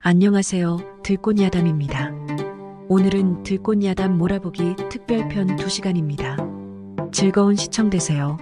안녕하세요. 들꽃야담입니다. 오늘은 들꽃야담 몰아보기 특별편 2시간입니다. 즐거운 시청 되세요.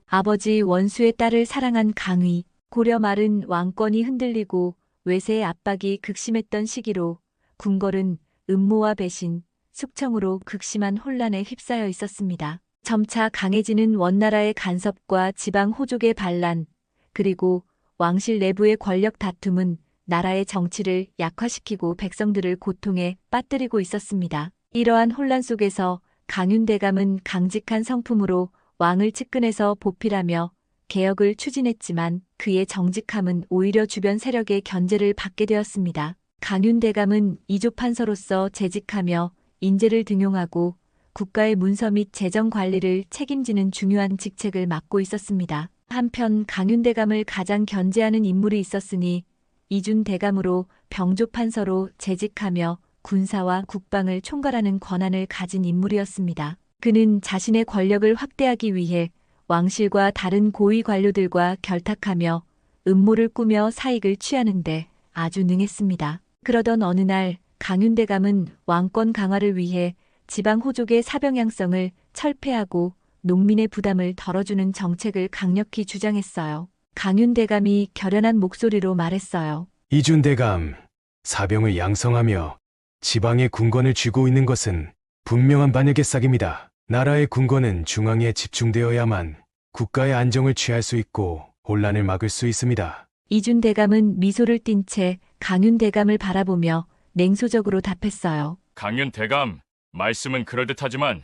아버지 원수의 딸을 사랑한 강의, 고려 말은 왕권이 흔들리고 외세의 압박이 극심했던 시기로 궁궐은 음모와 배신, 숙청으로 극심한 혼란에 휩싸여 있었습니다. 점차 강해지는 원나라의 간섭과 지방 호족의 반란, 그리고 왕실 내부의 권력 다툼은 나라의 정치를 약화시키고 백성들을 고통에 빠뜨리고 있었습니다. 이러한 혼란 속에서 강윤대감은 강직한 성품으로 왕을 측근해서 보필하며 개혁을 추진했지만 그의 정직함은 오히려 주변 세력의 견제를 받게 되었습니다. 강윤대감은 이조판서로서 재직하며 인재를 등용하고 국가의 문서 및 재정 관리를 책임지는 중요한 직책을 맡고 있었습니다. 한편 강윤대감을 가장 견제하는 인물이 있었으니 이준대감으로 병조판서로 재직하며 군사와 국방을 총괄하는 권한을 가진 인물이었습니다. 그는 자신의 권력을 확대하기 위해 왕실과 다른 고위 관료들과 결탁하며 음모를 꾸며 사익을 취하는데 아주 능했습니다. 그러던 어느 날 강윤대감은 왕권 강화를 위해 지방 호족의 사병양성을 철폐하고 농민의 부담을 덜어주는 정책을 강력히 주장했어요. 강윤대감이 결연한 목소리로 말했어요. 이준대감, 사병을 양성하며 지방의 군권을 쥐고 있는 것은 분명한 반역의 싹입니다. 나라의 군권은 중앙에 집중되어야만 국가의 안정을 취할 수 있고 혼란을 막을 수 있습니다. 이준대감은 미소를 띤 채 강윤대감을 바라보며 냉소적으로 답했어요. 강윤대감, 말씀은 그럴듯하지만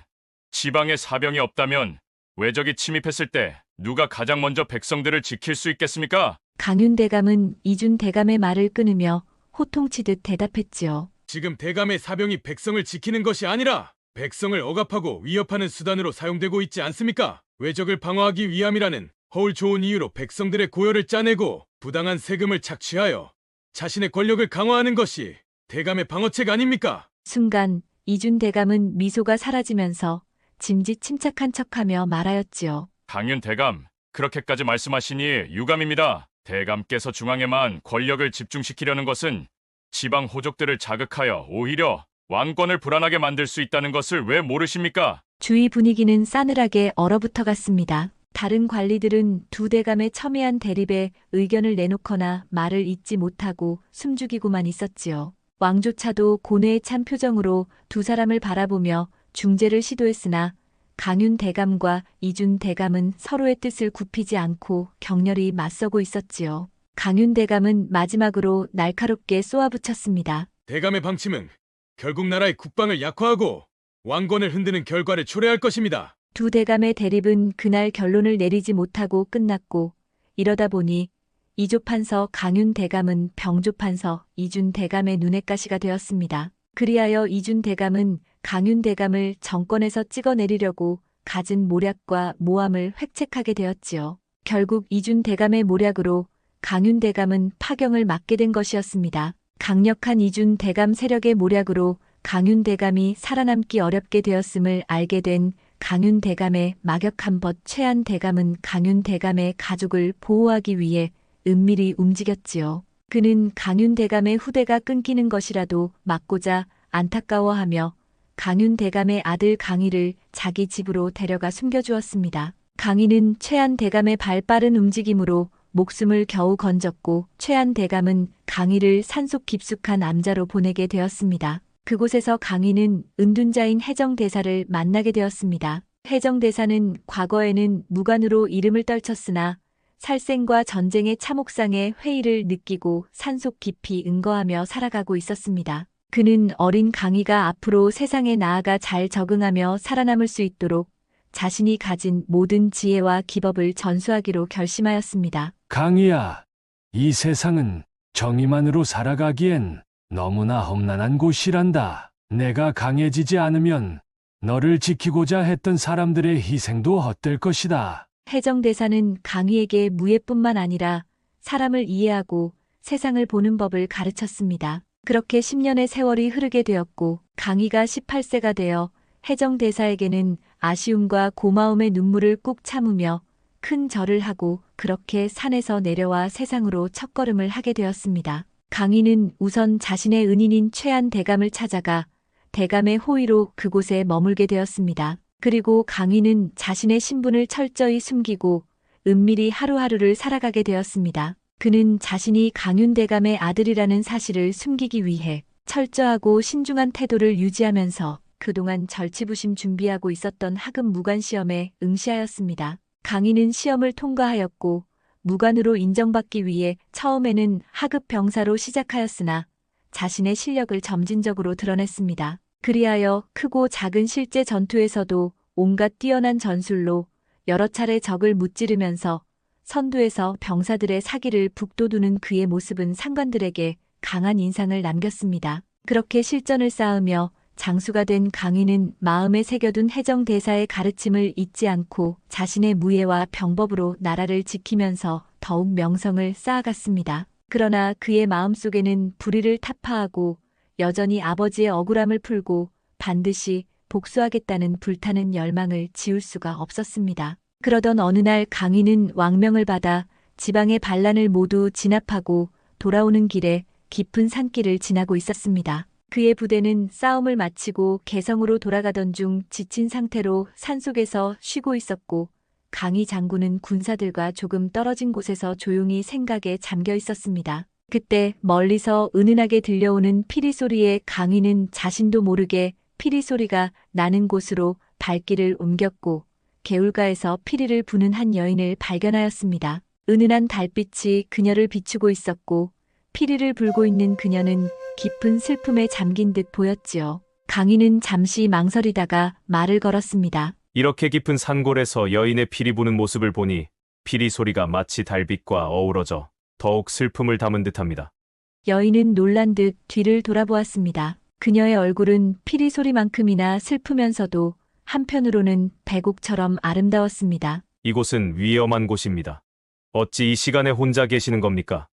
지방에 사병이 없다면 외적이 침입했을 때 누가 가장 먼저 백성들을 지킬 수 있겠습니까? 강윤대감은 이준대감의 말을 끊으며 호통치듯 대답했지요. 지금 대감의 사병이 백성을 지키는 것이 아니라 백성을 억압하고 위협하는 수단으로 사용되고 있지 않습니까? 외적을 방어하기 위함이라는 허울 좋은 이유로 백성들의 고열을 짜내고 부당한 세금을 착취하여 자신의 권력을 강화하는 것이 대감의 방어책 아닙니까? 순간 이준대감은 미소가 사라지면서 짐짓 침착한 척하며 말하였지요. 강윤대감, 그렇게까지 말씀하시니 유감입니다. 대감께서 중앙에만 권력을 집중시키려는 것은 지방 호족들을 자극하여 오히려 왕권을 불안하게 만들 수 있다는 것을 왜 모르십니까? 주위 분위기는 싸늘하게 얼어붙어갔습니다. 다른 관리들은 두 대감의 첨예한 대립에 의견을 내놓거나 말을 잇지 못하고 숨죽이고만 있었지요. 왕조차도 고뇌에 찬 표정으로 두 사람을 바라보며 중재를 시도했으나 강윤대감과 이준대감은 서로의 뜻을 굽히지 않고 격렬히 맞서고 있었지요. 강윤대감은 마지막으로 날카롭게 쏘아붙였습니다. 대감의 방침은 결국 나라의 국방을 약화하고 왕권을 흔드는 결과를 초래할 것입니다. 두 대감의 대립은 그날 결론을 내리지 못하고 끝났고 이러다 보니 이조판서 강윤대감은 병조판서 이준대감의 눈엣 가시가 되었습니다. 그리하여 이준대감은 강윤대감을 정권에서 찍어내리려고 갖은 모략과 모함을 획책하게 되었지요. 결국 이준대감의 모략으로 강윤대감은 파경을 맞게 된 것이었습니다. 강력한 이준대감 세력의 모략으로 강윤대감이 살아남기 어렵게 되었음을 알게 된 강윤대감의 막역한 벗 최한대감은 강윤대감의 가족을 보호하기 위해 은밀히 움직였지요. 그는 강윤대감의 후대가 끊기는 것이라도 막고자 안타까워하며 강윤대감의 아들 강희를 자기 집으로 데려가 숨겨주었습니다. 강희는 최한대감의 발빠른 움직임으로 목숨을 겨우 건졌고 최한대감은 강희를 산속 깊숙한 암자로 보내게 되었습니다. 그곳에서 강희는 은둔자인 해정대사를 만나게 되었습니다. 해정대사는 과거에는 무관으로 이름을 떨쳤으나 살생과 전쟁의 참혹상의 회의를 느끼고 산속 깊이 은거하며 살아가고 있었습니다. 그는 어린 강희가 앞으로 세상에 나아가 잘 적응하며 살아남을 수 있도록 자신이 가진 모든 지혜와 기법을 전수하기로 결심하였습니다. 강희야, 이 세상은 정의만으로 살아가기엔 너무나 험난한 곳이란다. 내가 강해지지 않으면 너를 지키고자 했던 사람들의 희생도 헛될 것이다. 해정대사는 강희에게 무예뿐만 아니라 사람을 이해하고 세상을 보는 법을 가르쳤습니다. 그렇게 10년의 세월이 흐르게 되었고 강희가 18세가 되어 해정대사에게는 아쉬움과 고마움의 눈물을 꾹 참으며 큰 절을 하고 그렇게 산에서 내려와 세상으로 첫걸음을 하게 되었습니다. 강희는 우선 자신의 은인인 최안 대감을 찾아가 대감의 호의로 그곳에 머물게 되었습니다. 그리고 강희는 자신의 신분을 철저히 숨기고 은밀히 하루하루를 살아가게 되었습니다. 그는 자신이 강윤 대감의 아들이라는 사실을 숨기기 위해 철저하고 신중한 태도를 유지하면서 그동안 절치부심 준비하고 있었던 하급 무관 시험에 응시하였습니다. 강희는 시험을 통과하였고 무관으로 인정받기 위해 처음에는 하급 병사로 시작하였으나 자신의 실력을 점진적으로 드러냈습니다. 그리하여 크고 작은 실제 전투에서도 온갖 뛰어난 전술로 여러 차례 적을 무찌르면서 선두에서 병사들의 사기를 북돋우는 그의 모습은 상관들에게 강한 인상을 남겼습니다. 그렇게 실전을 쌓으며 장수가 된 강희는 마음에 새겨둔 해정대사의 가르침을 잊지 않고 자신의 무예와 병법으로 나라를 지키면서 더욱 명성을 쌓아갔습니다. 그러나 그의 마음속에는 불의를 타파하고 여전히 아버지의 억울함을 풀고 반드시 복수하겠다는 불타는 열망을 지울 수가 없었습니다. 그러던 어느 날 강희는 왕명을 받아 지방의 반란을 모두 진압하고 돌아오는 길에 깊은 산길을 지나고 있었습니다. 그의 부대는 싸움을 마치고 개성으로 돌아가던 중 지친 상태로 산속에서 쉬고 있었고 강희 장군은 군사들과 조금 떨어진 곳에서 조용히 생각에 잠겨 있었습니다. 그때 멀리서 은은하게 들려오는 피리 소리에 강희는 자신도 모르게 피리 소리가 나는 곳으로 발길을 옮겼고 개울가에서 피리를 부는 한 여인을 발견하였습니다. 은은한 달빛이 그녀를 비추고 있었고 피리를 불고 있는 그녀는 깊은 슬픔에 잠긴 듯 보였지요. 강희는 잠시 망설이다가 말을 걸었습니다. 이렇게 깊은 산골에서 여인의 피리 부는 모습을 보니 피리 소리가 마치 달빛과 어우러져 더욱 슬픔을 담은 듯합니다. 여인은 놀란 듯 뒤를 돌아보았습니다. 그녀의 얼굴은 피리 소리만큼이나 슬프면서도 한편으로는 백옥처럼 아름다웠습니다. 이곳은 위험한 곳입니다. 어찌 이 시간에 혼자 계시는 겁니까?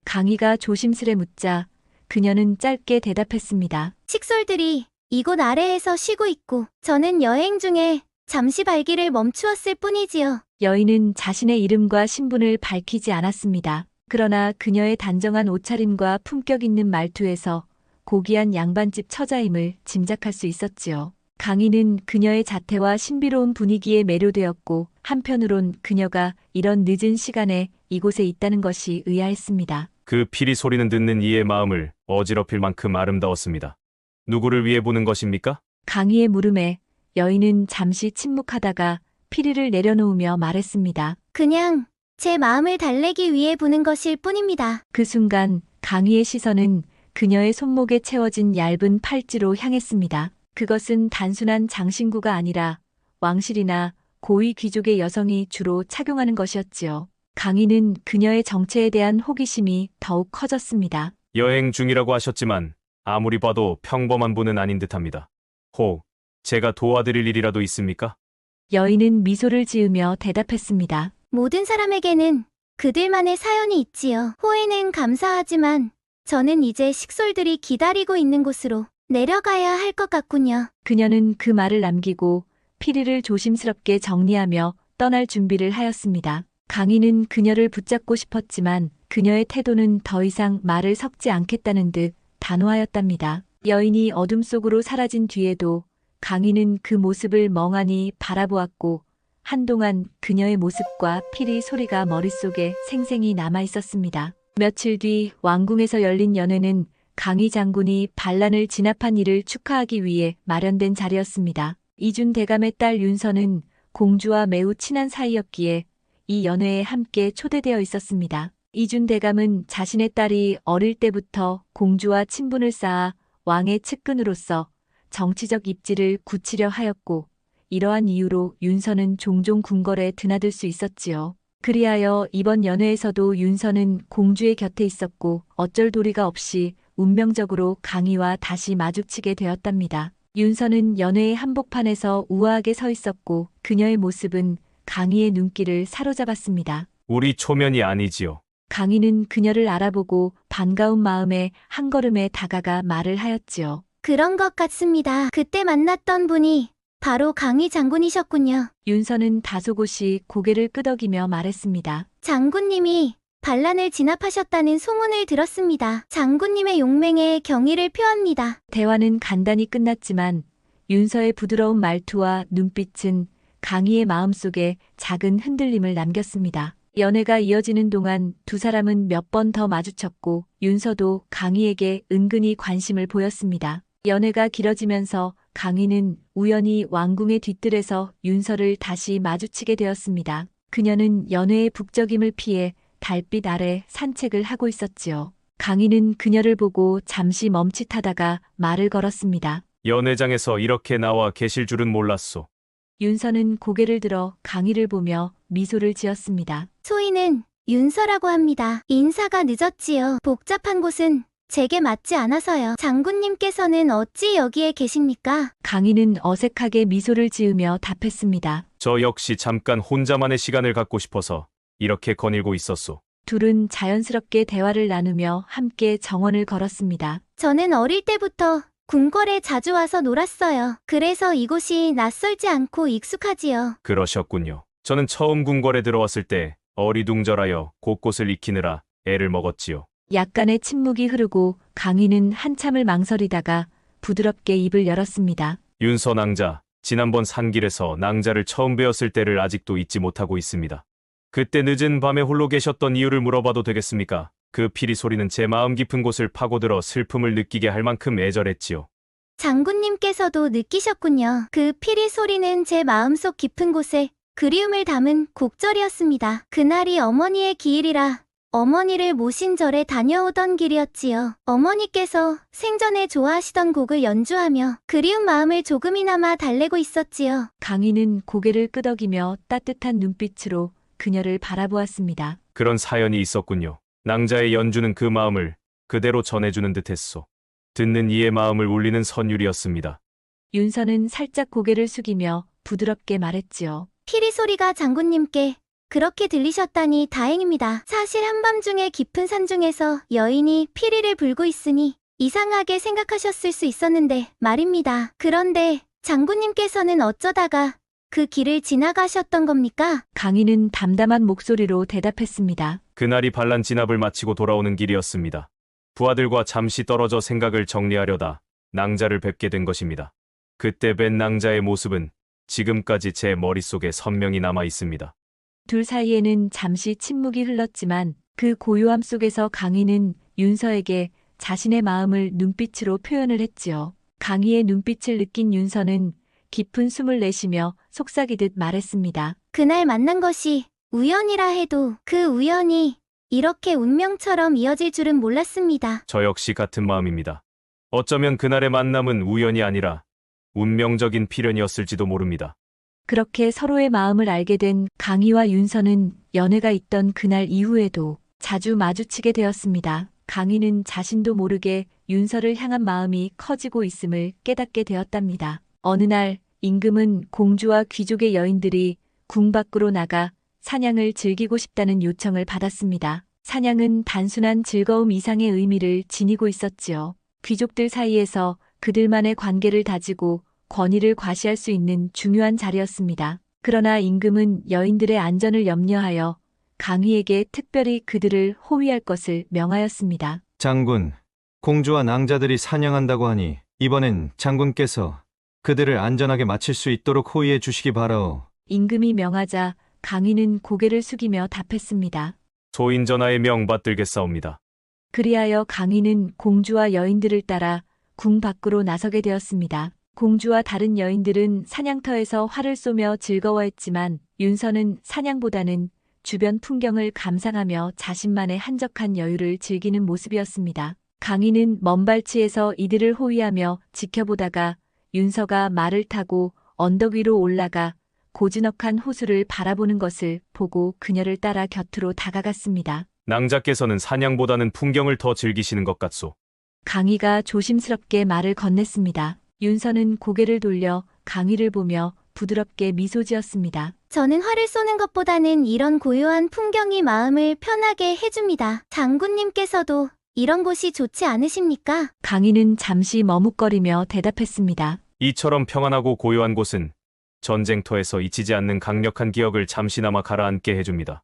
강희가 조심스레 묻자 그녀는 짧게 대답했습니다. 식솔들이 이곳 아래에서 쉬고 있고 저는 여행 중에 잠시 발길을 멈추었을 뿐이지요. 여인은 자신의 이름과 신분을 밝히지 않았습니다. 그러나 그녀의 단정한 옷차림과 품격 있는 말투에서 고귀한 양반집 처자임을 짐작할 수 있었지요. 강희는 그녀의 자태와 신비로운 분위기에 매료되었고 한편으론 그녀가 이런 늦은 시간에 이곳에 있다는 것이 의아했습니다. 그 피리 소리는 듣는 이의 마음을 어지럽힐 만큼 아름다웠습니다. 누구를 위해 보는 것입니까? 강희의 물음에 여인은 잠시 침묵하다가 피리를 내려놓으며 말했습니다. 그냥 제 마음을 달래기 위해 부는 것일 뿐입니다. 그 순간 강희의 시선은 그녀의 손목에 채워진 얇은 팔찌로 향했습니다. 그것은 단순한 장신구가 아니라 왕실이나 고위 귀족의 여성이 주로 착용하는 것이었지요. 강희는 그녀의 정체에 대한 호기심이 더욱 커졌습니다. 여행 중이라고 하셨지만 아무리 봐도 평범한 분은 아닌 듯합니다. 혹 제가 도와드릴 일이라도 있습니까? 여인은 미소를 지으며 대답했습니다. 모든 사람에게는 그들만의 사연이 있지요. 호의는 감사하지만 저는 이제 식솔들이 기다리고 있는 곳으로 내려가야 할 것 같군요. 그녀는 그 말을 남기고 피리를 조심스럽게 정리하며 떠날 준비를 하였습니다. 강희는 그녀를 붙잡고 싶었지만 그녀의 태도는 더 이상 말을 섞지 않겠다는 듯 단호하였답니다. 여인이 어둠 속으로 사라진 뒤에도 강희는 그 모습을 멍하니 바라보았고 한동안 그녀의 모습과 피리 소리가 머릿속에 생생히 남아 있었습니다. 며칠 뒤 왕궁에서 열린 연회는 강희 장군이 반란을 진압한 일을 축하하기 위해 마련된 자리였습니다. 이준 대감의 딸 윤선은 공주와 매우 친한 사이였기에 이 연회에 함께 초대되어 있었습니다. 이준 대감은 자신의 딸이 어릴 때부터 공주와 친분을 쌓아 왕의 측근으로서 정치적 입지를 굳히려 하였고 이러한 이유로 윤선은 종종 궁궐에 드나들 수 있었지요. 그리하여 이번 연회에서도 윤선은 공주의 곁에 있었고 어쩔 도리가 없이 운명적으로 강희와 다시 마주치게 되었답니다. 윤선은 연회의 한복판에서 우아하게 서 있었고 그녀의 모습은 강희의 눈길을 사로잡았습니다. 우리 초면이 아니지요. 강희는 그녀를 알아보고 반가운 마음에 한 걸음에 다가가 말을 하였지요. 그런 것 같습니다. 그때 만났던 분이 바로 강희 장군이셨군요. 윤선은 다소곳이 고개를 끄덕이며 말했습니다. 장군님이 반란을 진압하셨다는 소문을 들었습니다. 장군님의 용맹에 경의를 표합니다. 대화는 간단히 끝났지만 윤서의 부드러운 말투와 눈빛은 강희의 마음속에 작은 흔들림을 남겼습니다. 연애가 이어지는 동안 두 사람은 몇 번 더 마주쳤고 윤서도 강희에게 은근히 관심을 보였습니다. 연애가 길어지면서 강희는 우연히 왕궁의 뒤뜰에서 윤서를 다시 마주치게 되었습니다. 그녀는 연애의 북적임을 피해 달빛 아래 산책을 하고 있었지요. 강희는 그녀를 보고 잠시 멈칫하다가 말을 걸었습니다. 연회장에서 이렇게 나와 계실 줄은 몰랐소. 윤서는 고개를 들어 강희를 보며 미소를 지었습니다. 소희는 윤서라고 합니다. 인사가 늦었지요. 복잡한 곳은 제게 맞지 않아서요. 장군님께서는 어찌 여기에 계십니까? 강희는 어색하게 미소를 지으며 답했습니다. 저 역시 잠깐 혼자만의 시간을 갖고 싶어서 이렇게 거닐고 있었소. 둘은 자연스럽게 대화를 나누며 함께 정원을 걸었습니다. 저는 어릴 때부터 궁궐에 자주 와서 놀았어요. 그래서 이곳이 낯설지 않고 익숙하지요. 그러셨군요. 저는 처음 궁궐에 들어왔을 때 어리둥절하여 곳곳을 익히느라 애를 먹었지요. 약간의 침묵이 흐르고 강희는 한참을 망설이다가 부드럽게 입을 열었습니다. 윤서 낭자, 지난번 산길에서 낭자를 처음 뵈었을 때를 아직도 잊지 못하고 있습니다. 그때 늦은 밤에 홀로 계셨던 이유를 물어봐도 되겠습니까? 그 피리 소리는 제 마음 깊은 곳을 파고들어 슬픔을 느끼게 할 만큼 애절했지요. 장군님께서도 느끼셨군요. 그 피리 소리는 제 마음속 깊은 곳에 그리움을 담은 곡절이었습니다. 그날이 어머니의 기일이라 어머니를 모신 절에 다녀오던 길이었지요. 어머니께서 생전에 좋아하시던 곡을 연주하며 그리운 마음을 조금이나마 달래고 있었지요. 강희는 고개를 끄덕이며 따뜻한 눈빛으로 그녀를 바라보았습니다. 그런 사연이 있었군요. 낭자의 연주는 그 마음을 그대로 전해주는 듯했소. 듣는 이의 마음을 울리는 선율이었습니다. 윤서는 살짝 고개를 숙이며 부드럽게 말했지요. 피리 소리가 장군님께 그렇게 들리셨다니 다행입니다. 사실 한밤중에 깊은 산중에서 여인이 피리를 불고 있으니 이상하게 생각하셨을 수 있었는데 말입니다. 그런데 장군님께서는 어쩌다가 그 길을 지나가셨던 겁니까? 강희는 담담한 목소리로 대답했습니다. 그날이 반란 진압을 마치고 돌아오는 길이었습니다. 부하들과 잠시 떨어져 생각을 정리하려다 낭자를 뵙게 된 것입니다. 그때 뵌 낭자의 모습은 지금까지 제 머릿속에 선명히 남아 있습니다. 둘 사이에는 잠시 침묵이 흘렀지만 그 고요함 속에서 강희는 윤서에게 자신의 마음을 눈빛으로 표현을 했지요. 강희의 눈빛을 느낀 윤서는 깊은 숨을 내쉬며 속삭이듯 말했습니다. 그날 만난 것이 우연이라 해도 그 우연이 이렇게 운명처럼 이어질 줄은 몰랐습니다. 저 역시 같은 마음입니다. 어쩌면 그날의 만남은 우연이 아니라 운명적인 필연이었을지도 모릅니다. 그렇게 서로의 마음을 알게 된 강희와 윤서는 연애가 있던 그날 이후에도 자주 마주치게 되었습니다. 강희는 자신도 모르게 윤서를 향한 마음이 커지고 있음을 깨닫게 되었답니다. 어느 날 임금은 공주와 귀족의 여인들이 궁 밖으로 나가 사냥을 즐기고 싶다는 요청을 받았습니다. 사냥은 단순한 즐거움 이상의 의미를 지니고 있었지요. 귀족들 사이에서 그들만의 관계를 다지고 권위를 과시할 수 있는 중요한 자리였습니다. 그러나 임금은 여인들의 안전을 염려하여 강희에게 특별히 그들을 호위할 것을 명하였습니다. 장군, 공주와 낭자들이 사냥한다고 하니 이번엔 장군께서 그들을 안전하게 마칠 수 있도록 호위해 주시기 바라오. 임금이 명하자 강희는 고개를 숙이며 답했습니다. 소인전하의 명 받들겠사옵니다. 그리하여 강희는 공주와 여인들을 따라 궁 밖으로 나서게 되었습니다. 공주와 다른 여인들은 사냥터에서 활을 쏘며 즐거워했지만 윤서는 사냥보다는 주변 풍경을 감상하며 자신만의 한적한 여유를 즐기는 모습이었습니다. 강희는 먼 발치에서 이들을 호위하며 지켜보다가 윤서가 말을 타고 언덕 위로 올라가 고즈넉한 호수를 바라보는 것을 보고 그녀를 따라 곁으로 다가갔습니다. 낭자께서는 사냥보다는 풍경을 더 즐기시는 것 같소. 강희가 조심스럽게 말을 건넸습니다. 윤서는 고개를 돌려 강희를 보며 부드럽게 미소 지었습니다. 저는 활을 쏘는 것보다는 이런 고요한 풍경이 마음을 편하게 해줍니다. 장군님께서도 이런 곳이 좋지 않으십니까? 강희는 잠시 머뭇거리며 대답했습니다. 이처럼 평안하고 고요한 곳은 전쟁터에서 잊히지 않는 강력한 기억을 잠시나마 가라앉게 해줍니다.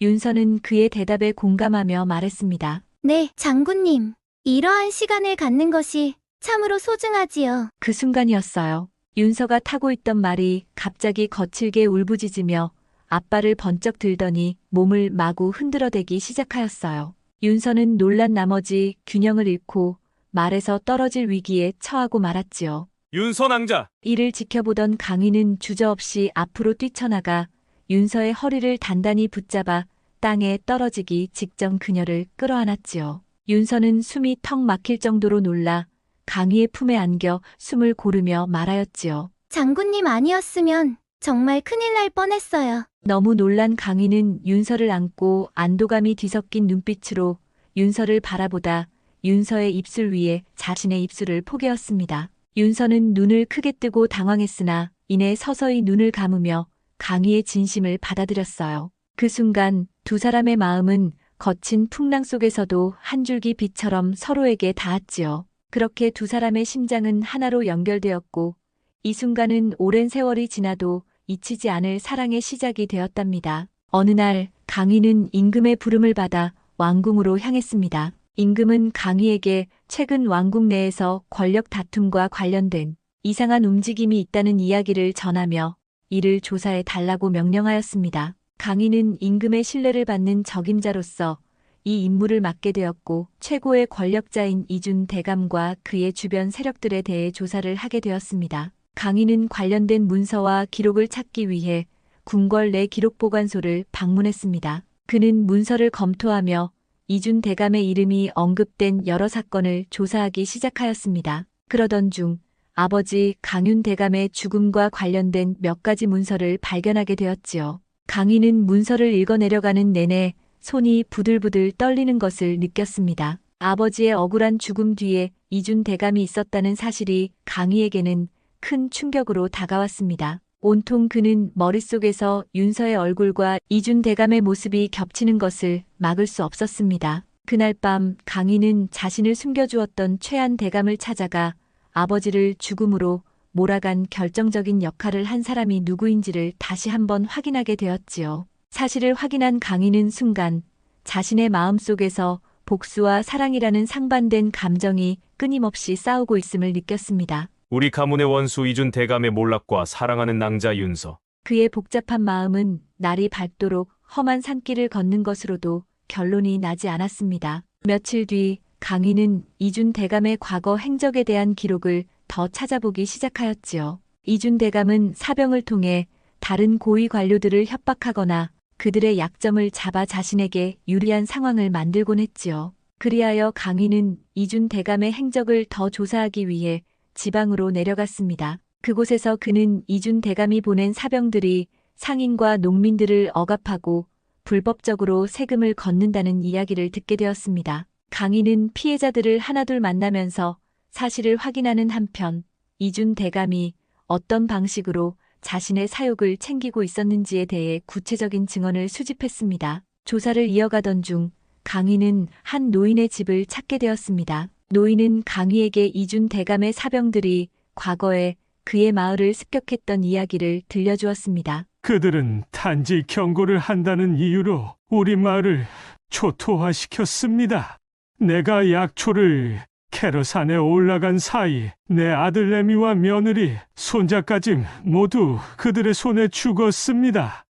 윤서는 그의 대답에 공감하며 말했습니다. 네, 장군님. 이러한 시간을 갖는 것이 참으로 소중하지요. 그 순간이었어요. 윤서가 타고 있던 말이 갑자기 거칠게 울부짖으며 앞발을 번쩍 들더니 몸을 마구 흔들어대기 시작하였어요. 윤서는 놀란 나머지 균형을 잃고 말에서 떨어질 위기에 처하고 말았지요. 윤서 낭자! 이를 지켜보던 강희는 주저없이 앞으로 뛰쳐나가 윤서의 허리를 단단히 붙잡아 땅에 떨어지기 직전 그녀를 끌어안았지요. 윤서는 숨이 턱 막힐 정도로 놀라 강희의 품에 안겨 숨을 고르며 말하였지요. 장군님 아니었으면 정말 큰일 날 뻔했어요. 너무 놀란 강희는 윤서를 안고 안도감이 뒤섞인 눈빛으로 윤서를 바라보다 윤서의 입술 위에 자신의 입술을 포개었습니다. 윤서는 눈을 크게 뜨고 당황했으나 이내 서서히 눈을 감으며 강희의 진심을 받아들였어요. 그 순간 두 사람의 마음은 거친 풍랑 속에서도 한 줄기 빛처럼 서로에게 닿았지요. 그렇게 두 사람의 심장은 하나로 연결되었고 이 순간은 오랜 세월이 지나도 잊히지 않을 사랑의 시작이 되었답니다. 어느 날 강희는 임금의 부름을 받아 왕궁으로 향했습니다. 임금은 강희에게 최근 왕궁 내에서 권력 다툼과 관련된 이상한 움직임이 있다는 이야기를 전하며 이를 조사해 달라고 명령하였습니다. 강희는 임금의 신뢰를 받는 적임자로서 이 임무를 맡게 되었고 최고의 권력자인 이준 대감과 그의 주변 세력들에 대해 조사를 하게 되었습니다. 강희는 관련된 문서와 기록을 찾기 위해 궁궐 내 기록보관소를 방문했습니다. 그는 문서를 검토하며 이준 대감의 이름이 언급된 여러 사건을 조사하기 시작하였습니다. 그러던 중 아버지 강윤 대감의 죽음과 관련된 몇 가지 문서를 발견하게 되었지요. 강희는 문서를 읽어내려가는 내내 손이 부들부들 떨리는 것을 느꼈습니다. 아버지의 억울한 죽음 뒤에 이준 대감이 있었다는 사실이 강희에게는 큰 충격으로 다가왔습니다. 온통 그는 머릿속에서 윤서의 얼굴과 이준 대감의 모습이 겹치는 것을 막을 수 없었습니다. 그날 밤 강희는 자신을 숨겨주었던 최한 대감을 찾아가 아버지를 죽음으로 몰아간 결정적인 역할을 한 사람이 누구인지를 다시 한번 확인하게 되었지요. 사실을 확인한 강희는 순간 자신의 마음속에서 복수와 사랑이라는 상반된 감정이 끊임없이 싸우고 있음을 느꼈습니다. 우리 가문의 원수 이준 대감의 몰락과 사랑하는 낭자 윤서. 그의 복잡한 마음은 날이 밝도록 험한 산길을 걷는 것으로도 결론이 나지 않았습니다. 며칠 뒤 강희는 이준 대감의 과거 행적에 대한 기록을 더 찾아보기 시작하였지요. 이준 대감은 사병을 통해 다른 고위 관료들을 협박하거나 그들의 약점을 잡아 자신에게 유리한 상황을 만들곤 했지요. 그리하여 강희는 이준 대감의 행적을 더 조사하기 위해 지방으로 내려갔습니다. 그곳에서 그는 이준 대감이 보낸 사병들이 상인과 농민들을 억압하고 불법적으로 세금을 걷는다는 이야기를 듣게 되었습니다. 강희는 피해자들을 하나둘 만나면서 사실을 확인하는 한편 이준 대감이 어떤 방식으로 자신의 사욕을 챙기고 있었는지에 대해 구체적인 증언을 수집했습니다. 조사를 이어가던 중 강희는 한 노인의 집을 찾게 되었습니다. 노인은 강희에게 이준 대감의 사병들이 과거에 그의 마을을 습격했던 이야기를 들려주었습니다. 그들은 탄지 경고를 한다는 이유로 우리 마을을 초토화시켰습니다. 내가 약초를 캐러 산에 올라간 사이 내 아들 레미와 며느리, 손자까지 모두 그들의 손에 죽었습니다.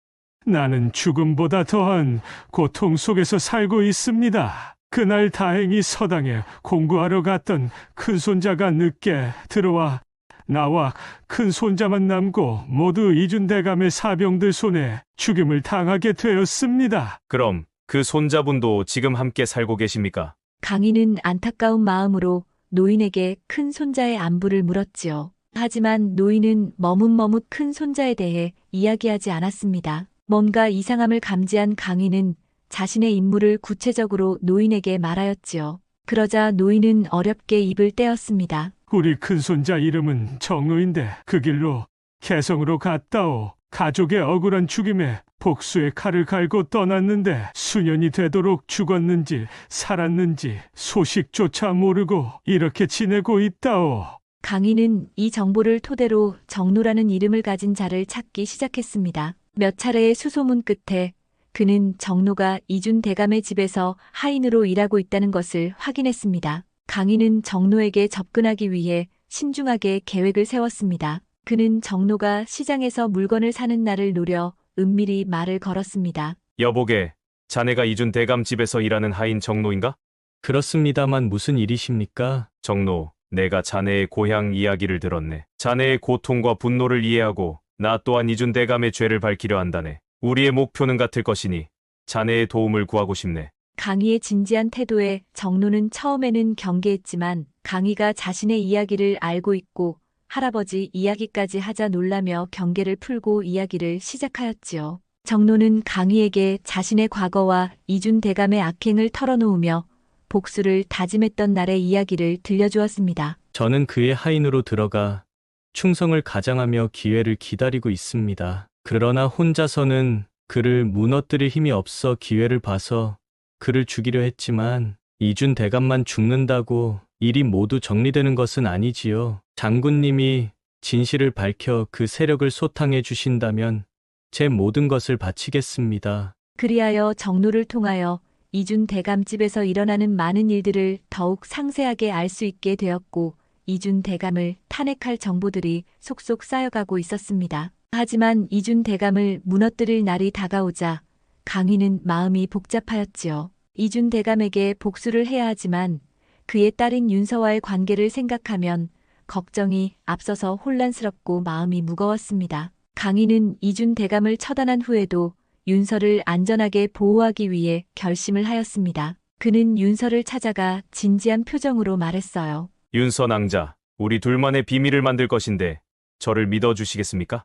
나는 죽음보다 더한 고통 속에서 살고 있습니다. 그날 다행히 서당에 공부하러 갔던 큰손자가 늦게 들어와 나와 큰손자만 남고 모두 이준대감의 사병들 손에 죽임을 당하게 되었습니다. 그럼 그 손자분도 지금 함께 살고 계십니까? 강희는 안타까운 마음으로 노인에게 큰 손자의 안부를 물었지요. 하지만 노인은 머뭇머뭇 큰 손자에 대해 이야기하지 않았습니다. 뭔가 이상함을 감지한 강희는 자신의 임무를 구체적으로 노인에게 말하였지요. 그러자 노인은 어렵게 입을 떼었습니다. 우리 큰손자 이름은 정의인데 그 길로 개성으로 갔다오. 가족의 억울한 죽임에 복수의 칼을 갈고 떠났는데 수년이 되도록 죽었는지 살았는지 소식조차 모르고 이렇게 지내고 있다오. 강희는 이 정보를 토대로 정노라는 이름을 가진 자를 찾기 시작했습니다. 몇 차례의 수소문 끝에 그는 정노가 이준 대감의 집에서 하인으로 일하고 있다는 것을 확인했습니다. 강희는 정노에게 접근하기 위해 신중하게 계획을 세웠습니다. 그는 정노가 시장에서 물건을 사는 날을 노려 은밀히 말을 걸었습니다. 여보게, 자네가 이준 대감 집에서 일하는 하인 정노인가? 그렇습니다만 무슨 일이십니까? 정노, 내가 자네의 고향 이야기를 들었네. 자네의 고통과 분노를 이해하고 나 또한 이준 대감의 죄를 밝히려 한다네. 우리의 목표는 같을 것이니 자네의 도움을 구하고 싶네. 강희의 진지한 태도에 정노는 처음에는 경계했지만 강희가 자신의 이야기를 알고 있고 할아버지 이야기까지 하자 놀라며 경계를 풀고 이야기를 시작하였지요. 정노는 강희에게 자신의 과거와 이준 대감의 악행을 털어놓으며 복수를 다짐했던 날의 이야기를 들려주었습니다. 저는 그의 하인으로 들어가 충성을 가장하며 기회를 기다리고 있습니다. 그러나 혼자서는 그를 무너뜨릴 힘이 없어 기회를 봐서 그를 죽이려 했지만 이준 대감만 죽는다고 일이 모두 정리되는 것은 아니지요. 장군님이 진실을 밝혀 그 세력을 소탕해 주신다면 제 모든 것을 바치겠습니다. 그리하여 정노를 통하여 이준 대감집에서 일어나는 많은 일들을 더욱 상세하게 알 수 있게 되었고 이준 대감을 탄핵할 정보들이 속속 쌓여가고 있었습니다. 하지만 이준 대감을 무너뜨릴 날이 다가오자 강희는 마음이 복잡하였지요. 이준 대감에게 복수를 해야 하지만 그의 딸인 윤서와의 관계를 생각하면 걱정이 앞서서 혼란스럽고 마음이 무거웠습니다. 강희는 이준 대감을 처단한 후에도 윤서를 안전하게 보호하기 위해 결심을 하였습니다. 그는 윤서를 찾아가 진지한 표정으로 말했어요. 윤서 낭자, 우리 둘만의 비밀을 만들 것인데 저를 믿어주시겠습니까?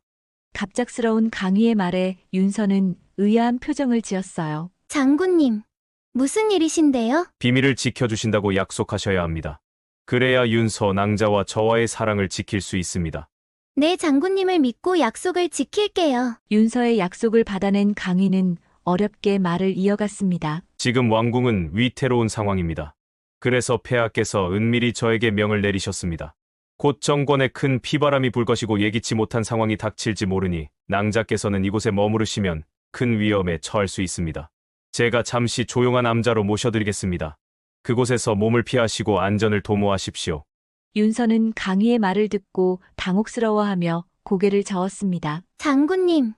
갑작스러운 강희의 말에 윤서는 의아한 표정을 지었어요. 장군님, 무슨 일이신데요? 비밀을 지켜주신다고 약속하셔야 합니다. 그래야 윤서 낭자와 저와의 사랑을 지킬 수 있습니다. 네, 장군님을 믿고 약속을 지킬게요. 윤서의 약속을 받아낸 강희는 어렵게 말을 이어갔습니다. 지금 왕궁은 위태로운 상황입니다. 그래서 폐하께서 은밀히 저에게 명을 내리셨습니다. 곧 정권에 큰 피바람이 불 것이고 예기치 못한 상황이 닥칠지 모르니 낭자께서는 이곳에 머무르시면 큰 위험에 처할 수 있습니다. 제가 잠시 조용한 암자로 모셔드리겠습니다. 그곳에서 몸을 피하시고 안전을 도모하십시오. 윤서는 강희의 말을 듣고 당혹스러워하며 고개를 저었습니다. 장군님,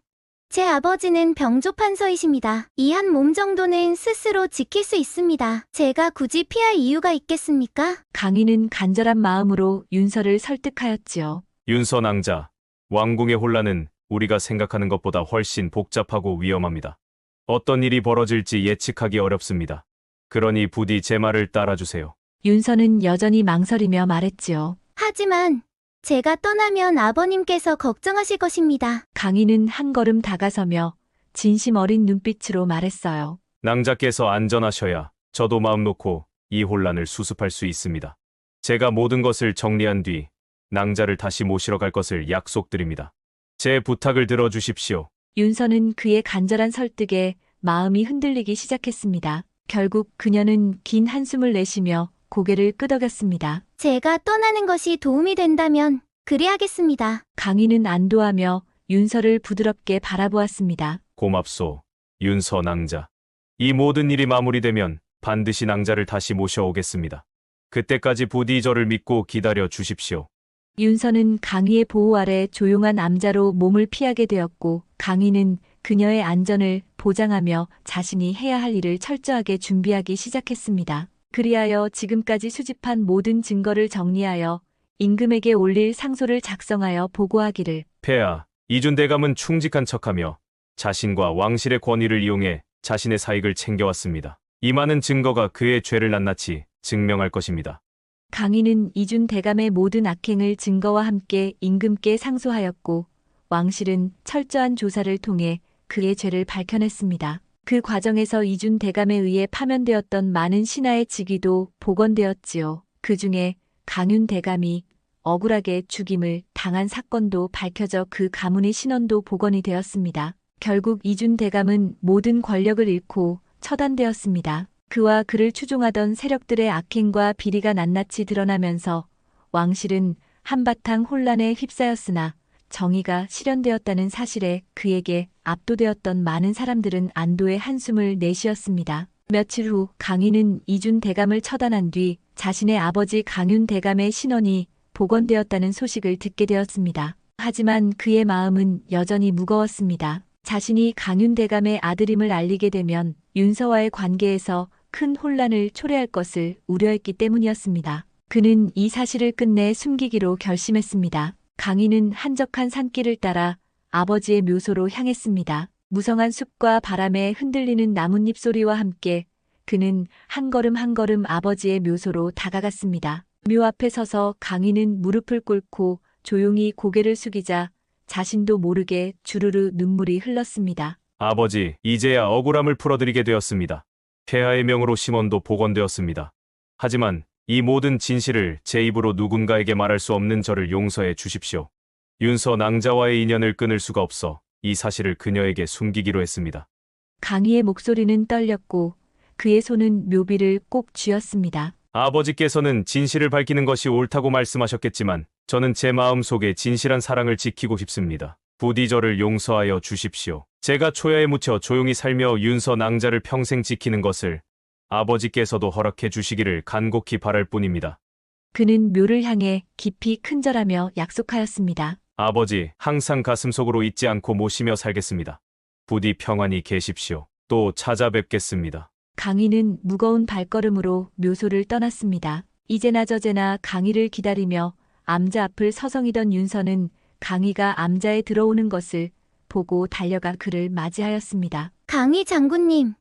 제 아버지는 병조판서이십니다. 이 한 몸 정도는 스스로 지킬 수 있습니다. 제가 굳이 피할 이유가 있겠습니까? 강희는 간절한 마음으로 윤서를 설득하였지요. 윤서 낭자, 왕궁의 혼란은 우리가 생각하는 것보다 훨씬 복잡하고 위험합니다. 어떤 일이 벌어질지 예측하기 어렵습니다. 그러니 부디 제 말을 따라주세요. 윤서는 여전히 망설이며 말했지요. 하지만 제가 떠나면 아버님께서 걱정하실 것입니다. 강희는 한 걸음 다가서며 진심 어린 눈빛으로 말했어요. 낭자께서 안전하셔야 저도 마음 놓고 이 혼란을 수습할 수 있습니다. 제가 모든 것을 정리한 뒤 낭자를 다시 모시러 갈 것을 약속드립니다. 제 부탁을 들어주십시오. 윤서는 그의 간절한 설득에 마음이 흔들리기 시작했습니다. 결국 그녀는 긴 한숨을 내쉬며 고개를 끄덕였습니다. 제가 떠나는 것이 도움이 된다면 그리하겠습니다. 강희는 안도하며 윤서를 부드럽게 바라보았습니다. 고맙소, 윤서 낭자. 이 모든 일이 마무리되면 반드시 낭자를 다시 모셔오겠습니다. 그때까지 부디 저를 믿고 기다려 주십시오. 윤서는 강희의 보호 아래 조용한 암자로 몸을 피하게 되었고 강희는 그녀의 안전을 보장하며 자신이 해야 할 일을 철저하게 준비하기 시작했습니다. 그리하여 지금까지 수집한 모든 증거를 정리하여 임금에게 올릴 상소를 작성하여 보고하기를. 폐하, 이준 대감은 충직한 척하며 자신과 왕실의 권위를 이용해 자신의 사익을 챙겨왔습니다. 이 많은 증거가 그의 죄를 낱낱이 증명할 것입니다. 강희는 이준 대감의 모든 악행을 증거와 함께 임금께 상소하였고 왕실은 철저한 조사를 통해 그의 죄를 밝혀냈습니다. 그 과정에서 이준 대감에 의해 파면되었던 많은 신하의 직위도 복원되었지요. 그 중에 강윤 대감이 억울하게 죽임을 당한 사건도 밝혀져 그 가문의 신원도 복원이 되었습니다. 결국 이준 대감은 모든 권력을 잃고 처단되었습니다. 그와 그를 추종하던 세력들의 악행과 비리가 낱낱이 드러나면서 왕실은 한바탕 혼란에 휩싸였으나 정의가 실현되었다는 사실에 그에게 압도되었던 많은 사람들은 안도의 한숨을 내쉬었습니다. 며칠 후 강인은 이준 대감을 처단한 뒤 자신의 아버지 강윤 대감의 신원이 복원되었다는 소식을 듣게 되었습니다. 하지만 그의 마음은 여전히 무거웠습니다. 자신이 강윤 대감의 아들임을 알리게 되면 윤서와의 관계에서 큰 혼란을 초래할 것을 우려했기 때문이었습니다. 그는 이 사실을 끝내 숨기기로 결심했습니다. 강인은 한적한 산길을 따라 아버지의 묘소로 향했습니다. 무성한 숲과 바람에 흔들리는 나뭇잎 소리와 함께 그는 한 걸음 한 걸음 아버지의 묘소로 다가갔습니다. 묘 앞에 서서 강인은 무릎을 꿇고 조용히 고개를 숙이자 자신도 모르게 주르르 눈물이 흘렀습니다. 아버지, 이제야 억울함을 풀어드리게 되었습니다. 폐하의 명으로 심원도 복원되었습니다. 하지만 이 모든 진실을 제 입으로 누군가에게 말할 수 없는 저를 용서해 주십시오. 윤서 낭자와의 인연을 끊을 수가 없어 이 사실을 그녀에게 숨기기로 했습니다. 강희의 목소리는 떨렸고 그의 손은 묘비를 꼭 쥐었습니다. 아버지께서는 진실을 밝히는 것이 옳다고 말씀하셨겠지만 저는 제 마음 속에 진실한 사랑을 지키고 싶습니다. 부디 저를 용서하여 주십시오. 제가 초야에 묻혀 조용히 살며 윤서 낭자를 평생 지키는 것을 아버지께서도 허락해 주시기를 간곡히 바랄 뿐입니다. 그는 묘를 향해 깊이 큰절하며 약속하였습니다. 아버지, 항상 가슴속으로 잊지 않고 모시며 살겠습니다. 부디 평안히 계십시오. 또 찾아뵙겠습니다. 강희는 무거운 발걸음으로 묘소를 떠났습니다. 이제나 저제나 강희를 기다리며 암자 앞을 서성이던 윤서는 강희가 암자에 들어오는 것을 보고 달려가 그를 맞이하였습니다. 강희 장군님,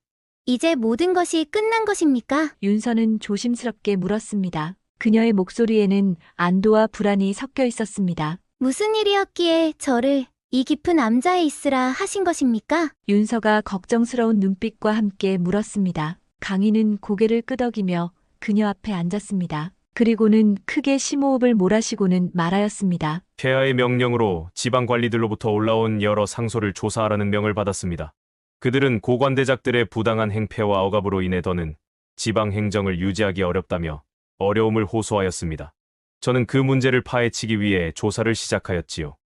이제 모든 것이 끝난 것입니까? 윤서는 조심스럽게 물었습니다. 그녀의 목소리에는 안도와 불안이 섞여 있었습니다. 무슨 일이었기에 저를 이 깊은 암자에 있으라 하신 것입니까? 윤서가 걱정스러운 눈빛과 함께 물었습니다. 강희는 고개를 끄덕이며 그녀 앞에 앉았습니다. 그리고는 크게 심호흡을 몰아쉬고는 말하였습니다. 폐하의 명령으로 지방 관리들로부터 올라온 여러 상소를 조사하라는 명을 받았습니다. 그들은 고관대작들의 부당한 행패와 억압으로 인해 더는 지방 행정을 유지하기 어렵다며 어려움을 호소하였습니다. 저는 그 문제를 파헤치기 위해 조사를 시작하였지요.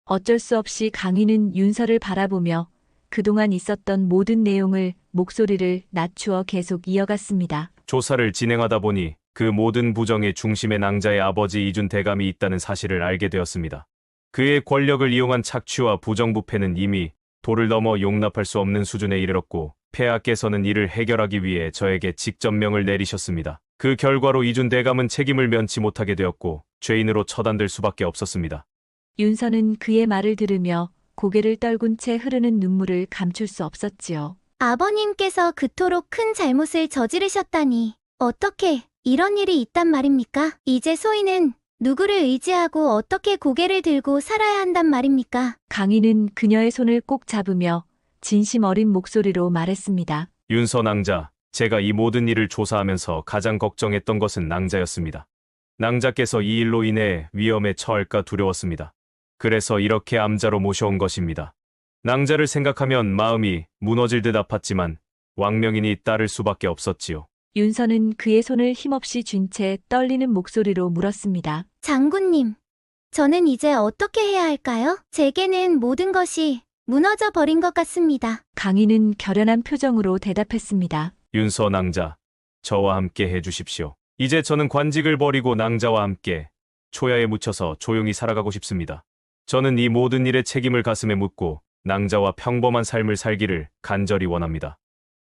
어쩔 수 없이 강희는 윤서를 바라보며 그동안 있었던 모든 내용을 목소리를 낮추어 계속 이어갔습니다. 조사를 진행하다 보니 그 모든 부정의 중심에 낭자의 아버지 이준 대감이 있다는 사실을 알게 되었습니다. 그의 권력을 이용한 착취와 부정부패는 이미 도를 넘어 용납할 수 없는 수준에 이르렀고 폐하께서는 이를 해결하기 위해 저에게 직접 명을 내리셨습니다. 그 결과로 이준 대감은 책임을 면치 못하게 되었고 죄인으로 처단될 수밖에 없었습니다. 윤서는 그의 말을 들으며 고개를 떨군 채 흐르는 눈물을 감출 수 없었지요. 아버님께서 그토록 큰 잘못을 저지르셨다니 어떻게 이런 일이 있단 말입니까? 이제 소인은 누구를 의지하고 어떻게 고개를 들고 살아야 한단 말입니까? 강희는 그녀의 손을 꼭 잡으며 진심 어린 목소리로 말했습니다. 윤서 낭자, 제가 이 모든 일을 조사하면서 가장 걱정했던 것은 낭자였습니다. 낭자께서 이 일로 인해 위험에 처할까 두려웠습니다. 그래서 이렇게 암자로 모셔온 것입니다. 낭자를 생각하면 마음이 무너질 듯 아팠지만 왕명인이 따를 수밖에 없었지요. 윤서는 그의 손을 힘없이 쥔 채 떨리는 목소리로 물었습니다. 장군님, 저는 이제 어떻게 해야 할까요? 제게는 모든 것이 무너져 버린 것 같습니다. 강희는 결연한 표정으로 대답했습니다. 윤서 낭자, 저와 함께 해주십시오. 이제 저는 관직을 버리고 낭자와 함께 초야에 묻혀서 조용히 살아가고 싶습니다. 저는 이 모든 일의 책임을 가슴에 묻고 낭자와 평범한 삶을 살기를 간절히 원합니다.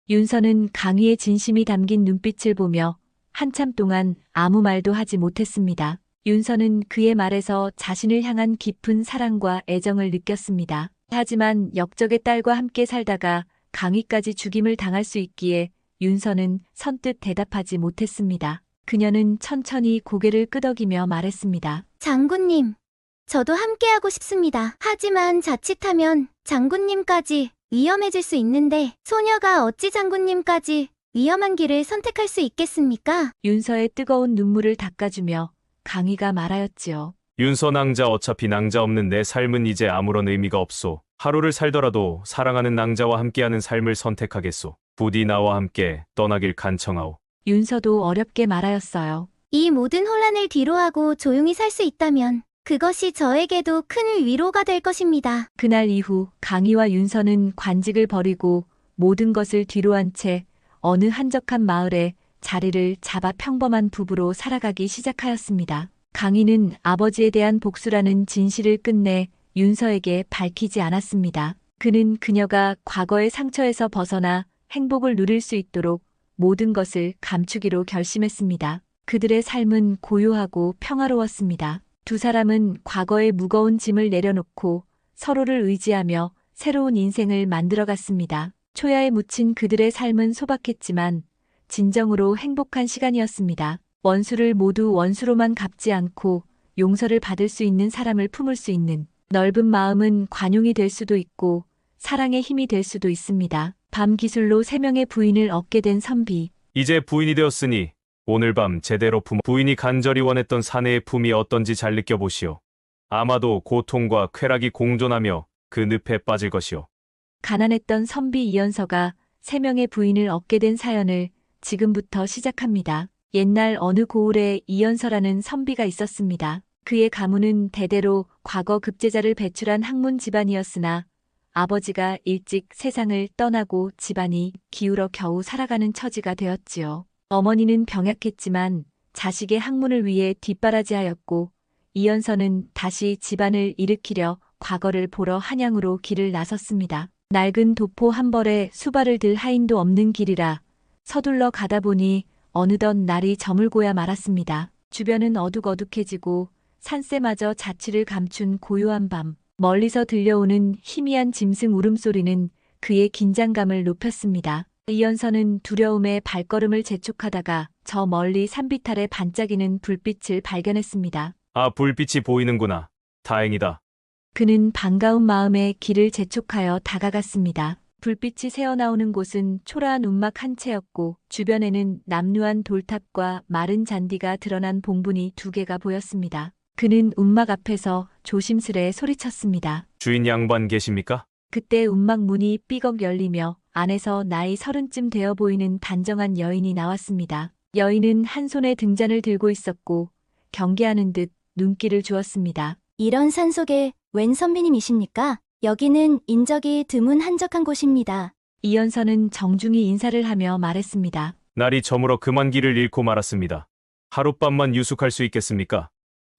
윤서는 강희의 진심이 담긴 눈빛을 보며 한참 동안 아무 말도 하지 못했습니다. 윤서는 그의 말에서 자신을 향한 깊은 사랑과 애정을 느꼈습니다. 하지만 역적의 딸과 함께 살다가 강희까지 죽임을 당할 수 있기에 윤서는 선뜻 대답하지 못했습니다. 그녀는 천천히 고개를 끄덕이며 말했습니다. 장군님, 저도 함께하고 싶습니다. 하지만 자칫하면 장군님까지 위험해질 수 있는데 소녀가 어찌 장군님까지 위험한 길을 선택할 수 있겠습니까? 윤서의 뜨거운 눈물을 닦아주며 강희가 말하였지요. 윤서 낭자, 어차피 낭자 없는 내 삶은 이제 아무런 의미가 없소. 하루를 살더라도 사랑하는 낭자와 함께하는 삶을 선택하겠소. 부디 나와 함께 떠나길 간청하오. 윤서도 어렵게 말하였어요. 이 모든 혼란을 뒤로하고 조용히 살 수 있다면 그것이 저에게도 큰 위로가 될 것입니다. 그날 이후 강희와 윤서는 관직을 버리고 모든 것을 뒤로한 채 어느 한적한 마을에 자리를 잡아 평범한 부부로 살아가기 시작하였습니다. 강희는 아버지에 대한 복수라는 진실을 끝내 윤서에게 밝히지 않았습니다. 그는 그녀가 과거의 상처에서 벗어나 행복을 누릴 수 있도록 모든 것을 감추기로 결심했습니다. 그들의 삶은 고요하고 평화로웠습니다. 두 사람은 과거의 무거운 짐을 내려놓고 서로를 의지하며 새로운 인생을 만들어갔습니다. 초야에 묻힌 그들의 삶은 소박했지만 진정으로 행복한 시간이었습니다. 원수를 모두 원수로만 갚지 않고 용서를 받을 수 있는 사람을 품을 수 있는 넓은 마음은 관용이 될 수도 있고 사랑의 힘이 될 수도 있습니다. 밤 기술로 3명의 부인을 얻게 된 선비. 이제 부인이 되었으니 오늘 밤 제대로 부인이 간절히 원했던 사내의 품이 어떤지 잘 느껴보시오. 아마도 고통과 쾌락이 공존하며 그 늪에 빠질 것이오. 가난했던 선비 이연서가 3명의 부인을 얻게 된 사연을 지금부터 시작합니다. 옛날 어느 고을에 이연서라는 선비가 있었습니다. 그의 가문은 대대로 과거 급제자를 배출한 학문 집안이었으나 아버지가 일찍 세상을 떠나고 집안이 기울어 겨우 살아가는 처지가 되었지요. 어머니는 병약했지만 자식의 학문을 위해 뒷바라지하였고 이연서는 다시 집안을 일으키려 과거를 보러 한양으로 길을 나섰습니다. 낡은 도포 한 벌에 수발을 들 하인도 없는 길이라 서둘러 가다 보니 어느덧 날이 저물고야 말았습니다. 주변은 어둑어둑해지고 산새마저 자취를 감춘 고요한 밤. 멀리서 들려오는 희미한 짐승 울음소리는 그의 긴장감을 높였습니다. 이연서는 두려움에 발걸음을 재촉하다가 저 멀리 산비탈에 반짝이는 불빛을 발견했습니다. 아, 불빛이 보이는구나. 다행이다. 그는 반가운 마음에 길을 재촉하여 다가갔습니다. 불빛이 새어나오는 곳은 초라한 움막 한 채였고 주변에는 남루한 돌탑과 마른 잔디가 드러난 봉분이 2개가 보였습니다. 그는 움막 앞에서 조심스레 소리쳤습니다. 주인 양반 계십니까? 그때 움막 문이 삐걱 열리며 안에서 나이 30쯤 되어 보이는 단정한 여인이 나왔습니다. 여인은 한 손에 등잔을 들고 있었고 경계하는 듯 눈길을 주었습니다. 이런 산속에 웬 선비님이십니까? 여기는 인적이 드문 한적한 곳입니다. 이연서는 정중히 인사를 하며 말했습니다. 날이 저물어 그만 길을 잃고 말았습니다. 하룻밤만 유숙할 수 있겠습니까?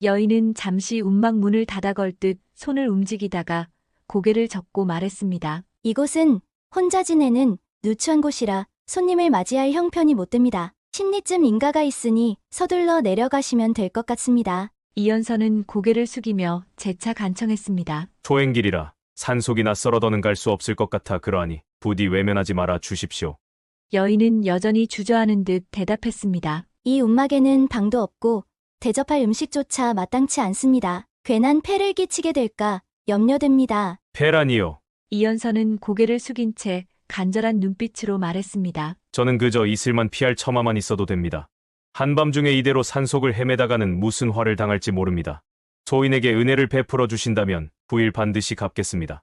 여인은 잠시 움막 문을 닫아 걸듯 손을 움직이다가 고개를 젓고 말했습니다. 이곳은 혼자 지내는 누추한 곳이라 손님을 맞이할 형편이 못 됩니다. 심리쯤 인가가 있으니 서둘러 내려가시면 될 것 같습니다. 이연서는 고개를 숙이며 재차 간청했습니다. 초행길이라 산속이나 썰어더는 갈 수 없을 것 같아 그러하니 부디 외면하지 말아 주십시오. 여인은 여전히 주저하는 듯 대답했습니다. 이 움막에는 방도 없고 대접할 음식조차 마땅치 않습니다. 괜한 폐를 끼치게 될까 염려됩니다. 폐라니요. 이연서는 고개를 숙인 채 간절한 눈빛으로 말했습니다. 저는 그저 이슬만 피할 처마만 있어도 됩니다. 한밤중에 이대로 산속을 헤매다가는 무슨 화를 당할지 모릅니다. 소인에게 은혜를 베풀어 주신다면 부일 반드시 갚겠습니다.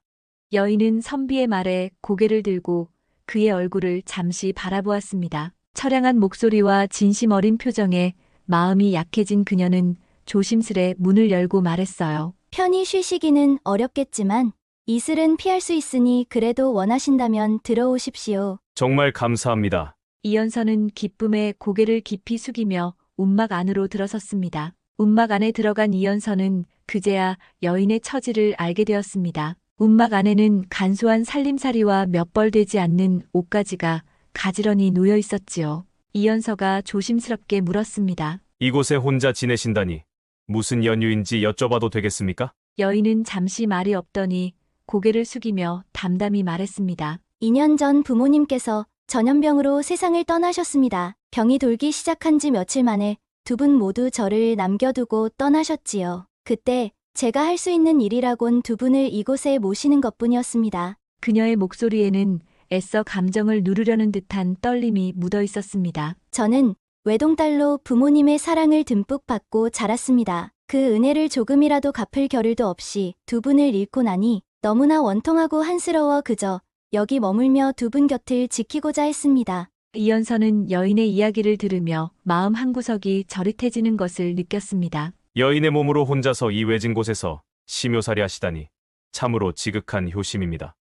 여인은 선비의 말에 고개를 들고 그의 얼굴을 잠시 바라보았습니다. 처량한 목소리와 진심 어린 표정에 마음이 약해진 그녀는 조심스레 문을 열고 말했어요. 편히 쉬시기는 어렵겠지만 이슬은 피할 수 있으니 그래도 원하신다면 들어오십시오. 정말 감사합니다. 이연서는 기쁨에 고개를 깊이 숙이며 움막 안으로 들어섰습니다. 움막 안에 들어간 이연서는 그제야 여인의 처지를 알게 되었습니다. 움막 안에는 간소한 살림살이와 몇 벌 되지 않는 옷가지가 가지런히 놓여 있었지요. 이연서가 조심스럽게 물었습니다. 이곳에 혼자 지내신다니 무슨 연유인지 여쭤봐도 되겠습니까? 여인은 잠시 말이 없더니 고개를 숙이며 담담히 말했습니다. 2년 전 부모님께서 전염병으로 세상을 떠나셨습니다. 병이 돌기 시작한 지 며칠 만에 2분 모두 저를 남겨두고 떠나셨지요. 그때 제가 할 수 있는 일이라곤 2분을 이곳에 모시는 것뿐이었습니다. 그녀의 목소리에는 애써 감정을 누르려는 듯한 떨림이 묻어 있었습니다. 저는 외동딸로 부모님의 사랑을 듬뿍 받고 자랐습니다. 그 은혜를 조금이라도 갚을 겨를도 없이 2분을 잃고 나니 너무나 원통하고 한스러워 그저 여기 머물며 2분 곁을 지키고자 했습니다. 이연서는 여인의 이야기를 들으며 마음 한구석이 저릿해지는 것을 느꼈습니다. 여인의 몸으로 혼자서 이 외진 곳에서 심요살이 하시다니 참으로 지극한 효심입니다.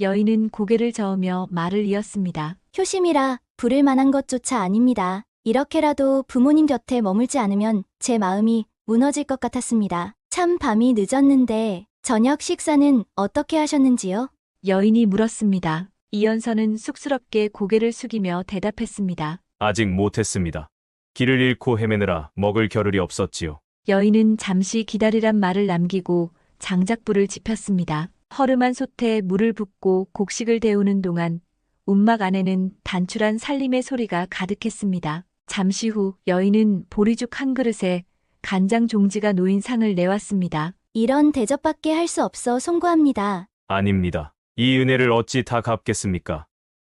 여인은 고개를 저으며 말을 이었습니다. 효심이라 부를 만한 것조차 아닙니다. 이렇게라도 부모님 곁에 머물지 않으면 제 마음이 무너질 것 같았습니다. 참 밤이 늦었는데 저녁 식사는 어떻게 하셨는지요? 여인이 물었습니다. 이연서는 쑥스럽게 고개를 숙이며 대답했습니다. 아직 못했습니다. 길을 잃고 헤매느라 먹을 겨를이 없었지요. 여인은 잠시 기다리란 말을 남기고 장작불을 지폈습니다. 허름한 솥에 물을 붓고 곡식을 데우는 동안 움막 안에는 단출한 살림의 소리가 가득했습니다. 잠시 후 여인은 보리죽 한 그릇에 간장 종지가 놓인 상을 내왔습니다. 이런 대접밖에 할 수 없어 송구합니다. 아닙니다. 이 은혜를 어찌 다 갚겠습니까?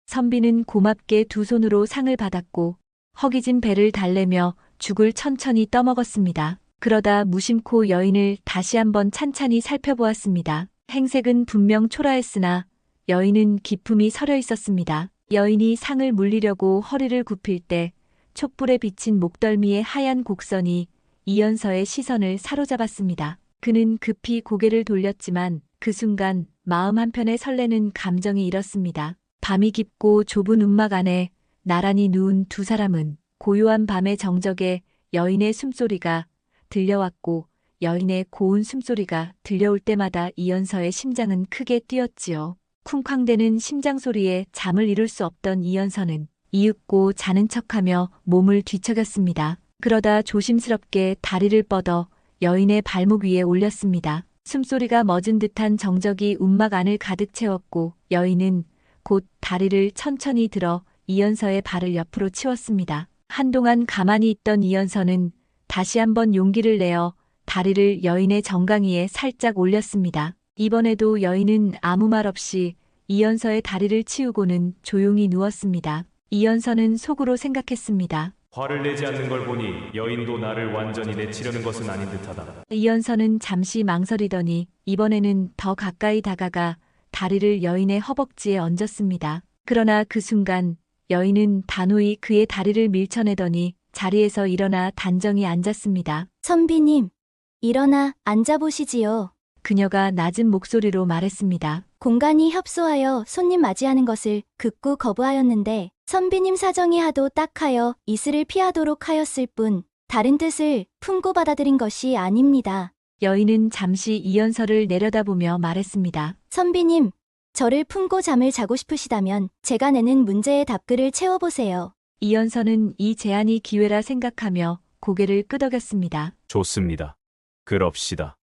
선비는 고맙게 두 손으로 상을 받았고 허기진 배를 달래며 죽을 천천히 떠먹었습니다. 그러다 무심코 여인을 다시 한번 찬찬히 살펴보았습니다. 행색은 분명 초라했으나 여인은 기품이 서려 있었습니다. 여인이 상을 물리려고 허리를 굽힐 때 촛불에 비친 목덜미의 하얀 곡선이 이연서의 시선을 사로잡았습니다. 그는 급히 고개를 돌렸지만 그 순간 마음 한편에 설레는 감정이 일었습니다. 밤이 깊고 좁은 움막 안에 나란히 누운 두 사람은 고요한 밤의 정적에 여인의 숨소리가 들려왔고 여인의 고운 숨소리가 들려올 때마다 이연서의 심장은 크게 뛰었지요. 쿵쾅대는 심장 소리에 잠을 이룰 수 없던 이연서는 이윽고 자는 척하며 몸을 뒤척였습니다. 그러다 조심스럽게 다리를 뻗어 여인의 발목 위에 올렸습니다. 숨소리가 멎은 듯한 정적이 움막 안을 가득 채웠고 여인은 곧 다리를 천천히 들어 이연서의 발을 옆으로 치웠습니다. 한동안 가만히 있던 이연서는 다시 한번 용기를 내어 다리를 여인의 정강이에 살짝 올렸습니다. 이번에도 여인은 아무 말 없이 이연서의 다리를 치우고는 조용히 누웠습니다. 이연서는 속으로 생각했습니다. 화를 내지 않는 걸 보니 여인도 나를 완전히 내치려는 것은 아닌 듯하다. 이연서는 잠시 망설이더니 이번에는 더 가까이 다가가 다리를 여인의 허벅지에 얹었습니다. 그러나 그 순간 여인은 단호히 그의 다리를 밀쳐내더니 자리에서 일어나 단정히 앉았습니다. 선비님, 일어나 앉아보시지요. 그녀가 낮은 목소리로 말했습니다. 공간이 협소하여 손님 맞이하는 것을 극구 거부하였는데 선비님 사정이 하도 딱하여 이슬을 피하도록 하였을 뿐 다른 뜻을 품고 받아들인 것이 아닙니다. 여인은 잠시 이연서를 내려다보며 말했습니다. 선비님, 저를 품고 잠을 자고 싶으시다면 제가 내는 문제의 답글을 채워보세요. 이연서는 이 제안이 기회라 생각하며 고개를 끄덕였습니다. 좋습니다. 그럽시다.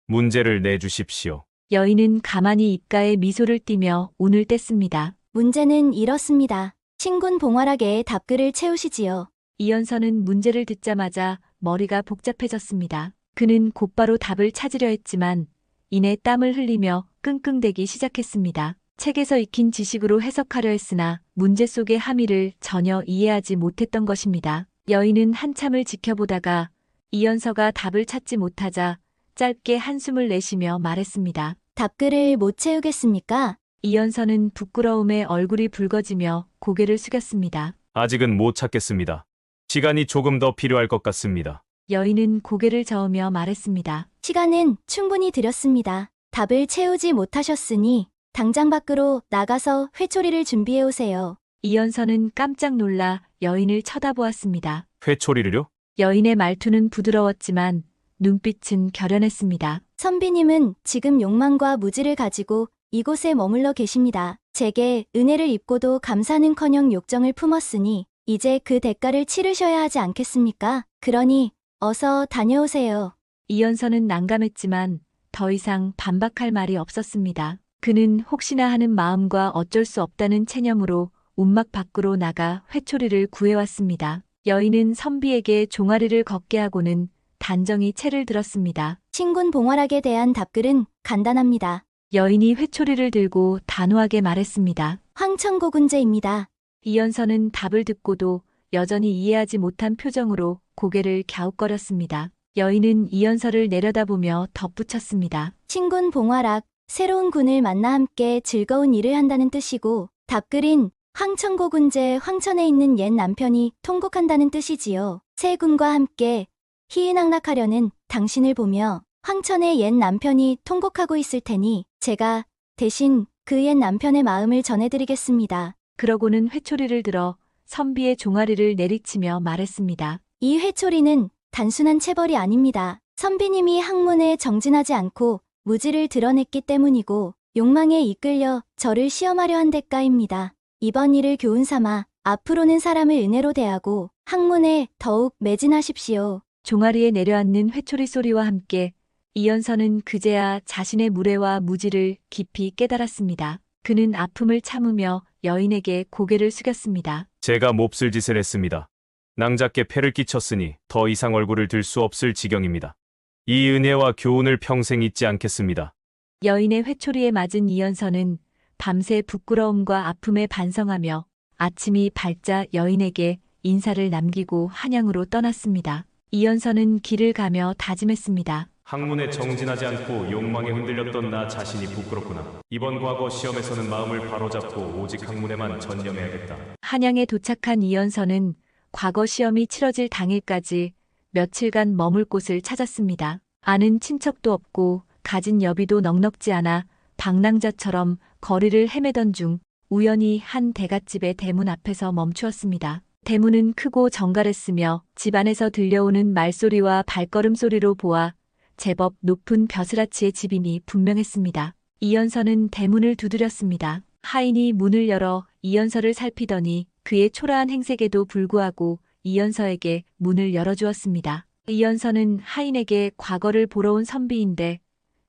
문제를 내주십시오. 여인은 가만히 입가에 미소를 띠며 운을 뗐습니다. 문제는 이렇습니다. 신군 봉화락의 답글을 채우시지요. 이연서는 문제를 듣자마자 머리가 복잡해졌습니다. 그는 곧바로 답을 찾으려 했지만 이내 땀을 흘리며 끙끙대기 시작했습니다. 책에서 익힌 지식으로 해석하려 했으나 문제 속의 함의를 전혀 이해하지 못했던 것입니다. 여인은 한참을 지켜보다가 이연서가 답을 찾지 못하자 짧게 한숨을 내쉬며 말했습니다. 답글을 못 채우겠습니까? 이연서는 부끄러움에 얼굴이 붉어지며 고개를 숙였습니다. 아직은 못 찾겠습니다. 시간이 조금 더 필요할 것 같습니다. 여인은 고개를 저으며 말했습니다. 시간은 충분히 드렸습니다. 답을 채우지 못하셨으니 당장 밖으로 나가서 회초리를 준비해 오세요. 이연서는 깜짝 놀라 여인을 쳐다보았습니다. 회초리를요? 여인의 말투는 부드러웠지만 눈빛은 결연했습니다. 선비님은 지금 욕망과 무지를 가지고 이곳에 머물러 계십니다. 제게 은혜를 입고도 감사는커녕 욕정을 품었으니 이제 그 대가를 치르셔야 하지 않겠습니까? 그러니 어서 다녀오세요. 이연서는 난감했지만 더 이상 반박할 말이 없었습니다. 그는 혹시나 하는 마음과 어쩔 수 없다는 체념으로 움막 밖으로 나가 회초리를 구해왔습니다. 여인은 선비에게 종아리를 걷게 하고는 단정히 채를 들었습니다. 신군 봉화락에 대한 답글은 간단합니다. 여인이 회초리를 들고 단호하게 말했습니다. 황천고군제입니다. 이연서는 답을 듣고도 여전히 이해하지 못한 표정으로 고개를 갸웃거렸습니다. 여인은 이연서를 내려다보며 덧붙였습니다. 신군 봉화락, 새로운 군을 만나 함께 즐거운 일을 한다는 뜻이고 답글인 황천고군제 황천에 있는 옛 남편이 통곡한다는 뜻이지요. 새 군과 함께 희희낙낙하려는 당신을 보며 황천의 옛 남편이 통곡하고 있을 테니 제가 대신 그 옛 남편의 마음을 전해드리겠습니다. 그러고는 회초리를 들어 선비의 종아리를 내리치며 말했습니다. 이 회초리는 단순한 체벌이 아닙니다. 선비님이 학문에 정진하지 않고 무지를 드러냈기 때문이고 욕망에 이끌려 저를 시험하려 한 대가입니다. 이번 일을 교훈 삼아 앞으로는 사람을 은혜로 대하고 학문에 더욱 매진하십시오. 종아리에 내려앉는 회초리 소리와 함께 이연서는 그제야 자신의 무례와 무지를 깊이 깨달았습니다. 그는 아픔을 참으며 여인에게 고개를 숙였습니다. 제가 몹쓸 짓을 했습니다. 낭자께 폐를 끼쳤으니 더 이상 얼굴을 들 수 없을 지경입니다. 이 은혜와 교훈을 평생 잊지 않겠습니다. 여인의 회초리에 맞은 이연서는 밤새 부끄러움과 아픔에 반성하며 아침이 밝자 여인에게 인사를 남기고 한양으로 떠났습니다. 이연서는 길을 가며 다짐했습니다. 학문에 정진하지 않고 욕망에 흔들렸던 나 자신이 부끄럽구나. 이번 과거 시험에서는 마음을 바로잡고 오직 학문에만 전념해야겠다. 한양에 도착한 이연서는 과거 시험이 치러질 당일까지 며칠간 머물 곳을 찾았습니다. 아는 친척도 없고 가진 여비도 넉넉지 않아 방랑자처럼 거리를 헤매던 중 우연히 한 대갓집의 대문 앞에서 멈추었습니다. 대문은 크고 정갈했으며 집 안에서 들려오는 말소리와 발걸음 소리로 보아 제법 높은 벼슬아치의 집임이 분명했습니다. 이연서는 대문을 두드렸습니다. 하인이 문을 열어 이연서를 살피더니 그의 초라한 행색에도 불구하고 이연서에게 문을 열어주었습니다. 이연서는 하인에게 과거를 보러 온 선비인데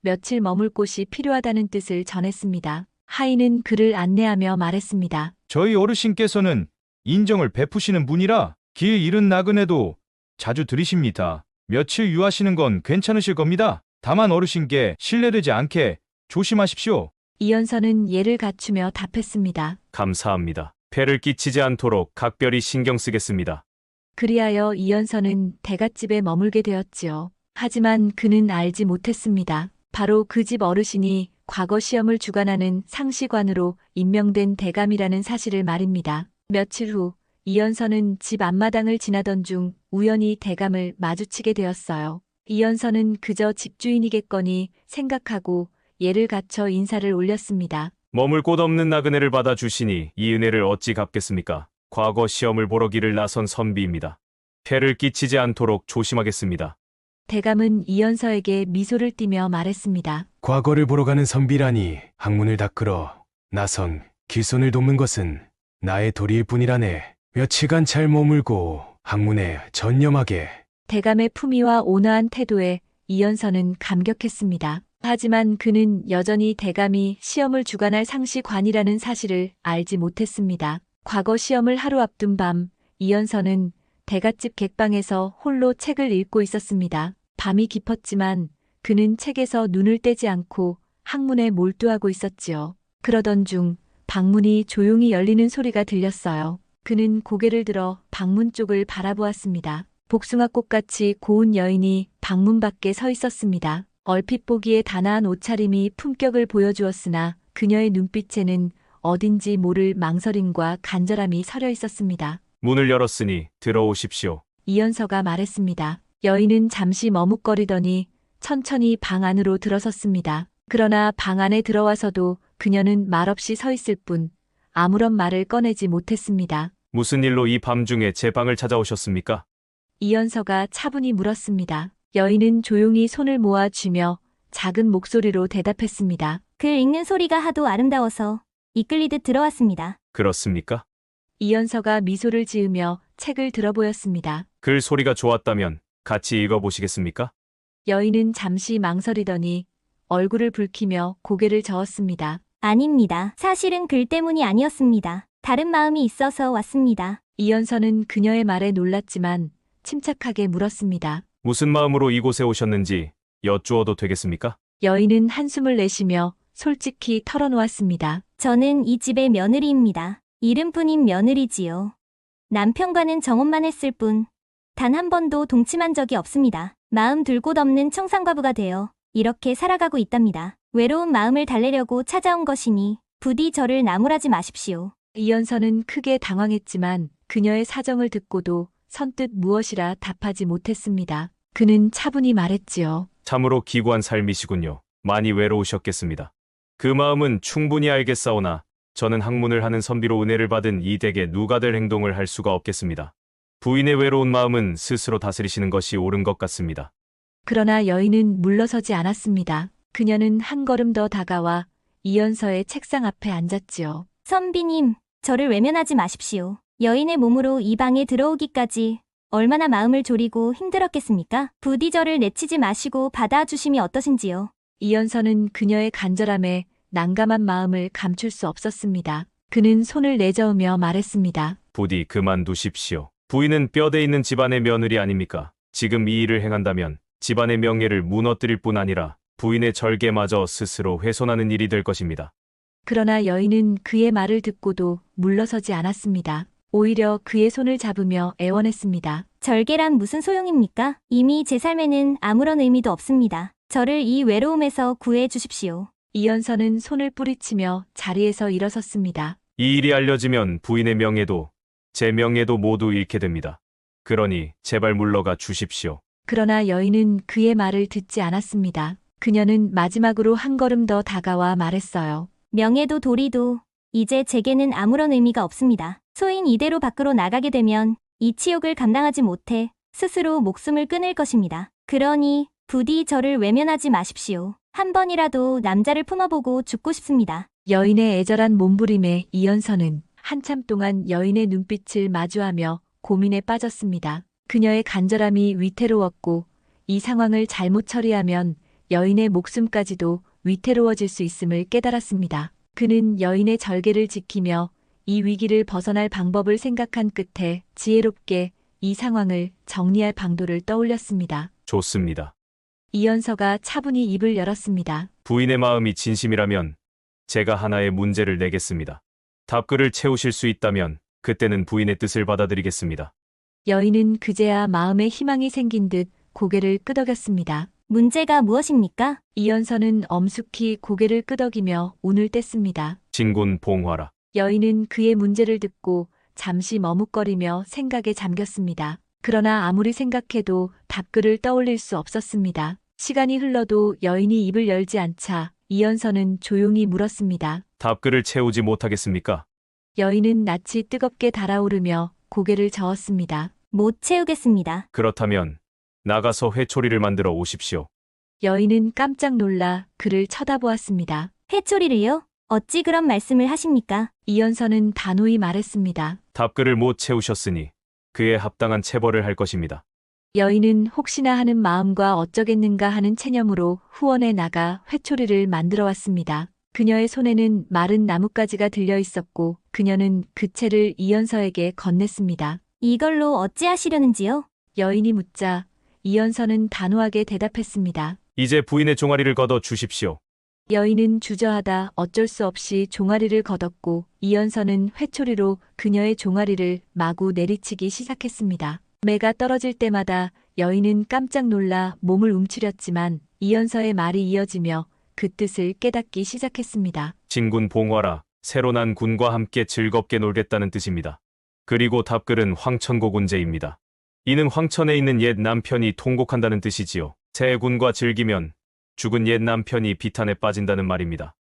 며칠 머물 곳이 필요하다는 뜻을 전했습니다. 하인은 그를 안내하며 말했습니다. 저희 어르신께서는 인정을 베푸시는 분이라 길 잃은 나그네도 자주 들이십니다. 며칠 유하시는 건 괜찮으실 겁니다. 다만 어르신께 신뢰되지 않게 조심하십시오. 이연서는 예를 갖추며 답했습니다. 감사합니다. 폐를 끼치지 않도록 각별히 신경 쓰겠습니다. 그리하여 이연서는 대갓집에 머물게 되었지요. 하지만 그는 알지 못했습니다. 바로 그 집 어르신이 과거 시험을 주관하는 상시관으로 임명된 대감이라는 사실을 말입니다. 며칠 후 이연서는 집 앞마당을 지나던 중 우연히 대감을 마주치게 되었어요. 이연서는 그저 집주인이겠거니 생각하고 예를 갖춰 인사를 올렸습니다. 머물 곳 없는 나그네를 받아주시니 이 은혜를 어찌 갚겠습니까? 과거 시험을 보러 길을 나선 선비입니다. 폐를 끼치지 않도록 조심하겠습니다. 대감은 이연서에게 미소를 띠며 말했습니다. 과거를 보러 가는 선비라니 학문을 닦으러 나선 길손을 돕는 것은 나의 도리일 뿐이라네. 며칠간 잘 머물고 학문에 전념하게. 대감의 품위와 온화한 태도에 이연서는 감격했습니다. 하지만 그는 여전히 대감이 시험을 주관할 상시관이라는 사실을 알지 못했습니다. 과거 시험을 하루 앞둔 밤, 이연서는 대갓집 객방에서 홀로 책을 읽고 있었습니다. 밤이 깊었지만 그는 책에서 눈을 떼지 않고 학문에 몰두하고 있었지요. 그러던 중 방문이 조용히 열리는 소리가 들렸어요. 그는 고개를 들어 방문 쪽을 바라보았습니다. 복숭아꽃같이 고운 여인이 방문 밖에 서 있었습니다. 얼핏 보기에 단아한 옷차림이 품격을 보여주었으나 그녀의 눈빛에는 어딘지 모를 망설임과 간절함이 서려 있었습니다. 문을 열었으니 들어오십시오. 이연서가 말했습니다. 여인은 잠시 머뭇거리더니 천천히 방 안으로 들어섰습니다. 그러나 방 안에 들어와서도 그녀는 말없이 서 있을 뿐 아무런 말을 꺼내지 못했습니다. 무슨 일로 이 밤중에 제 방을 찾아오셨습니까? 이연서가 차분히 물었습니다. 여인은 조용히 손을 모아 쥐며 작은 목소리로 대답했습니다. 글 읽는 소리가 하도 아름다워서 이끌리듯 들어왔습니다. 그렇습니까? 이연서가 미소를 지으며 책을 들어보였습니다. 글 소리가 좋았다면 같이 읽어보시겠습니까? 여인은 잠시 망설이더니 얼굴을 붉히며 고개를 저었습니다. 아닙니다. 사실은 글 때문이 아니었습니다. 다른 마음이 있어서 왔습니다. 이연서는 그녀의 말에 놀랐지만 침착하게 물었습니다. 무슨 마음으로 이곳에 오셨는지 여쭈어도 되겠습니까? 여인은 한숨을 내쉬며 솔직히 털어놓았습니다. 저는 이 집의 며느리입니다. 이름뿐인 며느리지요. 남편과는 정혼만 했을 뿐 단 한 번도 동침한 적이 없습니다. 마음 둘 곳 없는 청산과부가 되어 이렇게 살아가고 있답니다. 외로운 마음을 달래려고 찾아온 것이니 부디 저를 나무라지 마십시오. 이연서는 크게 당황했지만 그녀의 사정을 듣고도 선뜻 무엇이라 답하지 못했습니다. 그는 차분히 말했지요. 참으로 기구한 삶이시군요. 많이 외로우셨겠습니다. 그 마음은 충분히 알겠사오나 저는 학문을 하는 선비로 은혜를 받은 이 댁에 누가 될 행동을 할 수가 없겠습니다. 부인의 외로운 마음은 스스로 다스리시는 것이 옳은 것 같습니다. 그러나 여인은 물러서지 않았습니다. 그녀는 한 걸음 더 다가와 이연서의 책상 앞에 앉았지요. 선비님, 저를 외면하지 마십시오. 여인의 몸으로 이 방에 들어오기까지 얼마나 마음을 졸이고 힘들었겠습니까? 부디 저를 내치지 마시고 받아주심이 어떠신지요? 이연서는 그녀의 간절함에 난감한 마음을 감출 수 없었습니다. 그는 손을 내저으며 말했습니다. 부디 그만두십시오. 부인은 뼈대 있는 집안의 며느리 아닙니까? 지금 이 일을 행한다면 집안의 명예를 무너뜨릴 뿐 아니라 부인의 절개마저 스스로 훼손하는 일이 될 것입니다. 그러나 여인은 그의 말을 듣고도 물러서지 않았습니다. 오히려 그의 손을 잡으며 애원했습니다. 절개란 무슨 소용입니까? 이미 제 삶에는 아무런 의미도 없습니다. 저를 이 외로움에서 구해 주십시오. 이연서는 손을 뿌리치며 자리에서 일어섰습니다. 이 일이 알려지면 부인의 명예도 제 명예도 모두 잃게 됩니다. 그러니 제발 물러가 주십시오. 그러나 여인은 그의 말을 듣지 않았습니다. 그녀는 마지막으로 한 걸음 더 다가와 말했어요. 명예도 도리도 이제 제게는 아무런 의미가 없습니다. 소인 이대로 밖으로 나가게 되면 이 치욕을 감당하지 못해 스스로 목숨을 끊을 것입니다. 그러니 부디 저를 외면하지 마십시오. 한 번이라도 남자를 품어보고 죽고 싶습니다. 여인의 애절한 몸부림에 이연서는 한참 동안 여인의 눈빛을 마주하며 고민에 빠졌습니다. 그녀의 간절함이 위태로웠고 이 상황을 잘못 처리하면 여인의 목숨까지도 위태로워질 수 있음을 깨달았습니다. 그는 여인의 절개를 지키며 이 위기를 벗어날 방법을 생각한 끝에 지혜롭게 이 상황을 정리할 방도를 떠올렸습니다. 좋습니다. 이연서가 차분히 입을 열었습니다. 부인의 마음이 진심이라면 제가 하나의 문제를 내겠습니다. 답글을 채우실 수 있다면 그때는 부인의 뜻을 받아들이겠습니다. 여인은 그제야 마음에 희망이 생긴 듯 고개를 끄덕였습니다. 문제가 무엇입니까? 이연서는 엄숙히 고개를 끄덕이며 운을 뗐습니다. 진군 봉화라. 여인은 그의 문제를 듣고 잠시 머뭇거리며 생각에 잠겼습니다. 그러나 아무리 생각해도 답글을 떠올릴 수 없었습니다. 시간이 흘러도 여인이 입을 열지 않자 이연서는 조용히 물었습니다. 답글을 채우지 못하겠습니까? 여인은 낯이 뜨겁게 달아오르며 고개를 저었습니다. 못 채우겠습니다. 그렇다면 나가서 회초리를 만들어 오십시오. 여인은 깜짝 놀라 그를 쳐다보았습니다. 해초리를요? 어찌 그런 말씀을 하십니까? 이연서는 단호히 말했습니다. 답글을 못 채우셨으니 그에 합당한 체벌을 할 것입니다. 여인은 혹시나 하는 마음과 어쩌겠는가 하는 체념으로 후원에 나가 회초리를 만들어 왔습니다. 그녀의 손에는 마른 나뭇가지가 들려 있었고 그녀는 그 채를 이연서에게 건넸습니다. 이걸로 어찌하시려는지요? 여인이 묻자 이연서는 단호하게 대답했습니다. 이제 부인의 종아리를 걷어 주십시오. 여인은 주저하다 어쩔 수 없이 종아리를 걷었고 이연서는 회초리로 그녀의 종아리를 마구 내리치기 시작했습니다. 매가 떨어질 때마다 여인은 깜짝 놀라 몸을 움츠렸지만 이연서의 말이 이어지며 그 뜻을 깨닫기 시작했습니다. 진군 봉화라. 새로 난 군과 함께 즐겁게 놀겠다는 뜻입니다. 그리고 답글은 황천고군제입니다. 이는 황천에 있는 옛 남편이 통곡한다는 뜻이지요. 새 군과 즐기면 죽은 옛 남편이 비탄에 빠진다는 말입니다.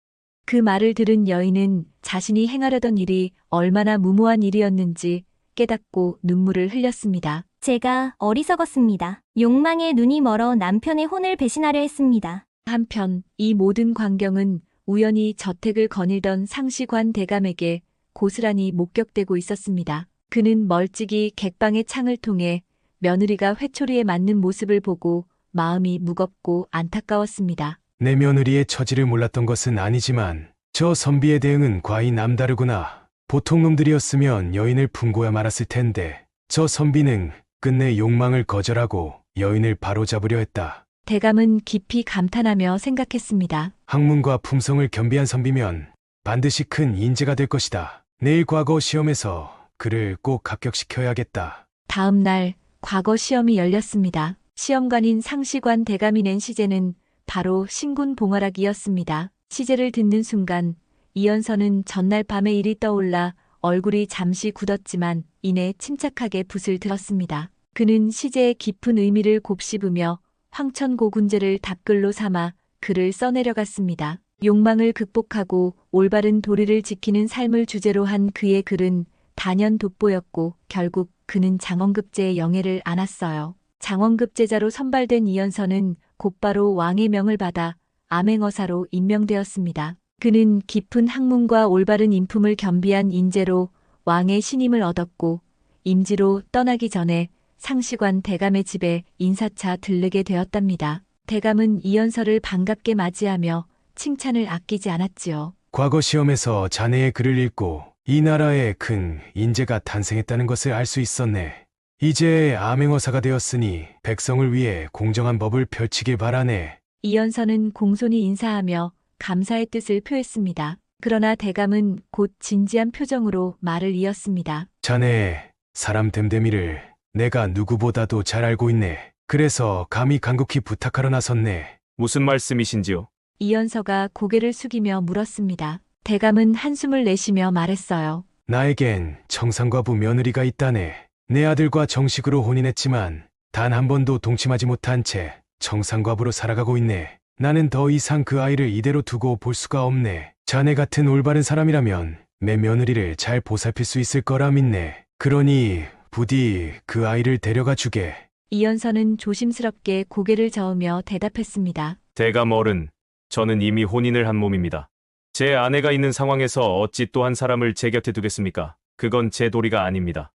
그 말을 들은 여인은 자신이 행하려던 일이 얼마나 무모한 일이었는지 깨닫고 눈물을 흘렸습니다. 제가 어리석었습니다. 욕망에 눈이 멀어 남편의 혼을 배신하려 했습니다. 한편 이 모든 광경은 우연히 저택을 거닐던 상시관 대감에게 고스란히 목격되고 있었습니다. 그는 멀찍이 객방의 창을 통해 며느리가 회초리에 맞는 모습을 보고 마음이 무겁고 안타까웠습니다. 내 며느리의 처지를 몰랐던 것은 아니지만 저 선비의 대응은 과히 남다르구나. 보통 놈들이었으면 여인을 품고야 말았을 텐데 저 선비는 끝내 욕망을 거절하고 여인을 바로잡으려 했다. 대감은 깊이 감탄하며 생각했습니다. 학문과 품성을 겸비한 선비면 반드시 큰 인재가 될 것이다. 내일 과거 시험에서 그를 꼭 합격시켜야겠다. 다음 날 과거 시험이 열렸습니다. 시험관인 상시관 대감이 낸 시제는 바로 신군 봉화락이었습니다. 시제를 듣는 순간 이연서는 전날 밤의 일이 떠올라 얼굴이 잠시 굳었지만 이내 침착하게 붓을 들었습니다. 그는 시제의 깊은 의미를 곱씹으며 황천고군제를 답글로 삼아 글을 써내려갔습니다. 욕망을 극복하고 올바른 도리를 지키는 삶을 주제로 한 그의 글은 단연 돋보였고 결국 그는 장원급제의 영예를 안았어요. 장원급제자로 선발된 이연서는 곧바로 왕의 명을 받아 암행어사로 임명되었습니다. 그는 깊은 학문과 올바른 인품을 겸비한 인재로 왕의 신임을 얻었고 임지로 떠나기 전에 상시관 대감의 집에 인사차 들르게 되었답니다. 대감은 이연서를 반갑게 맞이하며 칭찬을 아끼지 않았지요. 과거 시험에서 자네의 글을 읽고 이 나라에 큰 인재가 탄생했다는 것을 알 수 있었네. 이제 암행어사가 되었으니 백성을 위해 공정한 법을 펼치길 바라네. 이연서는 공손히 인사하며 감사의 뜻을 표했습니다. 그러나 대감은 곧 진지한 표정으로 말을 이었습니다. 자네의 사람 됨됨이를 내가 누구보다도 잘 알고 있네. 그래서 감히 간곡히 부탁하러 나섰네. 무슨 말씀이신지요? 이연서가 고개를 숙이며 물었습니다. 대감은 한숨을 내쉬며 말했어요. 나에겐 청산과부 며느리가 있다네. 내 아들과 정식으로 혼인했지만 단 한 번도 동침하지 못한 채 청산과부로 살아가고 있네. 나는 더 이상 그 아이를 이대로 두고 볼 수가 없네. 자네 같은 올바른 사람이라면 내 며느리를 잘 보살필 수 있을 거라 믿네. 그러니 부디 그 아이를 데려가 주게. 이연서는 조심스럽게 고개를 저으며 대답했습니다. 대감 어른, 저는 이미 혼인을 한 몸입니다. 제 아내가 있는 상황에서 어찌 또 한 사람을 제 곁에 두겠습니까? 그건 제 도리가 아닙니다.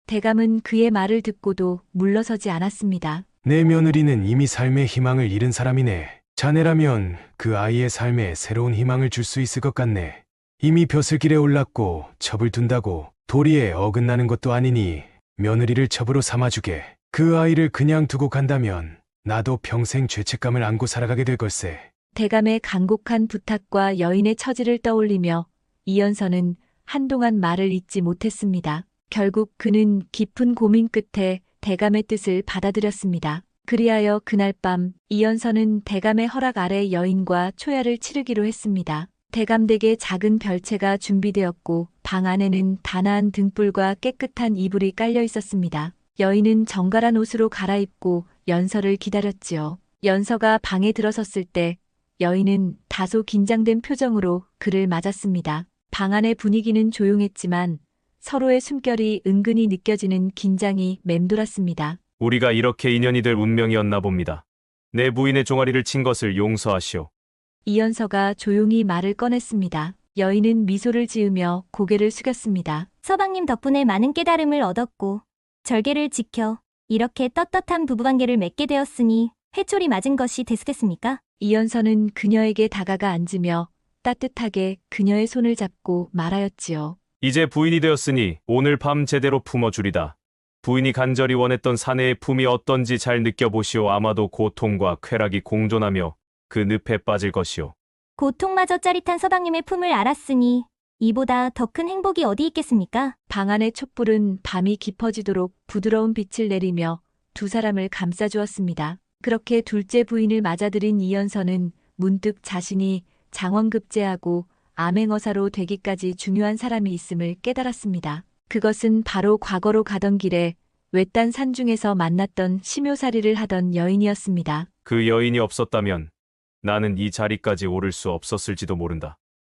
대감은 그의 말을 듣고도 물러서지 않았습니다. 내 며느리는 이미 삶의 희망을 잃은 사람이네. 자네라면 그 아이의 삶에 새로운 희망을 줄 수 있을 것 같네. 이미 벼슬길에 올랐고 첩을 둔다고 도리에 어긋나는 것도 아니니 며느리를 첩으로 삼아주게. 그 아이를 그냥 두고 간다면 나도 평생 죄책감을 안고 살아가게 될 걸세. 대감의 간곡한 부탁과 여인의 처지를 떠올리며 이연서는 한동안 말을 잇지 못했습니다. 결국 그는 깊은 고민 끝에 대감의 뜻을 받아들였습니다. 그리하여 그날 밤 이연서는 대감의 허락 아래 여인과 초야를 치르기로 했습니다. 대감댁에 작은 별채가 준비되었고 방 안에는 단아한 등불과 깨끗한 이불이 깔려 있었습니다. 여인은 정갈한 옷으로 갈아입고 연서를 기다렸지요. 연서가 방에 들어섰을 때 여인은 다소 긴장된 표정으로 그를 맞았습니다. 방 안의 분위기는 조용했지만 서로의 숨결이 은근히 느껴지는 긴장이 맴돌았습니다. 우리가 이렇게 인연이 될 운명이었나 봅니다. 내 부인의 종아리를 친 것을 용서하시오. 이연서가 조용히 말을 꺼냈습니다. 여인은 미소를 지으며 고개를 숙였습니다. 서방님 덕분에 많은 깨달음을 얻었고 절개를 지켜 이렇게 떳떳한 부부관계를 맺게 되었으니 회초리 맞은 것이 대수겠습니까? 이연서는 그녀에게 다가가 앉으며 따뜻하게 그녀의 손을 잡고 말하였지요. 이제 부인이 되었으니 오늘 밤 제대로 품어주리다. 부인이 간절히 원했던 사내의 품이 어떤지 잘 느껴보시오. 아마도 고통과 쾌락이 공존하며 그 늪에 빠질 것이오. 고통마저 짜릿한 서방님의 품을 알았으니 이보다 더 큰 행복이 어디 있겠습니까? 방 안의 촛불은 밤이 깊어지도록 부드러운 빛을 내리며 두 사람을 감싸주었습니다. 그렇게 둘째 부인을 맞아들인 이연서는 문득 자신이 장원급제하고 암행어사로 되기까지 중요한 사람이 있음을 깨달았습니다. 그것은 바로 과거로 가던 길에 외딴 산중에서 만났던 심요살이를 하던 여인이었습니다. 그 여인이 없었다면 나는 이 자리까지 오를 수 없었을지도 모른다.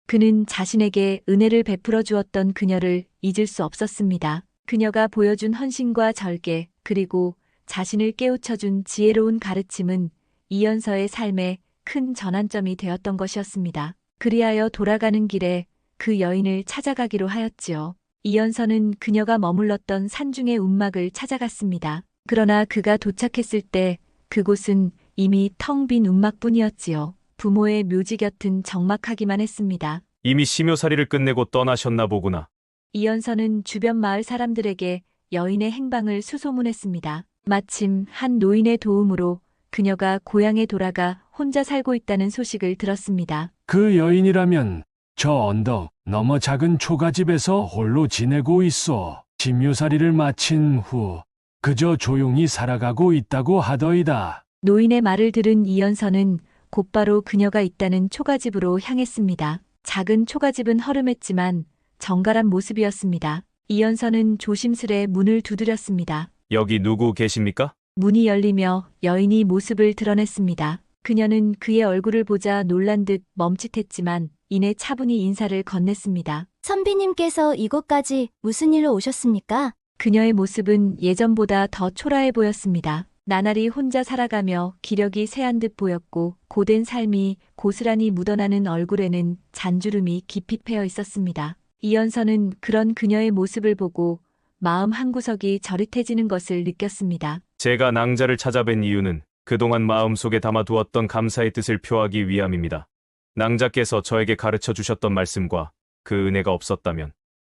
그는 자신에게 은혜를 베풀어 주었던 그녀를 잊을 수 없었습니다. 그녀가 보여준 헌신과 절개, 그리고 자신을 깨우쳐준 지혜로운 가르침은 이연서의 삶에 큰 전환점이 되었던 것이었습니다. 그리하여 돌아가는 길에 그 여인을 찾아가기로 하였지요. 이연서는 그녀가 머물렀던 산중의 움막을 찾아갔습니다. 그러나 그가 도착했을 때 그곳은 이미 텅 빈 움막뿐이었지요. 부모의 묘지 곁은 적막하기만 했습니다. 이미 심요살이를 끝내고 떠나셨나 보구나. 이연서는 주변 마을 사람들에게 여인의 행방을 수소문했습니다. 마침 한 노인의 도움으로 그녀가 고향에 돌아가 혼자 살고 있다는 소식을 들었습니다. 그 여인이라면 저 언덕 너머 작은 초가집에서 홀로 지내고 있어. 심유살이를 마친 후 그저 조용히 살아가고 있다고 하더이다. 노인의 말을 들은 이연서는 곧바로 그녀가 있다는 초가집으로 향했습니다. 작은 초가집은 허름했지만 정갈한 모습이었습니다. 이연서는 조심스레 문을 두드렸습니다. 여기 누구 계십니까? 문이 열리며 여인이 모습을 드러냈습니다. 그녀는 그의 얼굴을 보자 놀란 듯 멈칫했지만 이내 차분히 인사를 건넸습니다. 선비님께서 이곳까지 무슨 일로 오셨습니까? 그녀의 모습은 예전보다 더 초라해 보였습니다. 나날이 혼자 살아가며 기력이 쇠한 듯 보였고 고된 삶이 고스란히 묻어나는 얼굴에는 잔주름이 깊이 패여 있었습니다. 이연서는 그런 그녀의 모습을 보고 마음 한구석이 저릿해지는 것을 느꼈습니다. 제가 낭자를 찾아뵌 이유는 그동안 마음속에 담아두었던 감사의 뜻을 표하기 위함입니다. 낭자께서 저에게 가르쳐 주셨던 말씀과 그 은혜가 없었다면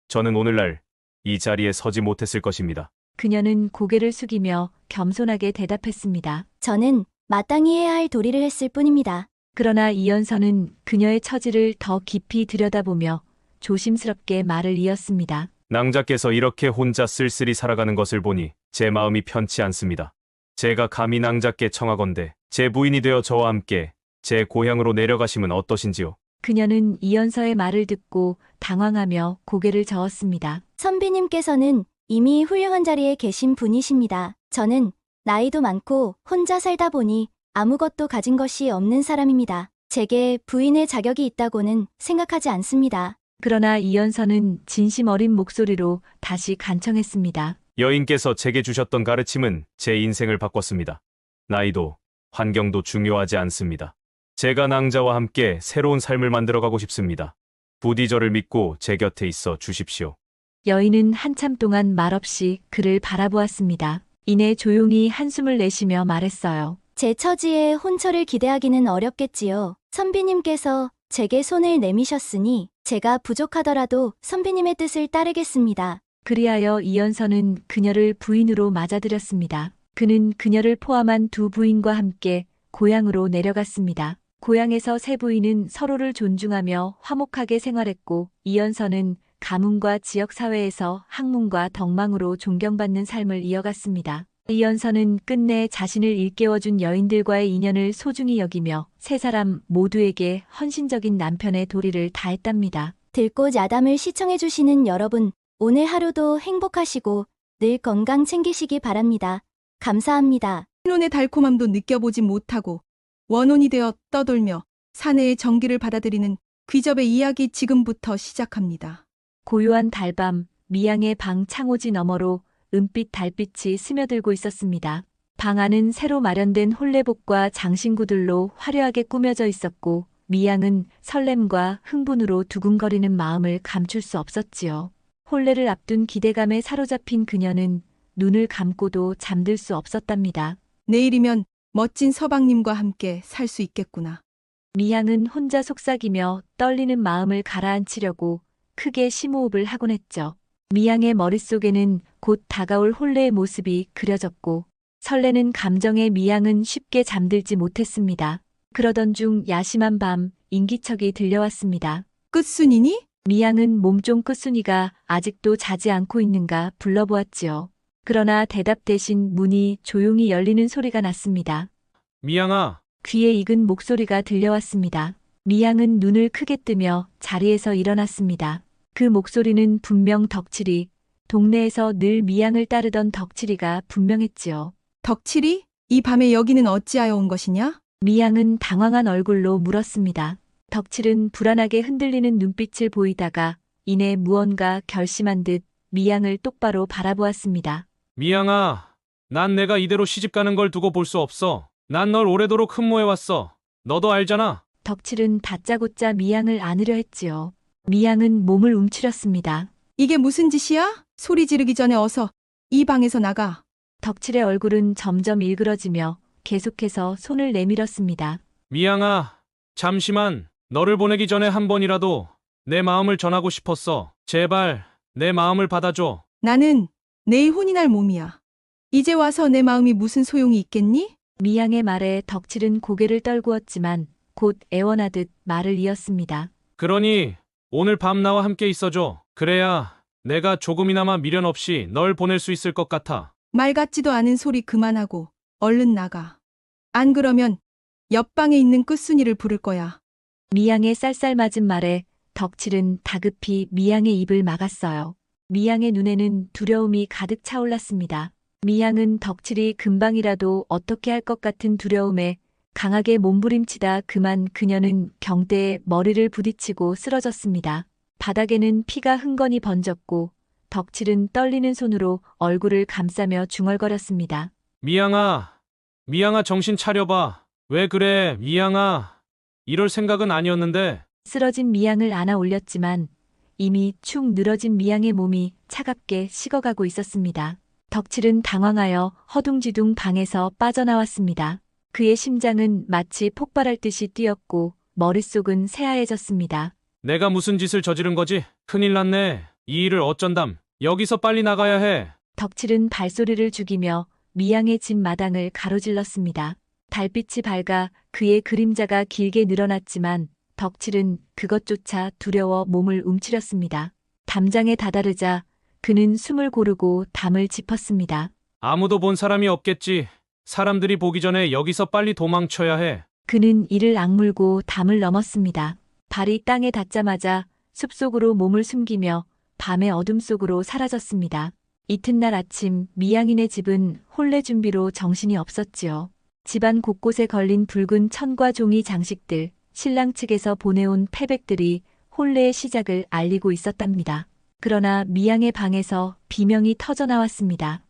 저는 오늘날 이 자리에 서지 못했을 것입니다. 그녀는 고개를 숙이며 겸손하게 대답했습니다. 저는 마땅히 해야 할 도리를 했을 뿐입니다. 그러나 이연서는 그녀의 처지를 더 깊이 들여다보며 조심스럽게 말을 이었습니다. 낭자께서 이렇게 혼자 쓸쓸히 살아가는 것을 보니 제 마음이 편치 않습니다. 제가 감히 낭자께 청하건대 제 부인이 되어 저와 함께 제 고향으로 내려가시면 어떠신지요? 그녀는 이연서의 말을 듣고 당황하며 고개를 저었습니다. 선비님께서는 이미 훌륭한 자리에 계신 분이십니다. 저는 나이도 많고 혼자 살다 보니 아무것도 가진 것이 없는 사람입니다. 제게 부인의 자격이 있다고는 생각하지 않습니다. 그러나 이연서는 진심 어린 목소리로 다시 간청했습니다. 여인께서 제게 주셨던 가르침은 제 인생을 바꿨습니다. 나이도 환경도 중요하지 않습니다. 제가 낭자와 함께 새로운 삶을 만들어가고 싶습니다. 부디 저를 믿고 제 곁에 있어 주십시오. 여인은 한참 동안 말없이 그를 바라보았습니다. 이내 조용히 한숨을 내쉬며 말했어요. 제 처지에 혼처를 기대하기는 어렵겠지요. 선비님께서 제게 손을 내미셨으니 제가 부족하더라도 선비님의 뜻을 따르겠습니다. 그리하여 이연서는 그녀를 부인으로 맞아들였습니다. 그는 그녀를 포함한 두 부인과 함께 고향으로 내려갔습니다. 고향에서 세 부인은 서로를 존중하며 화목하게 생활했고 이연서는 가문과 지역사회에서 학문과 덕망으로 존경받는 삶을 이어갔습니다. 이연서는 끝내 자신을 일깨워준 여인들과의 인연을 소중히 여기며 세 사람 모두에게 헌신적인 남편의 도리를 다했답니다. 들꽃 야담을 시청해주시는 여러분, 오늘 하루도 행복하시고 늘 건강 챙기시기 바랍니다. 감사합니다. 신혼의 달콤함도 느껴보지 못하고 원혼이 되어 떠돌며 사내의 정기를 받아들이는 귀접의 이야기 지금부터 시작합니다. 고요한 달밤, 미양의 방 창호지 너머로 은빛 달빛이 스며들고 있었습니다. 방 안은 새로 마련된 홀레복과 장신구들로 화려하게 꾸며져 있었고 미양은 설렘과 흥분으로 두근거리는 마음을 감출 수 없었지요. 혼례를 앞둔 기대감에 사로잡힌 그녀는 눈을 감고도 잠들 수 없었답니다. 내일이면 멋진 서방님과 함께 살 수 있겠구나. 미양은 혼자 속삭이며 떨리는 마음을 가라앉히려고 크게 심호흡을 하곤 했죠. 미양의 머릿속에는 곧 다가올 혼례의 모습이 그려졌고 설레는 감정에 미양은 쉽게 잠들지 못했습니다. 그러던 중 야심한 밤 인기척이 들려왔습니다. 끝순이니? 미양은 몸종 끝순이가 아직도 자지 않고 있는가 불러보았지요. 그러나 대답 대신 문이 조용히 열리는 소리가 났습니다. 미양아, 귀에 익은 목소리가 들려왔습니다. 미양은 눈을 크게 뜨며 자리에서 일어났습니다. 그 목소리는 분명 덕칠이, 동네에서 늘 미양을 따르던 덕칠이가 분명했지요. 덕칠이? 이 밤에 여기는 어찌하여 온 것이냐? 미양은 당황한 얼굴로 물었습니다. 덕칠은 불안하게 흔들리는 눈빛을 보이다가 이내 무언가 결심한 듯 미양을 똑바로 바라보았습니다. 미양아, 난 내가 이대로 시집가는 걸 두고 볼 수 없어. 난 널 오래도록 흠모해왔어. 너도 알잖아. 덕칠은 다짜고짜 미양을 안으려 했지요. 미양은 몸을 움츠렸습니다. 이게 무슨 짓이야? 소리 지르기 전에 어서 이 방에서 나가. 덕칠의 얼굴은 점점 일그러지며 계속해서 손을 내밀었습니다. 미양아, 잠시만. 너를 보내기 전에 한 번이라도 내 마음을 전하고 싶었어. 제발 내 마음을 받아줘. 나는 내일 혼이 날 몸이야. 이제 와서 내 마음이 무슨 소용이 있겠니? 미양의 말에 덕칠은 고개를 떨구었지만 곧 애원하듯 말을 이었습니다. 그러니 오늘 밤 나와 함께 있어줘. 그래야 내가 조금이나마 미련 없이 널 보낼 수 있을 것 같아. 말 같지도 않은 소리 그만하고 얼른 나가. 안 그러면 옆방에 있는 끝순이를 부를 거야. 미양의 쌀쌀맞은 말에 덕칠은 다급히 미양의 입을 막았어요. 미양의 눈에는 두려움이 가득 차올랐습니다. 미양은 덕칠이 금방이라도 어떻게 할 것 같은 두려움에 강하게 몸부림치다 그만 그녀는 경대에 머리를 부딪히고 쓰러졌습니다. 바닥에는 피가 흥건히 번졌고 덕칠은 떨리는 손으로 얼굴을 감싸며 중얼거렸습니다. 미양아, 미양아 정신 차려봐. 왜 그래, 미양아. 이럴 생각은 아니었는데. 쓰러진 미양을 안아 올렸지만 이미 축 늘어진 미양의 몸이 차갑게 식어가고 있었습니다. 덕칠은 당황하여 허둥지둥 방에서 빠져나왔습니다. 그의 심장은 마치 폭발할 듯이 뛰었고 머릿속은 새하얘졌습니다. 내가 무슨 짓을 저지른 거지? 큰일 났네. 이 일을 어쩐담. 여기서 빨리 나가야 해. 덕칠은 발소리를 죽이며 미양의 집 마당을 가로질렀습니다. 달빛이 밝아 그의 그림자가 길게 늘어났지만 덕칠은 그것조차 두려워 몸을 움츠렸습니다. 담장에 다다르자 그는 숨을 고르고 담을 짚었습니다. 아무도 본 사람이 없겠지. 사람들이 보기 전에 여기서 빨리 도망쳐야 해. 그는 이를 악물고 담을 넘었습니다. 발이 땅에 닿자마자 숲속으로 몸을 숨기며 밤의 어둠 속으로 사라졌습니다. 이튿날 아침 미양인의 집은 혼례 준비로 정신이 없었지요. 집안 곳곳에 걸린 붉은 천과 종이 장식들, 신랑 측에서 보내온 패백들이 혼례의 시작을 알리고 있었답니다. 그러나 미양의 방에서 비명이 터져나왔습니다.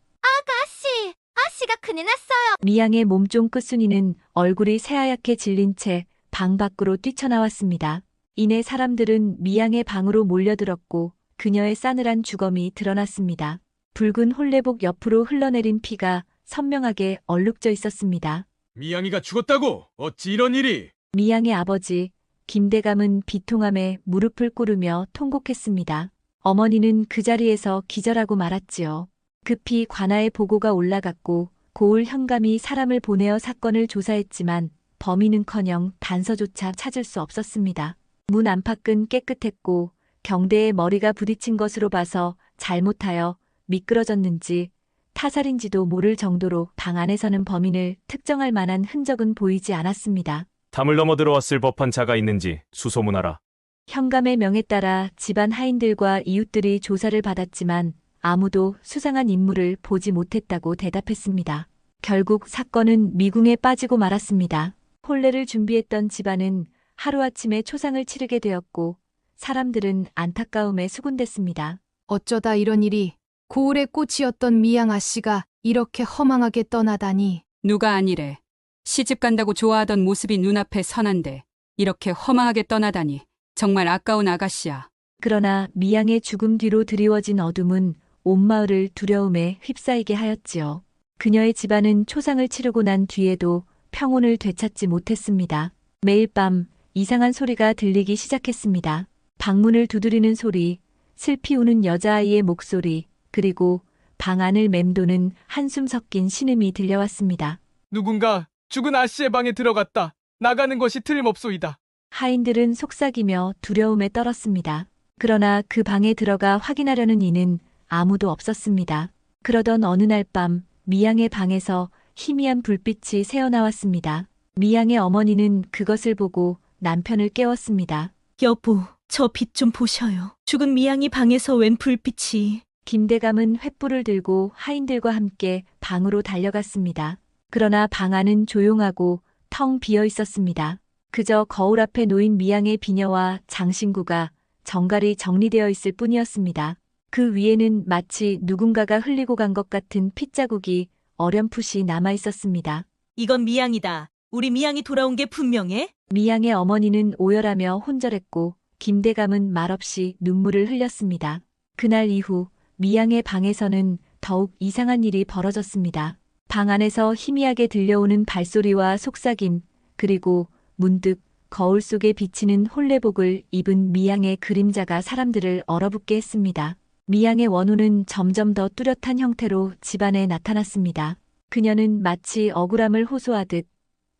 아씨가 큰일 났어요. 미양의 몸종 끝순이는 얼굴이 새하얗게 질린 채 방 밖으로 뛰쳐나왔습니다. 이내 사람들은 미양의 방으로 몰려들었고 그녀의 싸늘한 주검이 드러났습니다. 붉은 혼례복 옆으로 흘러내린 피가 선명하게 얼룩져 있었습니다. 미양이가 죽었다고? 어찌 이런 일이? 미양의 아버지 김대감은 비통함에 무릎을 꿇으며 통곡했습니다. 어머니는 그 자리에서 기절하고 말았지요. 급히 관아에 보고가 올라갔고 고을 현감이 사람을 보내어 사건을 조사했지만 범인은커녕 단서조차 찾을 수 없었습니다. 문 안팎은 깨끗했고 경대에 머리가 부딪힌 것으로 봐서 잘못하여 미끄러졌는지 타살인지도 모를 정도로 방 안에서는 범인을 특정할 만한 흔적은 보이지 않았습니다. 담을 넘어 들어왔을 법한 자가 있는지 수소문하라. 현감의 명에 따라 집안 하인들과 이웃들이 조사를 받았지만 아무도 수상한 인물을 보지 못했다고 대답했습니다. 결국 사건은 미궁에 빠지고 말았습니다. 혼례를 준비했던 집안은 하루아침에 초상을 치르게 되었고 사람들은 안타까움에 수군댔습니다. 어쩌다 이런 일이. 고을의 꽃이었던 미양 아씨가 이렇게 허망하게 떠나다니. 누가 아니래. 시집 간다고 좋아하던 모습이 눈앞에 선한데 이렇게 허망하게 떠나다니 정말 아까운 아가씨야. 그러나 미양의 죽음 뒤로 드리워진 어둠은 온 마을을 두려움에 휩싸이게 하였지요. 그녀의 집안은 초상을 치르고 난 뒤에도 평온을 되찾지 못했습니다. 매일 밤 이상한 소리가 들리기 시작했습니다. 방문을 두드리는 소리, 슬피 우는 여자아이의 목소리, 그리고 방 안을 맴도는 한숨 섞인 신음이 들려왔습니다. 누군가 죽은 아씨의 방에 들어갔다. 나가는 것이 틀림없소이다. 하인들은 속삭이며 두려움에 떨었습니다. 그러나 그 방에 들어가 확인하려는 이는 아무도 없었습니다. 그러던 어느 날 밤 미양의 방에서 희미한 불빛이 새어나왔습니다. 미양의 어머니는 그것을 보고 남편을 깨웠습니다. 여보, 저 빛 좀 보셔요. 죽은 미양이 방에서 웬 불빛이. 김대감은 횃불을 들고 하인들과 함께 방으로 달려갔습니다. 그러나 방 안은 조용하고 텅 비어 있었습니다. 그저 거울 앞에 놓인 미양의 비녀와 장신구가 정갈이 정리되어 있을 뿐이었습니다. 그 위에는 마치 누군가가 흘리고 간 것 같은 핏자국이 어렴풋이 남아 있었습니다. 이건 미양이다. 우리 미양이 돌아온 게 분명해? 미양의 어머니는 오열하며 혼절했고 김대감은 말없이 눈물을 흘렸습니다. 그날 이후 미양의 방에서는 더욱 이상한 일이 벌어졌습니다. 방 안에서 희미하게 들려오는 발소리와 속삭임, 그리고 문득 거울 속에 비치는 혼례복을 입은 미양의 그림자가 사람들을 얼어붙게 했습니다. 미양의 원우는 점점 더 뚜렷한 형태로 집안에 나타났습니다. 그녀는 마치 억울함을 호소하듯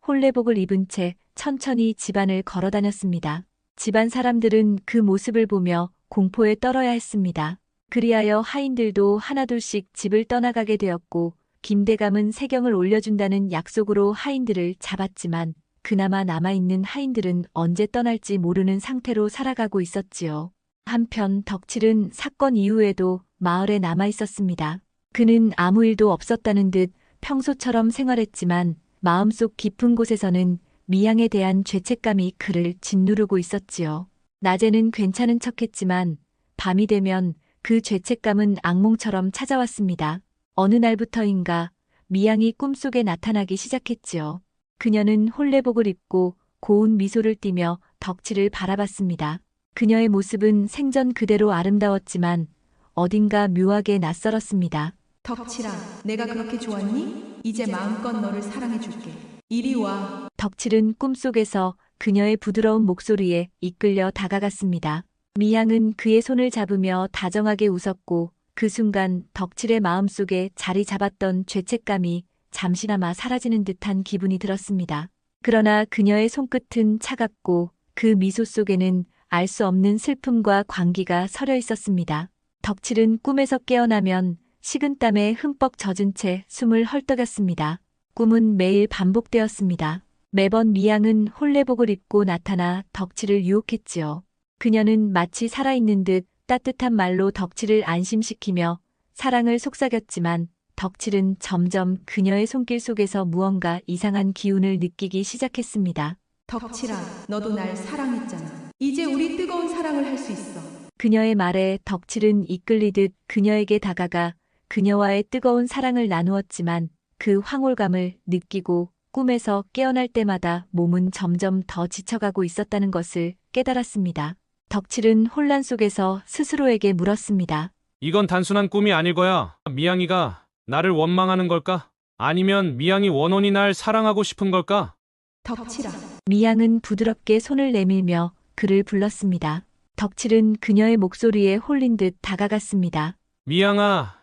혼례복을 입은 채 천천히 집안을 걸어다녔습니다. 집안 사람들은 그 모습을 보며 공포에 떨어야 했습니다. 그리하여 하인들도 하나둘씩 집을 떠나가게 되었고 김대감은 세경을 올려준다는 약속으로 하인들을 잡았지만 그나마 남아있는 하인들은 언제 떠날지 모르는 상태로 살아가고 있었지요. 한편 덕칠은 사건 이후에도 마을에 남아 있었습니다. 그는 아무 일도 없었다는 듯 평소처럼 생활했지만 마음속 깊은 곳에서는 미양에 대한 죄책감이 그를 짓누르고 있었지요. 낮에는 괜찮은 척했지만 밤이 되면 그 죄책감은 악몽처럼 찾아왔습니다. 어느 날부터인가 미양이 꿈속에 나타나기 시작했지요. 그녀는 홀레복을 입고 고운 미소를 띠며 덕치를 바라봤습니다. 그녀의 모습은 생전 그대로 아름다웠지만 어딘가 묘하게 낯설었습니다. 덕칠아, 내가 그렇게 좋았니? 이제 마음껏 너를 사랑해줄게. 이리 와. 덕칠은 꿈속에서 그녀의 부드러운 목소리에 이끌려 다가갔습니다. 미양은 그의 손을 잡으며 다정하게 웃었고 그 순간 덕칠의 마음속에 자리 잡았던 죄책감이 잠시나마 사라지는 듯한 기분이 들었습니다. 그러나 그녀의 손끝은 차갑고 그 미소 속에는 알 수 없는 슬픔과 광기가 서려 있었습니다. 덕칠은 꿈에서 깨어나면 식은땀에 흠뻑 젖은 채 숨을 헐떡였습니다. 꿈은 매일 반복되었습니다. 매번 미양은 홀레복을 입고 나타나 덕칠을 유혹했지요. 그녀는 마치 살아있는 듯 따뜻한 말로 덕칠을 안심시키며 사랑을 속삭였지만 덕칠은 점점 그녀의 손길 속에서 무언가 이상한 기운을 느끼기 시작했습니다. 덕칠아, 너도 날 사랑했잖아. 이제 우리 뜨거운 사랑을 할 수 있어. 그녀의 말에 덕칠은 이끌리듯 그녀에게 다가가 그녀와의 뜨거운 사랑을 나누었지만 그 황홀감을 느끼고 꿈에서 깨어날 때마다 몸은 점점 더 지쳐가고 있었다는 것을 깨달았습니다. 덕칠은 혼란 속에서 스스로에게 물었습니다. 이건 단순한 꿈이 아닐 거야. 미양이가 나를 원망하는 걸까? 아니면 미양이 원혼이 날 사랑하고 싶은 걸까? 덕칠아. 미양은 부드럽게 손을 내밀며 그를 불렀습니다. 덕칠은 그녀의 목소리에 홀린 듯 다가갔습니다. 미양아,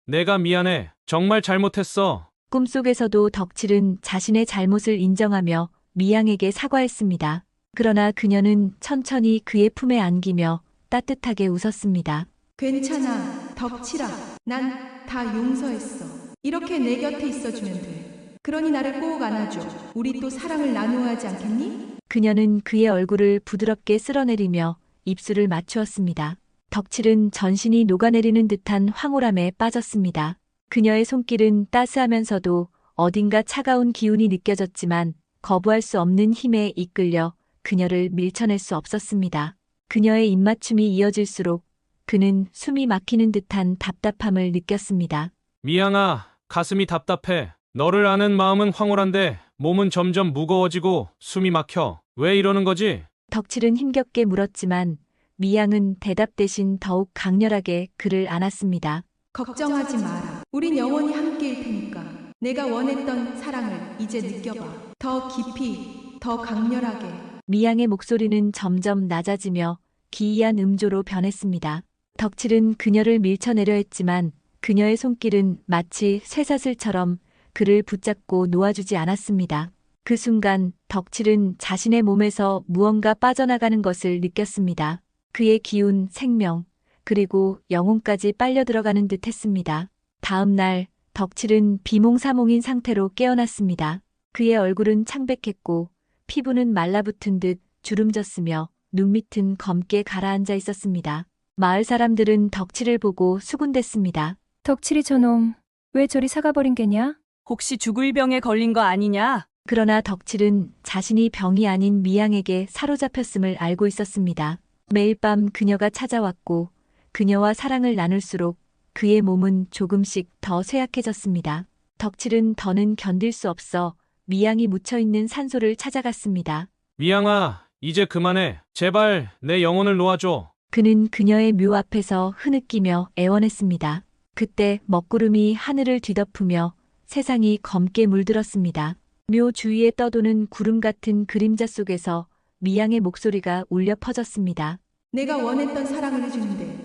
내가 미안해. 정말 잘못했어. 꿈속에서도 덕칠은 자신의 잘못을 인정하며 미양에게 사과했습니다. 그러나 그녀는 천천히 그의 품에 안기며 따뜻하게 웃었습니다. 괜찮아, 덕칠아. 난 다 용서했어. 이렇게 내 곁에 있어주면 돼. 그러니 나를 꼭 안아줘. 우리 또 사랑을 나누어야 하지 않겠니? 그녀는 그의 얼굴을 부드럽게 쓸어내리며 입술을 맞추었습니다. 덕칠은 전신이 녹아내리는 듯한 황홀함에 빠졌습니다. 그녀의 손길은 따스하면서도 어딘가 차가운 기운이 느껴졌지만 거부할 수 없는 힘에 이끌려 그녀를 밀쳐낼 수 없었습니다. 그녀의 입맞춤이 이어질수록 그는 숨이 막히는 듯한 답답함을 느꼈습니다. 미양아, 가슴이 답답해. 너를 아는 마음은 황홀한데 몸은 점점 무거워지고 숨이 막혀. 왜 이러는 거지? 덕칠은 힘겹게 물었지만 미양은 대답 대신 더욱 강렬하게 그를 안았습니다. 걱정하지 마라. 우린 영원히 함께일 테니까. 내가 원했던 사랑을 이제 느껴봐. 더 깊이, 더 강렬하게. 미양의 목소리는 점점 낮아지며 기이한 음조로 변했습니다. 덕칠은 그녀를 밀쳐내려 했지만 그녀의 손길은 마치 쇠사슬처럼 그를 붙잡고 놓아주지 않았습니다. 그 순간 덕칠은 자신의 몸에서 무언가 빠져나가는 것을 느꼈습니다. 그의 기운, 생명, 그리고 영혼까지 빨려 들어가는 듯 했습니다. 다음 날 덕칠은 비몽사몽인 상태로 깨어났습니다. 그의 얼굴은 창백했고 피부는 말라붙은 듯 주름졌으며 눈밑은 검게 가라앉아 있었습니다. 마을 사람들은 덕칠을 보고 수군댔습니다. 덕칠이 저놈 왜 저리 사가버린 게냐? 혹시 죽을 병에 걸린 거 아니냐? 그러나 덕칠은 자신이 병이 아닌 미양에게 사로잡혔음을 알고 있었습니다. 매일 밤 그녀가 찾아왔고 그녀와 사랑을 나눌수록 그의 몸은 조금씩 더 쇠약해졌습니다. 덕칠은 더는 견딜 수 없어 미양이 묻혀있는 산소를 찾아갔습니다. 미양아, 이제 그만해. 제발 내 영혼을 놓아줘. 그는 그녀의 묘 앞에서 흐느끼며 애원했습니다. 그때 먹구름이 하늘을 뒤덮으며 세상이 검게 물들었습니다. 묘 주위에 떠도는 구름 같은 그림자 속에서 미양의 목소리가 울려 퍼졌습니다. 내가 원했던 사랑을 해주는데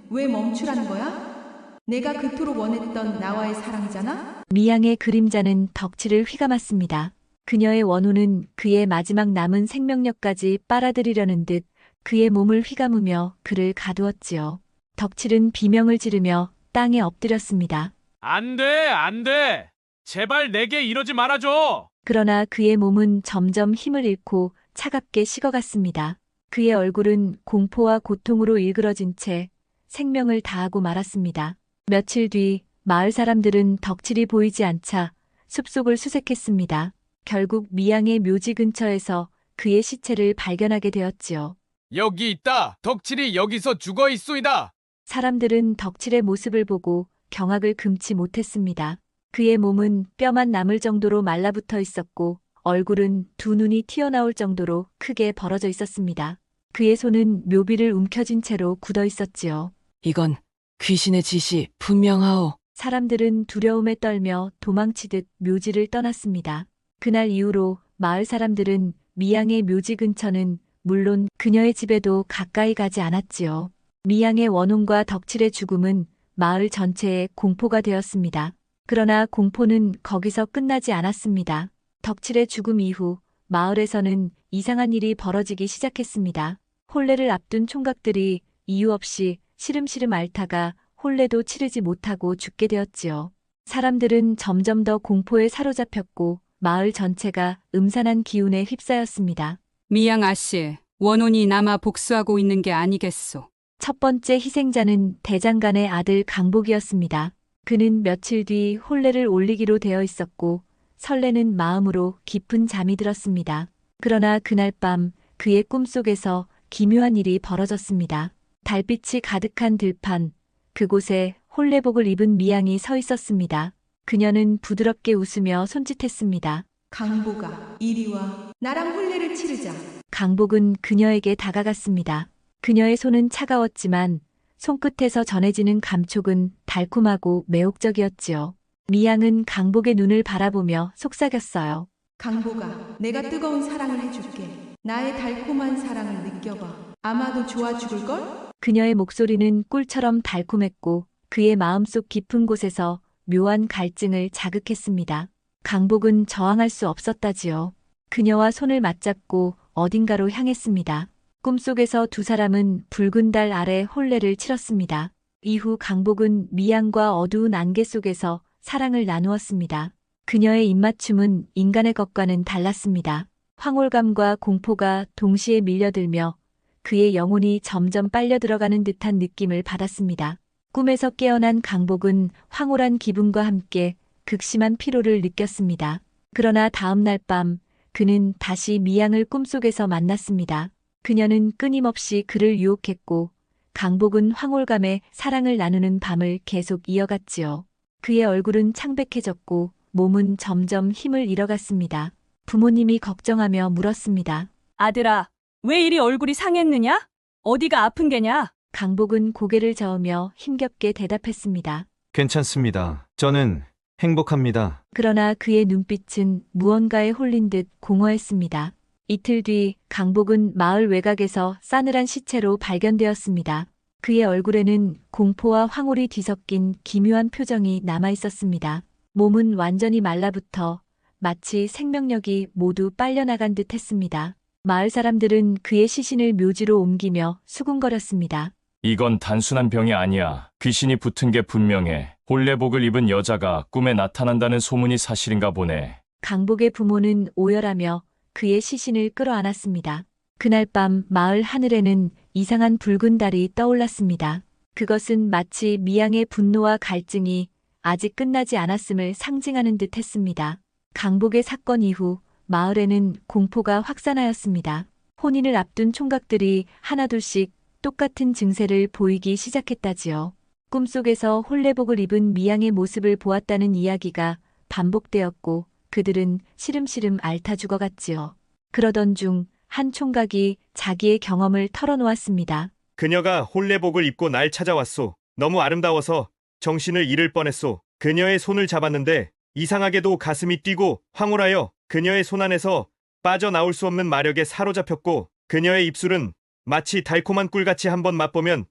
왜 멈추라는 거야? 내가 그토록 원했던 나와의 사랑이잖아? 미양의 그림자는 덕칠을 휘감았습니다. 그녀의 원혼은 그의 마지막 남은 생명력까지 빨아들이려는 듯 그의 몸을 휘감으며 그를 가두었지요. 덕칠은 비명을 지르며 땅에 엎드렸습니다. 안 돼, 안 돼. 제발 내게 이러지 말아줘. 그러나 그의 몸은 점점 힘을 잃고 차갑게 식어갔습니다. 그의 얼굴은 공포와 고통으로 일그러진 채 생명을 다하고 말았습니다. 며칠 뒤 마을 사람들은 덕칠이 보이지 않자 숲속을 수색했습니다. 결국 미양의 묘지 근처에서 그의 시체를 발견하게 되었지요. 여기 있다. 덕칠이 여기서 죽어 있소이다. 사람들은 덕칠의 모습을 보고 경악을 금치 못했습니다. 그의 몸은 뼈만 남을 정도로 말라붙어 있었고 얼굴은 두 눈이 튀어나올 정도로 크게 벌어져 있었습니다. 그의 손은 묘비를 움켜쥔 채로 굳어 있었지요. 이건 귀신의 짓이 분명하오. 사람들은 두려움에 떨며 도망치듯 묘지를 떠났습니다. 그날 이후로 마을 사람들은 미양의 묘지 근처는 물론 그녀의 집에도 가까이 가지 않았지요. 미양의 원혼과 덕칠의 죽음은 마을 전체에 공포가 되었습니다. 그러나 공포는 거기서 끝나지 않았습니다. 덕칠의 죽음 이후 마을에서는 이상한 일이 벌어지기 시작했습니다. 혼례를 앞둔 총각들이 이유 없이 시름시름 앓다가 혼례도 치르지 못하고 죽게 되었지요. 사람들은 점점 더 공포에 사로잡혔고 마을 전체가 음산한 기운에 휩싸였습니다. 미양 아씨, 원혼이 남아 복수하고 있는 게 아니겠소. 첫 번째 희생자는 대장간의 아들 강복이었습니다. 그는 며칠 뒤 혼례를 올리기로 되어 있었고 설레는 마음으로 깊은 잠이 들었습니다. 그러나 그날 밤 그의 꿈속에서 기묘한 일이 벌어졌습니다. 달빛이 가득한 들판, 그곳에 혼례복을 입은 미양이 서 있었습니다. 그녀는 부드럽게 웃으며 손짓했습니다. 강보가 이리 와. 나랑 혼례를 치르자. 강복은 그녀에게 다가갔습니다. 그녀의 손은 차가웠지만 손끝에서 전해지는 감촉은 달콤하고 매혹적이었지요. 미양은 강복의 눈을 바라보며 속삭였어요. 강보가 내가 뜨거운 사랑을 해줄게. 나의 달콤한 사랑을 느껴봐. 아마도 좋아 죽을걸? 그녀의 목소리는 꿀처럼 달콤했고 그의 마음속 깊은 곳에서 묘한 갈증을 자극했습니다. 강복은 저항할 수 없었다지요. 그녀와 손을 맞잡고 어딘가로 향했습니다. 꿈속에서 두 사람은 붉은 달 아래 혼례를 치렀습니다. 이후 강복은 미양과 어두운 안개 속에서 사랑을 나누었습니다. 그녀의 입맞춤은 인간의 것과는 달랐습니다. 황홀감과 공포가 동시에 밀려들며 그의 영혼이 점점 빨려 들어가는 듯한 느낌을 받았습니다. 꿈에서 깨어난 강복은 황홀한 기분과 함께 극심한 피로를 느꼈습니다. 그러나 다음 날 밤 그는 다시 미양을 꿈속에서 만났습니다. 그녀는 끊임없이 그를 유혹했고 강복은 황홀감에 사랑을 나누는 밤을 계속 이어갔지요. 그의 얼굴은 창백해졌고 몸은 점점 힘을 잃어갔습니다. 부모님이 걱정하며 물었습니다. 아들아, 왜 이리 얼굴이 상했느냐? 어디가 아픈 게냐? 강복은 고개를 저으며 힘겹게 대답했습니다. 괜찮습니다. 저는 행복합니다. 그러나 그의 눈빛은 무언가에 홀린 듯 공허했습니다. 이틀 뒤 강복은 마을 외곽에서 싸늘한 시체로 발견되었습니다. 그의 얼굴에는 공포와 황홀이 뒤섞인 기묘한 표정이 남아 있었습니다. 몸은 완전히 말라붙어 마치 생명력이 모두 빨려나간 듯 했습니다. 마을 사람들은 그의 시신을 묘지로 옮기며 수군거렸습니다. 이건 단순한 병이 아니야. 귀신이 붙은 게 분명해. 혼례복을 입은 여자가 꿈에 나타난다는 소문이 사실인가 보네. 강복의 부모는 오열하며 그의 시신을 끌어안았습니다. 그날 밤 마을 하늘에는 이상한 붉은 달이 떠올랐습니다. 그것은 마치 미양의 분노와 갈증이 아직 끝나지 않았음을 상징하는 듯 했습니다. 강복의 사건 이후 마을에는 공포가 확산하였습니다. 혼인을 앞둔 총각들이 하나둘씩 똑같은 증세를 보이기 시작했다지요. 꿈속에서 혼례복을 입은 미양의 모습을 보았다는 이야기가 반복되었고 그들은 시름시름 앓다 죽어갔지요. 그러던 중 한 총각이 자기의 경험을 털어놓았습니다. 그녀가 혼례복을 입고 날 찾아왔소. 너무 아름다워서 정신을 잃을 뻔했소. 그녀의 손을 잡았는데 이상하게도 가슴이 뛰고 황홀하여 그녀의 손 안에서 빠져나올 수 없는 마력에 사로잡혔고 그녀의 입술은 마치 달콤한 꿀같이 한번 맛보면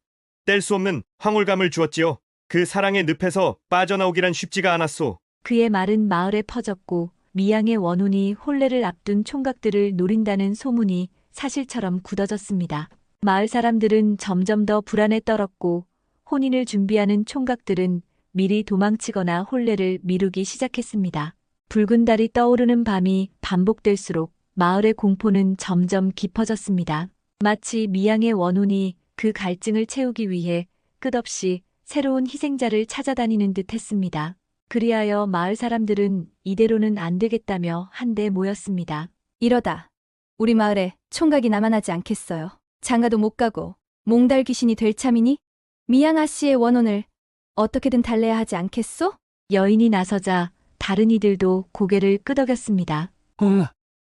뗄 수 없는 황홀감을 주었지요. 그 사랑의 늪에서 빠져나오기란 쉽지가 않았소. 그의 말은 마을에 퍼졌고 미양의 원혼이 혼례를 앞둔 총각들을 노린다는 소문이 사실처럼 굳어졌습니다. 마을 사람들은 점점 더 불안에 떨었고 혼인을 준비하는 총각들은 미리 도망치거나 혼례를 미루기 시작했습니다. 붉은 달이 떠오르는 밤이 반복될수록 마을의 공포는 점점 깊어졌습니다. 마치 미양의 원혼이 그 갈증을 채우기 위해 끝없이 새로운 희생자를 찾아다니는 듯 했습니다. 그리하여 마을 사람들은 이대로는 안 되겠다며 한데 모였습니다. 이러다 우리 마을에 총각이 남아나지 않겠어요. 장가도 못 가고 몽달 귀신이 될 참이니 미양아 씨의 원혼을 어떻게든 달래야 하지 않겠소? 여인이 나서자 다른 이들도 고개를 끄덕였습니다.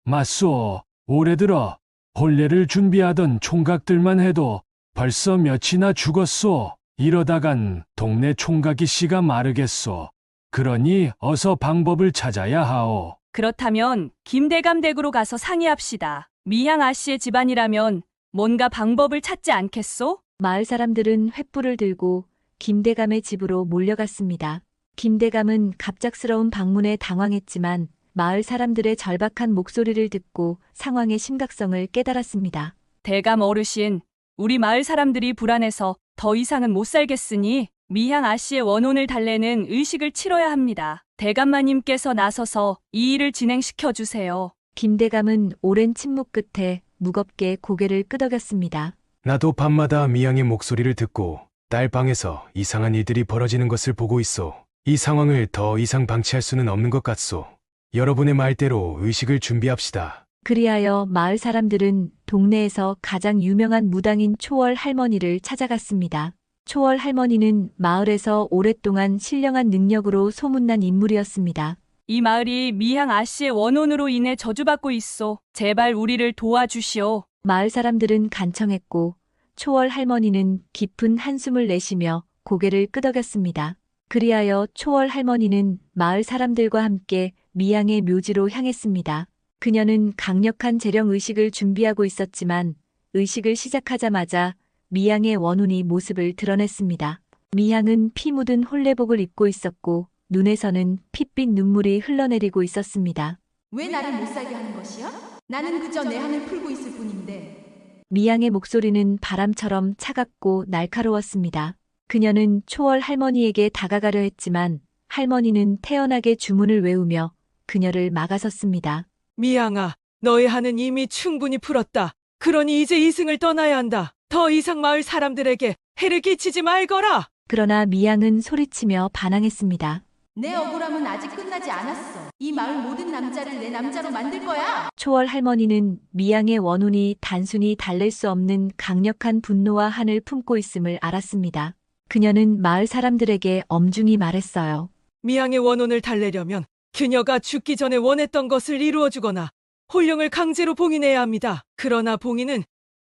맞소. 올해 들어 혼례를 준비하던 총각들만 해도 벌써 몇이나 죽었소. 이러다간 동네 총각이 씨가 마르겠소. 그러니 어서 방법을 찾아야 하오. 그렇다면 김대감 댁으로 가서 상의합시다. 미향 아씨의 집안이라면 뭔가 방법을 찾지 않겠소? 마을 사람들은 횃불을 들고 김대감의 집으로 몰려갔습니다. 김대감은 갑작스러운 방문에 당황했지만 마을 사람들의 절박한 목소리를 듣고 상황의 심각성을 깨달았습니다. 대감 어르신, 우리 마을 사람들이 불안해서 더 이상은 못 살겠으니 미향 아씨의 원혼을 달래는 의식을 치러야 합니다. 대감마님께서 나서서 이 일을 진행시켜 주세요. 김대감은 오랜 침묵 끝에 무겁게 고개를 끄덕였습니다. 나도 밤마다 미양의 목소리를 듣고 딸 방에서 이상한 일들이 벌어지는 것을 보고 있어. 이 상황을 더 이상 방치할 수는 없는 것 같소. 여러분의 말대로 의식을 준비합시다. 그리하여 마을 사람들은 동네에서 가장 유명한 무당인 초월 할머니를 찾아갔습니다. 초월 할머니는 마을에서 오랫동안 신령한 능력으로 소문난 인물이었습니다. 이 마을이 미향 아씨의 원혼으로 인해 저주받고 있어. 제발 우리를 도와주시오. 마을 사람들은 간청했고 초월 할머니는 깊은 한숨을 내쉬며 고개를 끄덕였습니다. 그리하여 초월 할머니는 마을 사람들과 함께 미양의 묘지로 향했습니다. 그녀는 강력한 재령 의식을 준비하고 있었지만 의식을 시작하자마자 미양의 원혼이 모습을 드러냈습니다. 미양은 피 묻은 혼례복을 입고 있었고 눈에서는 핏빛 눈물이 흘러내리고 있었습니다. 왜 나를 못 살게 하는 것이야? 나는 그저 내 한을 풀고 있을 뿐인데. 미양의 목소리는 바람처럼 차갑고 날카로웠습니다. 그녀는 초월 할머니에게 다가가려 했지만 할머니는 태연하게 주문을 외우며 그녀를 막아섰습니다. 미양아, 너의 한은 이미 충분히 풀었다. 그러니 이제 이승을 떠나야 한다. 더 이상 마을 사람들에게 해를 끼치지 말거라. 그러나 미양은 소리치며 반항했습니다. 내 억울함은 아직 끝나지 않았어. 이 마을 모든 남자를 내 남자로 만들 거야. 초월 할머니는 미양의 원혼이 단순히 달랠 수 없는 강력한 분노와 한을 품고 있음을 알았습니다. 그녀는 마을 사람들에게 엄중히 말했어요. 미양의 원혼을 달래려면 그녀가 죽기 전에 원했던 것을 이루어주거나 홀령을 강제로 봉인해야 합니다. 그러나 봉인은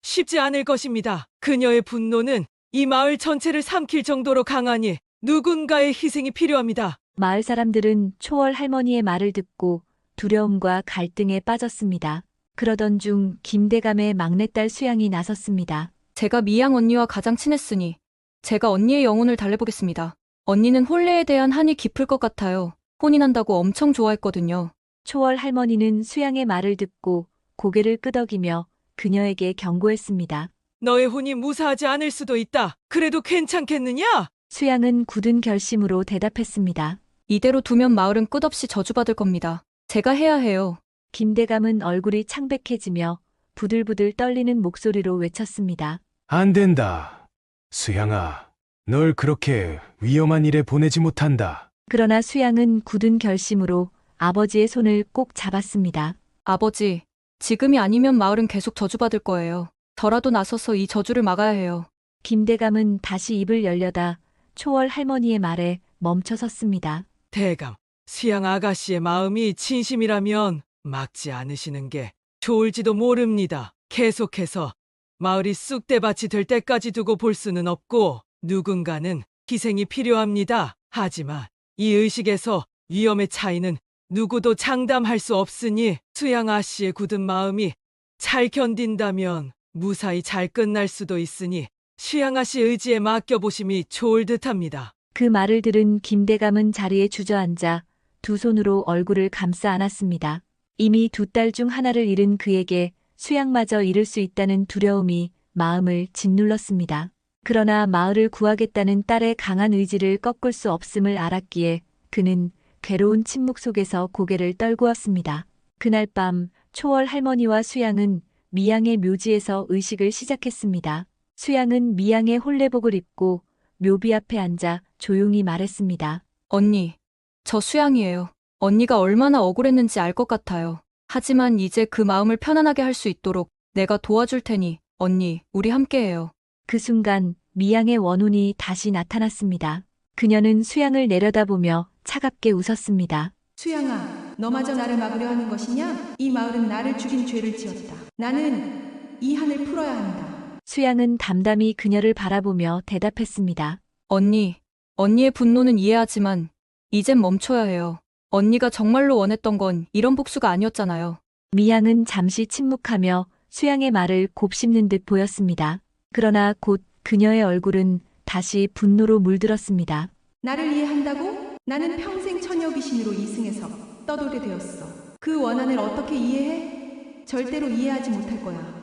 쉽지 않을 것입니다. 그녀의 분노는 이 마을 전체를 삼킬 정도로 강하니 누군가의 희생이 필요합니다. 마을 사람들은 초월 할머니의 말을 듣고 두려움과 갈등에 빠졌습니다. 그러던 중 김대감의 막내딸 수양이 나섰습니다. 제가 미양 언니와 가장 친했으니 제가 언니의 영혼을 달래보겠습니다. 언니는 혼례에 대한 한이 깊을 것 같아요. 혼인한다고 엄청 좋아했거든요. 초월 할머니는 수양의 말을 듣고 고개를 끄덕이며 그녀에게 경고했습니다. 너의 혼이 무사하지 않을 수도 있다. 그래도 괜찮겠느냐? 수양은 굳은 결심으로 대답했습니다. 이대로 두면 마을은 끝없이 저주받을 겁니다. 제가 해야 해요. 김대감은 얼굴이 창백해지며 부들부들 떨리는 목소리로 외쳤습니다. 안 된다. 수양아, 널 그렇게 위험한 일에 보내지 못한다. 그러나 수양은 굳은 결심으로 아버지의 손을 꼭 잡았습니다. 아버지, 지금이 아니면 마을은 계속 저주받을 거예요. 저라도 나서서 이 저주를 막아야 해요. 김대감은 다시 입을 열려다 초월 할머니의 말에 멈춰섰습니다. 대감, 수양 아가씨의 마음이 진심이라면 막지 않으시는 게 좋을지도 모릅니다. 계속해서 마을이 쑥대밭이 될 때까지 두고 볼 수는 없고 누군가는 희생이 필요합니다. 하지만 이 의식에서 위험의 차이는 누구도 장담할 수 없으니 수양 아씨의 굳은 마음이 잘 견딘다면 무사히 잘 끝날 수도 있으니 수양 아씨 의지에 맡겨보심이 좋을 듯합니다. 그 말을 들은 김대감은 자리에 주저앉아 두 손으로 얼굴을 감싸 안았습니다. 이미 두 딸 중 하나를 잃은 그에게 수양마저 잃을 수 있다는 두려움이 마음을 짓눌렀습니다. 그러나 마을을 구하겠다는 딸의 강한 의지를 꺾을 수 없음을 알았기에 그는 괴로운 침묵 속에서 고개를 떨구었습니다. 그날 밤 초월 할머니와 수양은 미양의 묘지에서 의식을 시작했습니다. 수양은 미양의 혼례복을 입고 묘비 앞에 앉아 조용히 말했습니다. 언니, 저 수양이에요. 언니가 얼마나 억울했는지 알 것 같아요. 하지만 이제 그 마음을 편안하게 할 수 있도록 내가 도와줄 테니 언니, 우리 함께해요. 그 순간 미양의 원혼이 다시 나타났습니다. 그녀는 수양을 내려다보며 차갑게 웃었습니다. 수양아, 너마저 나를 막으려 하는 것이냐? 이 마을은 나를 죽인 죄를 지었다. 나는 이 한을 풀어야 한다. 수양은 담담히 그녀를 바라보며 대답했습니다. 언니, 언니의 분노는 이해하지만 이젠 멈춰야 해요. 언니가 정말로 원했던 건 이런 복수가 아니었잖아요. 미양은 잠시 침묵하며 수양의 말을 곱씹는 듯 보였습니다. 그러나 곧 그녀의 얼굴은 다시 분노로 물들었습니다. 나를 이해한다고? 나는 평생 처녀 귀신으로 이승에서 떠돌게 되었어. 그 원한을 어떻게 이해해? 절대로 이해하지 못할 거야.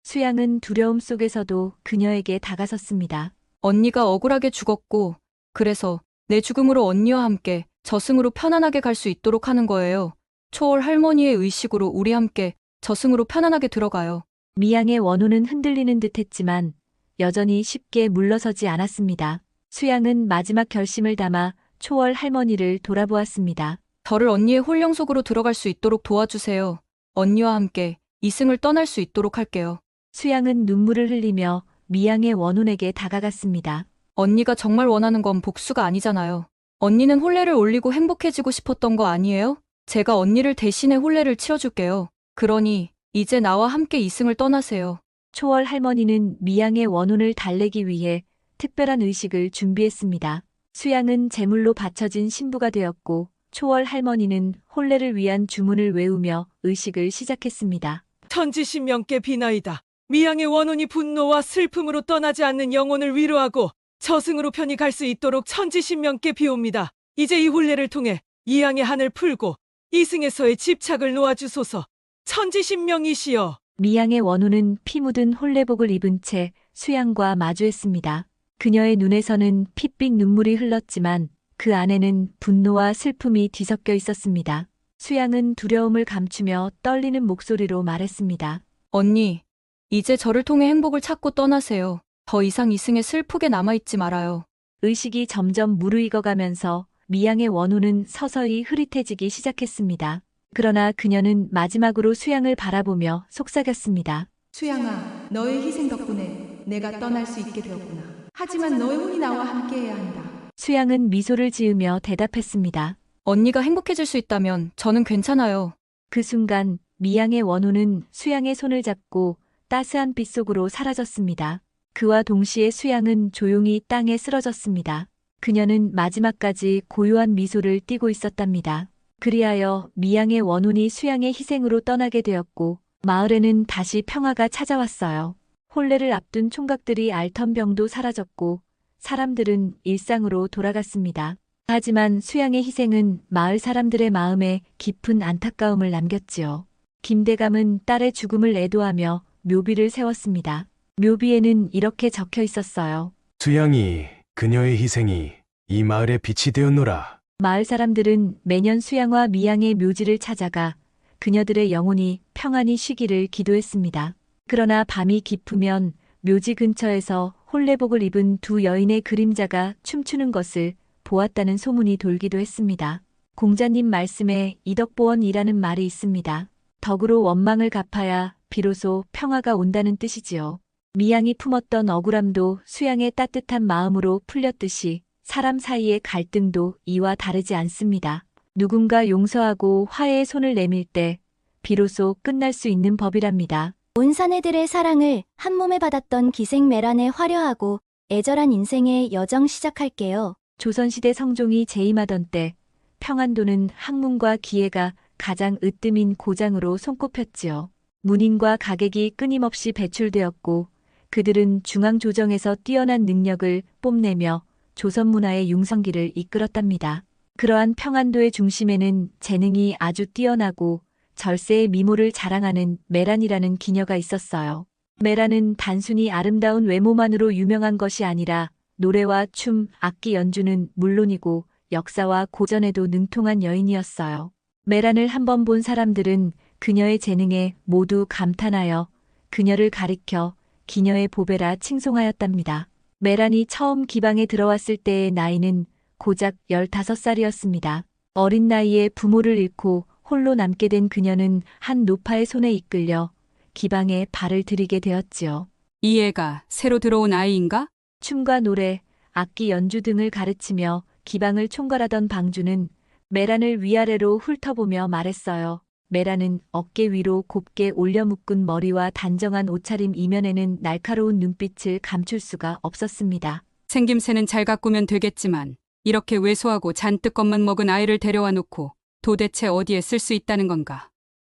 수양은 두려움 속에서도 그녀에게 다가섰습니다. 언니가 억울하게 죽었고, 그래서 내 죽음으로 언니와 함께 저승으로 편안하게 갈 수 있도록 하는 거예요. 초월 할머니의 의식으로 우리 함께 저승으로 편안하게 들어가요. 미양의 원혼은 흔들리는 듯 했지만 여전히 쉽게 물러서지 않았습니다. 수양은 마지막 결심을 담아 초월 할머니를 돌아보았습니다. 저를 언니의 홀령 속으로 들어갈 수 있도록 도와주세요. 언니와 함께 이승을 떠날 수 있도록 할게요. 수양은 눈물을 흘리며 미양의 원혼에게 다가갔습니다. 언니가 정말 원하는 건 복수가 아니잖아요. 언니는 혼례를 올리고 행복해지고 싶었던 거 아니에요? 제가 언니를 대신해 혼례를 치러줄게요. 그러니 이제 나와 함께 이승을 떠나세요. 초월 할머니는 미양의 원혼을 달래기 위해 특별한 의식을 준비했습니다. 수양은 제물로 바쳐진 신부가 되었고 초월 할머니는 혼례를 위한 주문을 외우며 의식을 시작했습니다. 천지신명께 비나이다. 미양의 원혼이 분노와 슬픔으로 떠나지 않는 영혼을 위로하고 저승으로 편히 갈 수 있도록 천지신명께 비옵니다. 이제 이 혼례를 통해 이양의 한을 풀고 이승에서의 집착을 놓아주소서. 천지신명이시여. 미양의 원혼은 피 묻은 혼례복을 입은 채 수양과 마주했습니다. 그녀의 눈에서는 핏빛 눈물이 흘렀지만 그 안에는 분노와 슬픔이 뒤섞여 있었습니다. 수양은 두려움을 감추며 떨리는 목소리로 말했습니다. 언니, 이제 저를 통해 행복을 찾고 떠나세요. 더 이상 이승에 슬프게 남아있지 말아요. 의식이 점점 무르익어가면서 미양의 원혼은 서서히 흐릿해지기 시작했습니다. 그러나 그녀는 마지막으로 수양을 바라보며 속삭였습니다. 수양아, 너의 희생 덕분에 내가 떠날 수 있게 되었구나. 하지만 너의 혼이 나와 함께해야 한다. 수양은 미소를 지으며 대답했습니다. 언니가 행복해질 수 있다면 저는 괜찮아요. 그 순간 미양의 원혼은 수양의 손을 잡고 따스한 빛 속으로 사라졌습니다. 그와 동시에 수양은 조용히 땅에 쓰러졌습니다. 그녀는 마지막까지 고요한 미소를 띠고 있었답니다. 그리하여 미양의 원혼이 수양의 희생으로 떠나게 되었고 마을에는 다시 평화가 찾아왔어요. 혼례를 앞둔 총각들이 앓던 병도 사라졌고 사람들은 일상으로 돌아갔습니다. 하지만 수양의 희생은 마을 사람들의 마음에 깊은 안타까움을 남겼지요. 김대감은 딸의 죽음을 애도하며 묘비를 세웠습니다. 묘비에는 이렇게 적혀 있었어요. 수양이 그녀의 희생이 이 마을의 빛이 되었노라. 마을 사람들은 매년 수양과 미양의 묘지를 찾아가 그녀들의 영혼이 평안히 쉬기를 기도했습니다. 그러나 밤이 깊으면 묘지 근처에서 혼례복을 입은 두 여인의 그림자가 춤추는 것을 보았다는 소문이 돌기도 했습니다. 공자님 말씀에 이덕보원이라는 말이 있습니다. 덕으로 원망을 갚아야 비로소 평화가 온다는 뜻이지요. 미양이 품었던 억울함도 수양의 따뜻한 마음으로 풀렸듯이 사람 사이의 갈등도 이와 다르지 않습니다. 누군가 용서하고 화해의 손을 내밀 때 비로소 끝날 수 있는 법이랍니다. 온 사내들의 사랑을 한 몸에 받았던 기생 메란의 화려하고 애절한 인생의 여정 시작할게요. 조선시대 성종이 재임하던 때 평안도는 학문과 기회가 가장 으뜸인 고장으로 손꼽혔지요. 문인과 가객이 끊임없이 배출되었고 그들은 중앙조정에서 뛰어난 능력을 뽐내며 조선 문화의 융성기를 이끌었답니다. 그러한 평안도의 중심에는 재능이 아주 뛰어나고 절세의 미모를 자랑하는 메란이라는 기녀가 있었어요. 메란은 단순히 아름다운 외모만으로 유명한 것이 아니라 노래와 춤, 악기 연주는 물론이고 역사와 고전에도 능통한 여인이었어요. 메란을 한번 본 사람들은 그녀의 재능에 모두 감탄하여 그녀를 가리켜 기녀의 보배라 칭송하였답니다. 메란이 처음 기방에 들어왔을 때의 나이는 고작 15살이었습니다. 어린 나이에 부모를 잃고 홀로 남게 된 그녀는 한 노파의 손에 이끌려 기방에 발을 들이게 되었지요. 이 애가 새로 들어온 아이인가? 춤과 노래, 악기 연주 등을 가르치며 기방을 총괄하던 방주는 메란을 위아래로 훑어보며 말했어요. 메란은 어깨 위로 곱게 올려 묶은 머리와 단정한 옷차림 이면에는 날카로운 눈빛을 감출 수가 없었습니다. 생김새는 잘 가꾸면 되겠지만 이렇게 왜소하고 잔뜩 겁만 먹은 아이를 데려와 놓고 도대체 어디에 쓸 수 있다는 건가?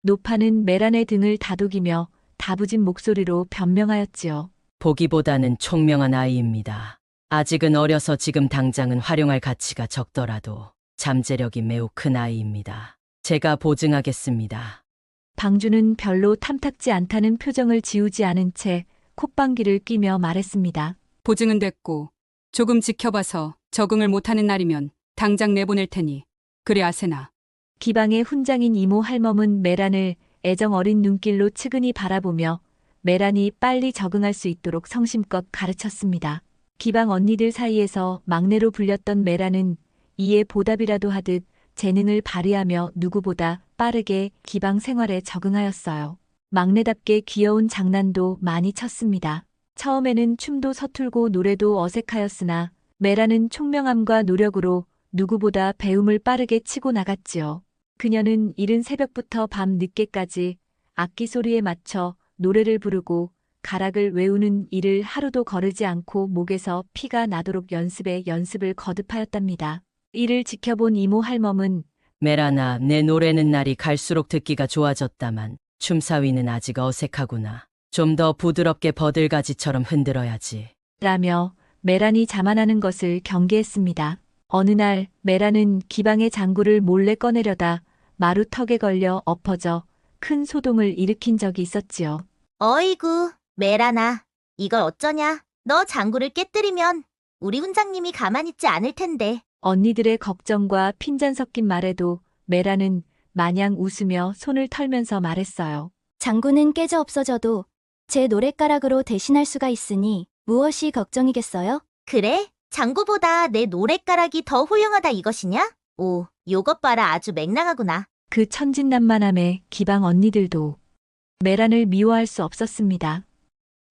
노파는 메란의 등을 다독이며 다부진 목소리로 변명하였지요. 보기보다는 총명한 아이입니다. 아직은 어려서 지금 당장은 활용할 가치가 적더라도 잠재력이 매우 큰 아이입니다. 제가 보증하겠습니다. 방주는 별로 탐탁지 않다는 표정을 지우지 않은 채 콧방귀를 뀌며 말했습니다. 보증은 됐고 조금 지켜봐서 적응을 못하는 날이면 당장 내보낼 테니 그리 아세나. 기방의 훈장인 이모 할멈은 메란을 애정 어린 눈길로 측은히 바라보며 메란이 빨리 적응할 수 있도록 성심껏 가르쳤습니다. 기방 언니들 사이에서 막내로 불렸던 메란은 이에 보답이라도 하듯 재능을 발휘하며 누구보다 빠르게 기방 생활에 적응하였어요. 막내답게 귀여운 장난도 많이 쳤습니다. 처음에는 춤도 서툴고 노래도 어색하였으나 메란은 총명함과 노력으로 누구보다 배움을 빠르게 치고 나갔지요. 그녀는 이른 새벽부터 밤 늦게까지 악기 소리에 맞춰 노래를 부르고 가락을 외우는 일을 하루도 거르지 않고 목에서 피가 나도록 연습을 거듭하였답니다. 이를 지켜본 이모 할멈은 메라나, 내 노래는 날이 갈수록 듣기가 좋아졌다만 춤사위는 아직 어색하구나. 좀 더 부드럽게 버들가지처럼 흔들어야지. 라며 메란이 자만하는 것을 경계했습니다. 어느 날 메란은 기방의 장구를 몰래 꺼내려다 마루턱에 걸려 엎어져 큰 소동을 일으킨 적이 있었지요. 어이구, 메라나. 이걸 어쩌냐? 너 장구를 깨뜨리면 우리 훈장님이 가만히 있지 않을 텐데. 언니들의 걱정과 핀잔 섞인 말에도 메라는 마냥 웃으며 손을 털면서 말했어요. 장구는 깨져 없어져도 제 노랫가락으로 대신할 수가 있으니 무엇이 걱정이겠어요? 그래? 장구보다 내 노랫가락이 더 훌륭하다 이것이냐? 오, 요것 봐라 아주 맹랑하구나. 그 천진난만함에 기방 언니들도 메란을 미워할 수 없었습니다.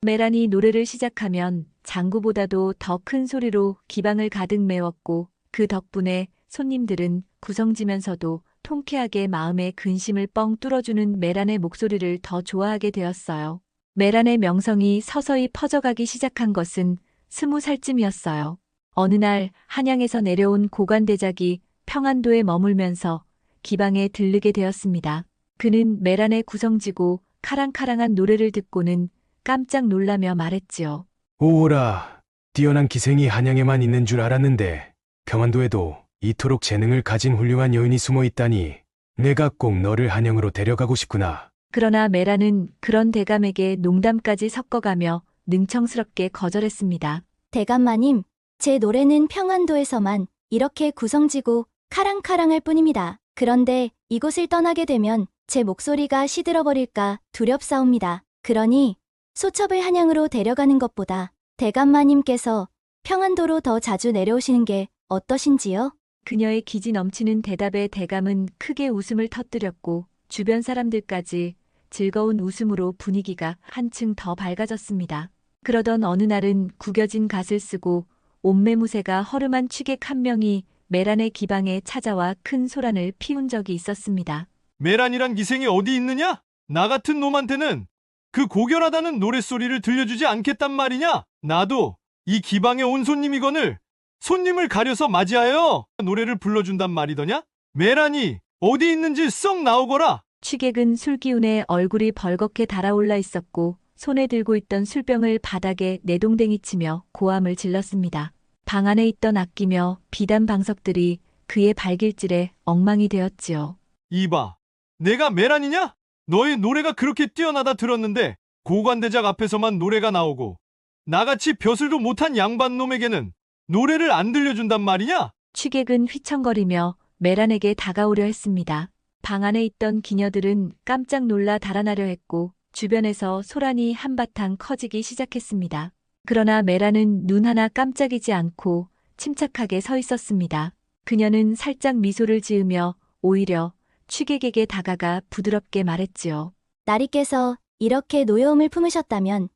메란이 노래를 시작하면 장구보다도 더 큰 소리로 기방을 가득 메웠고 그 덕분에 손님들은 구성지면서도 통쾌하게 마음의 근심을 뻥 뚫어주는 메란의 목소리를 더 좋아하게 되었어요. 메란의 명성이 서서히 퍼져가기 시작한 것은 20살쯤이었어요. 어느 날 한양에서 내려온 고관대작이 평안도에 머물면서 기방에 들르게 되었습니다. 그는 메란의 구성지고 카랑카랑한 노래를 듣고는 깜짝 놀라며 말했지요. 오호라, 뛰어난 기생이 한양에만 있는 줄 알았는데 평안도에도 이토록 재능을 가진 훌륭한 여인이 숨어 있다니 내가 꼭 너를 한양으로 데려가고 싶구나. 그러나 메란은 그런 대감에게 농담까지 섞어가며 능청스럽게 거절했습니다. 대감마님, 제 노래는 평안도에서만 이렇게 구성지고 카랑카랑할 뿐입니다. 그런데 이곳을 떠나게 되면 제 목소리가 시들어버릴까 두렵사옵니다. 그러니 소첩을 한양으로 데려가는 것보다 대감마님께서 평안도로 더 자주 내려오시는 게 어떠신지요? 그녀의 기지 넘치는 대답에 대감은 크게 웃음을 터뜨렸고 주변 사람들까지 즐거운 웃음으로 분위기가 한층 더 밝아졌습니다. 그러던 어느 날은 구겨진 갓을 쓰고 옷매무새가 허름한 취객 한 명이 메란의 기방에 찾아와 큰 소란을 피운 적이 있었습니다. 메란이란 기생이 어디 있느냐? 나 같은 놈한테는 그 고결하다는 노랫소리를 들려주지 않겠단 말이냐? 나도 이 기방에 온 손님이거늘 손님을 가려서 맞이하여 노래를 불러준단 말이더냐? 메란이 어디 있는지 썩 나오거라. 취객은 술기운에 얼굴이 벌겋게 달아올라 있었고 손에 들고 있던 술병을 바닥에 내동댕이치며 고함을 질렀습니다. 방 안에 있던 악기며 비단 방석들이 그의 발길질에 엉망이 되었지요. 이봐, 내가 메란이냐? 너의 노래가 그렇게 뛰어나다 들었는데 고관대작 앞에서만 노래가 나오고 나같이 벼슬도 못한 양반놈에게는 노래를 안 들려준단 말이냐? 취객은 휘청거리며 메란에게 다가오려 했습니다. 방 안에 있던 기녀들은 깜짝 놀라 달아나려 했고 주변에서 소란이 한바탕 커지기 시작했습니다. 그러나 메라는 눈 하나 깜짝이지 않고 침착하게 서 있었습니다. 그녀는 살짝 미소를 지으며 오히려 취객에게 다가가 부드럽게 말했지요. 나리께서 이렇게 노여움을 품으셨다면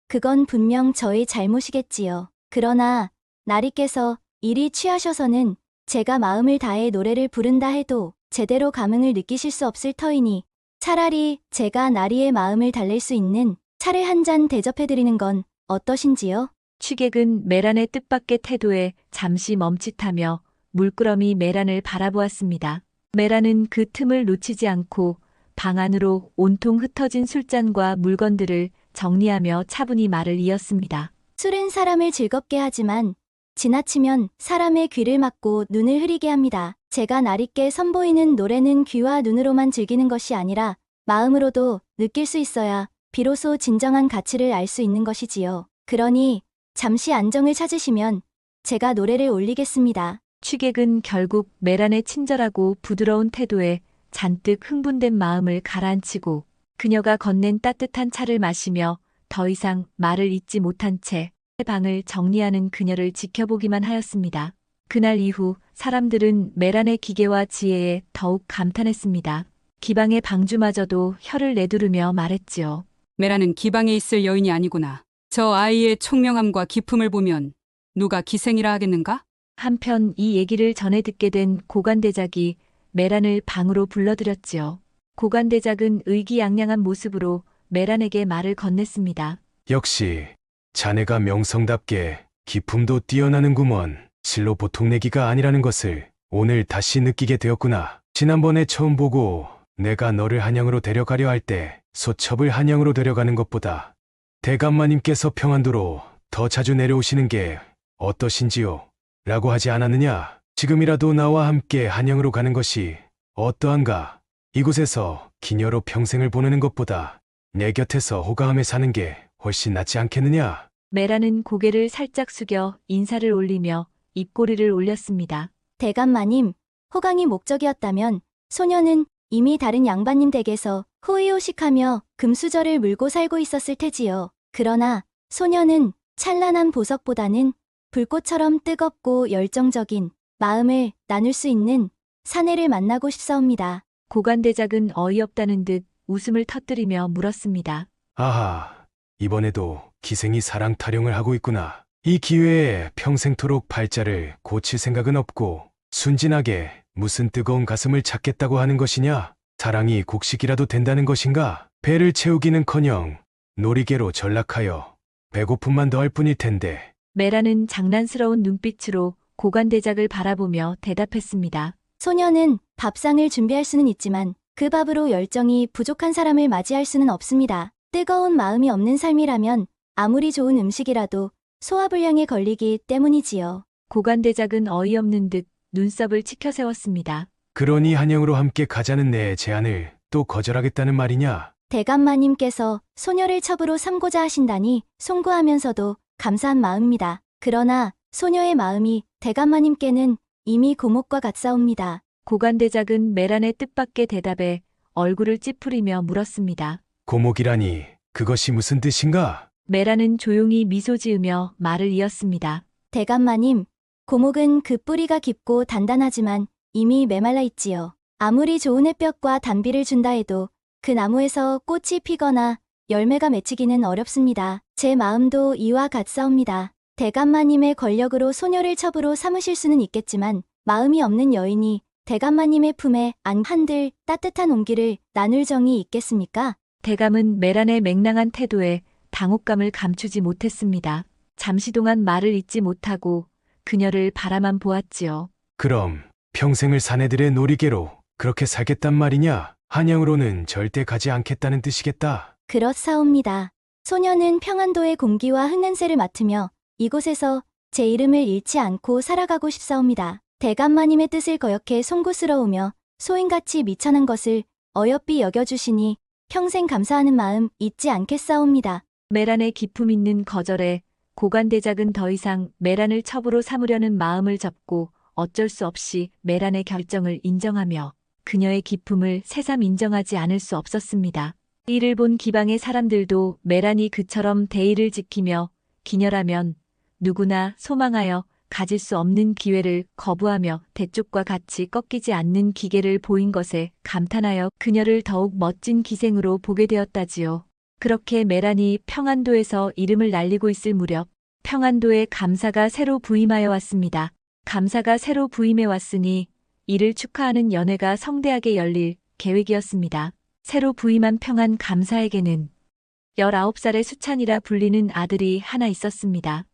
그건 분명 저의 잘못이겠지요. 그러나 나리께서 일이 취하셔서는 제가 마음을 다해 노래를 부른다 해도 제대로 감흥을 느끼실 수 없을 터이니 차라리 제가 나리의 마음을 달랠 수 있는 차를 한 잔 대접해드리는 건 어떠신지요? 취객은 메란의 뜻밖의 태도에 잠시 멈칫하며 물끄러미 메란을 바라보았습니다. 메란은 그 틈을 놓치지 않고 방 안으로 온통 흩어진 술잔과 물건들을 정리하며 차분히 말을 이었습니다. 술은 사람을 즐겁게 하지만 지나치면 사람의 귀를 막고 눈을 흐리게 합니다. 제가 나리께 선보이는 노래는 귀와 눈으로만 즐기는 것이 아니라 마음으로도 느낄 수 있어야 비로소 진정한 가치를 알 수 있는 것이지요. 그러니 잠시 안정을 찾으시면 제가 노래를 올리겠습니다. 취객은 결국 메란의 친절하고 부드러운 태도에 잔뜩 흥분된 마음을 가라앉히고 그녀가 건넨 따뜻한 차를 마시며 더 이상 말을 잇지 못한 채 방을 정리하는 그녀를 지켜보기만 하였습니다. 그날 이후 사람들은 메란의 기계와 지혜에 더욱 감탄했습니다. 기방의 방주마저도 혀를 내두르며 말했지요. 메라는 기방에 있을 여인이 아니구나. 저 아이의 총명함과 기품을 보면 누가 기생이라 하겠는가? 한편 이 얘기를 전해 듣게 된 고관대작이 메란을 방으로 불러들였지요. 고관대작은 의기양양한 모습으로 메란에게 말을 건넸습니다. 역시 자네가 명성답게 기품도 뛰어나는구먼. 실로 보통 내기가 아니라는 것을 오늘 다시 느끼게 되었구나. 지난번에 처음 보고 내가 너를 한양으로 데려가려 할 때 소첩을 한양으로 데려가는 것보다 대감마님께서 평안도로 더 자주 내려오시는 게 어떠신지요? 라고 하지 않았느냐? 지금이라도 나와 함께 한양으로 가는 것이 어떠한가? 이곳에서 기녀로 평생을 보내는 것보다 내 곁에서 호감하며 사는 게 훨씬 낫지 않겠느냐? 메라는 고개를 살짝 숙여 인사를 올리며 입꼬리를 올렸습니다. 대감마님, 호강이 목적이었다면 소녀는 이미 다른 양반님 댁에서 호의호식하며 금수저를 물고 살고 있었을 테지요. 그러나 소녀는 찬란한 보석보다는 불꽃처럼 뜨겁고 열정적인 마음을 나눌 수 있는 사내를 만나고 싶사옵니다. 고관대작은 어이없다는 듯 웃음을 터뜨리며 물었습니다. 아하, 이번에도 기생이 사랑 타령을 하고 있구나. 이 기회에 평생토록 발자를 고칠 생각은 없고 순진하게 무슨 뜨거운 가슴을 찾겠다고 하는 것이냐? 사랑이 곡식이라도 된다는 것인가? 배를 채우기는커녕 놀이개로 전락하여 배고픔만 더할 뿐일 텐데. 메라는 장난스러운 눈빛으로 고관대작을 바라보며 대답했습니다. 소녀는 밥상을 준비할 수는 있지만 그 밥으로 열정이 부족한 사람을 맞이할 수는 없습니다. 뜨거운 마음이 없는 삶이라면 아무리 좋은 음식이라도 소화불량에 걸리기 때문이지요. 고관대작은 어이없는 듯 눈썹을 치켜세웠습니다. 그러니 한양으로 함께 가자는 내 제안을 또 거절하겠다는 말이냐? 대감마님께서 소녀를 첩으로 삼고자 하신다니 송구하면서도 감사한 마음입니다. 그러나 소녀의 마음이 대감마님께는 이미 고목과 같사옵니다. 고관대작은 메란의 뜻밖의 대답에 얼굴을 찌푸리며 물었습니다. 고목이라니 그것이 무슨 뜻인가? 메란은 조용히 미소 지으며 말을 이었습니다. 대감마님, 고목은 그 뿌리가 깊고 단단하지만 이미 메말라 있지요. 아무리 좋은 햇볕과 단비를 준다 해도 그 나무에서 꽃이 피거나 열매가 맺히기는 어렵습니다. 제 마음도 이와 같사옵니다. 대감마님의 권력으로 소녀를 첩으로 삼으실 수는 있겠지만 마음이 없는 여인이 대감마님의 품에 안 한들 따뜻한 온기를 나눌 정이 있겠습니까? 대감은 메란의 맹랑한 태도에 당혹감을 감추지 못했습니다. 잠시 동안 말을 잇지 못하고 그녀를 바라만 보았지요. 그럼 평생을 사내들의 놀이개로 그렇게 살겠단 말이냐? 한양으로는 절대 가지 않겠다는 뜻이겠다. 그렇사옵니다. 소녀는 평안도의 공기와 흙냄새를 맡으며 이곳에서 제 이름을 잃지 않고 살아가고 싶사옵니다. 대감마님의 뜻을 거역해 송구스러우며 소인같이 미천한 것을 어여삐 여겨주시니 평생 감사하는 마음 잊지 않겠사옵니다. 메란의 기품 있는 거절에 고관대작은 더 이상 메란을 첩으로 삼으려는 마음을 접고 어쩔 수 없이 메란의 결정을 인정하며 그녀의 기품을 새삼 인정하지 않을 수 없었습니다. 이를 본 기방의 사람들도 메란이 그처럼 대의를 지키며 기녀라면 누구나 소망하여 가질 수 없는 기회를 거부하며 대쪽과 같이 꺾이지 않는 기계를 보인 것에 감탄하여 그녀를 더욱 멋진 기생으로 보게 되었다지요. 그렇게 메란이 평안도에서 이름을 날리고 있을 무렵 평안도에 감사가 새로 부임하여 왔습니다. 감사가 새로 부임해 왔으니 이를 축하하는 연회가 성대하게 열릴 계획이었습니다. 새로 부임한 평안 감사에게는 19살의 수찬이라 불리는 아들이 하나 있었습니다.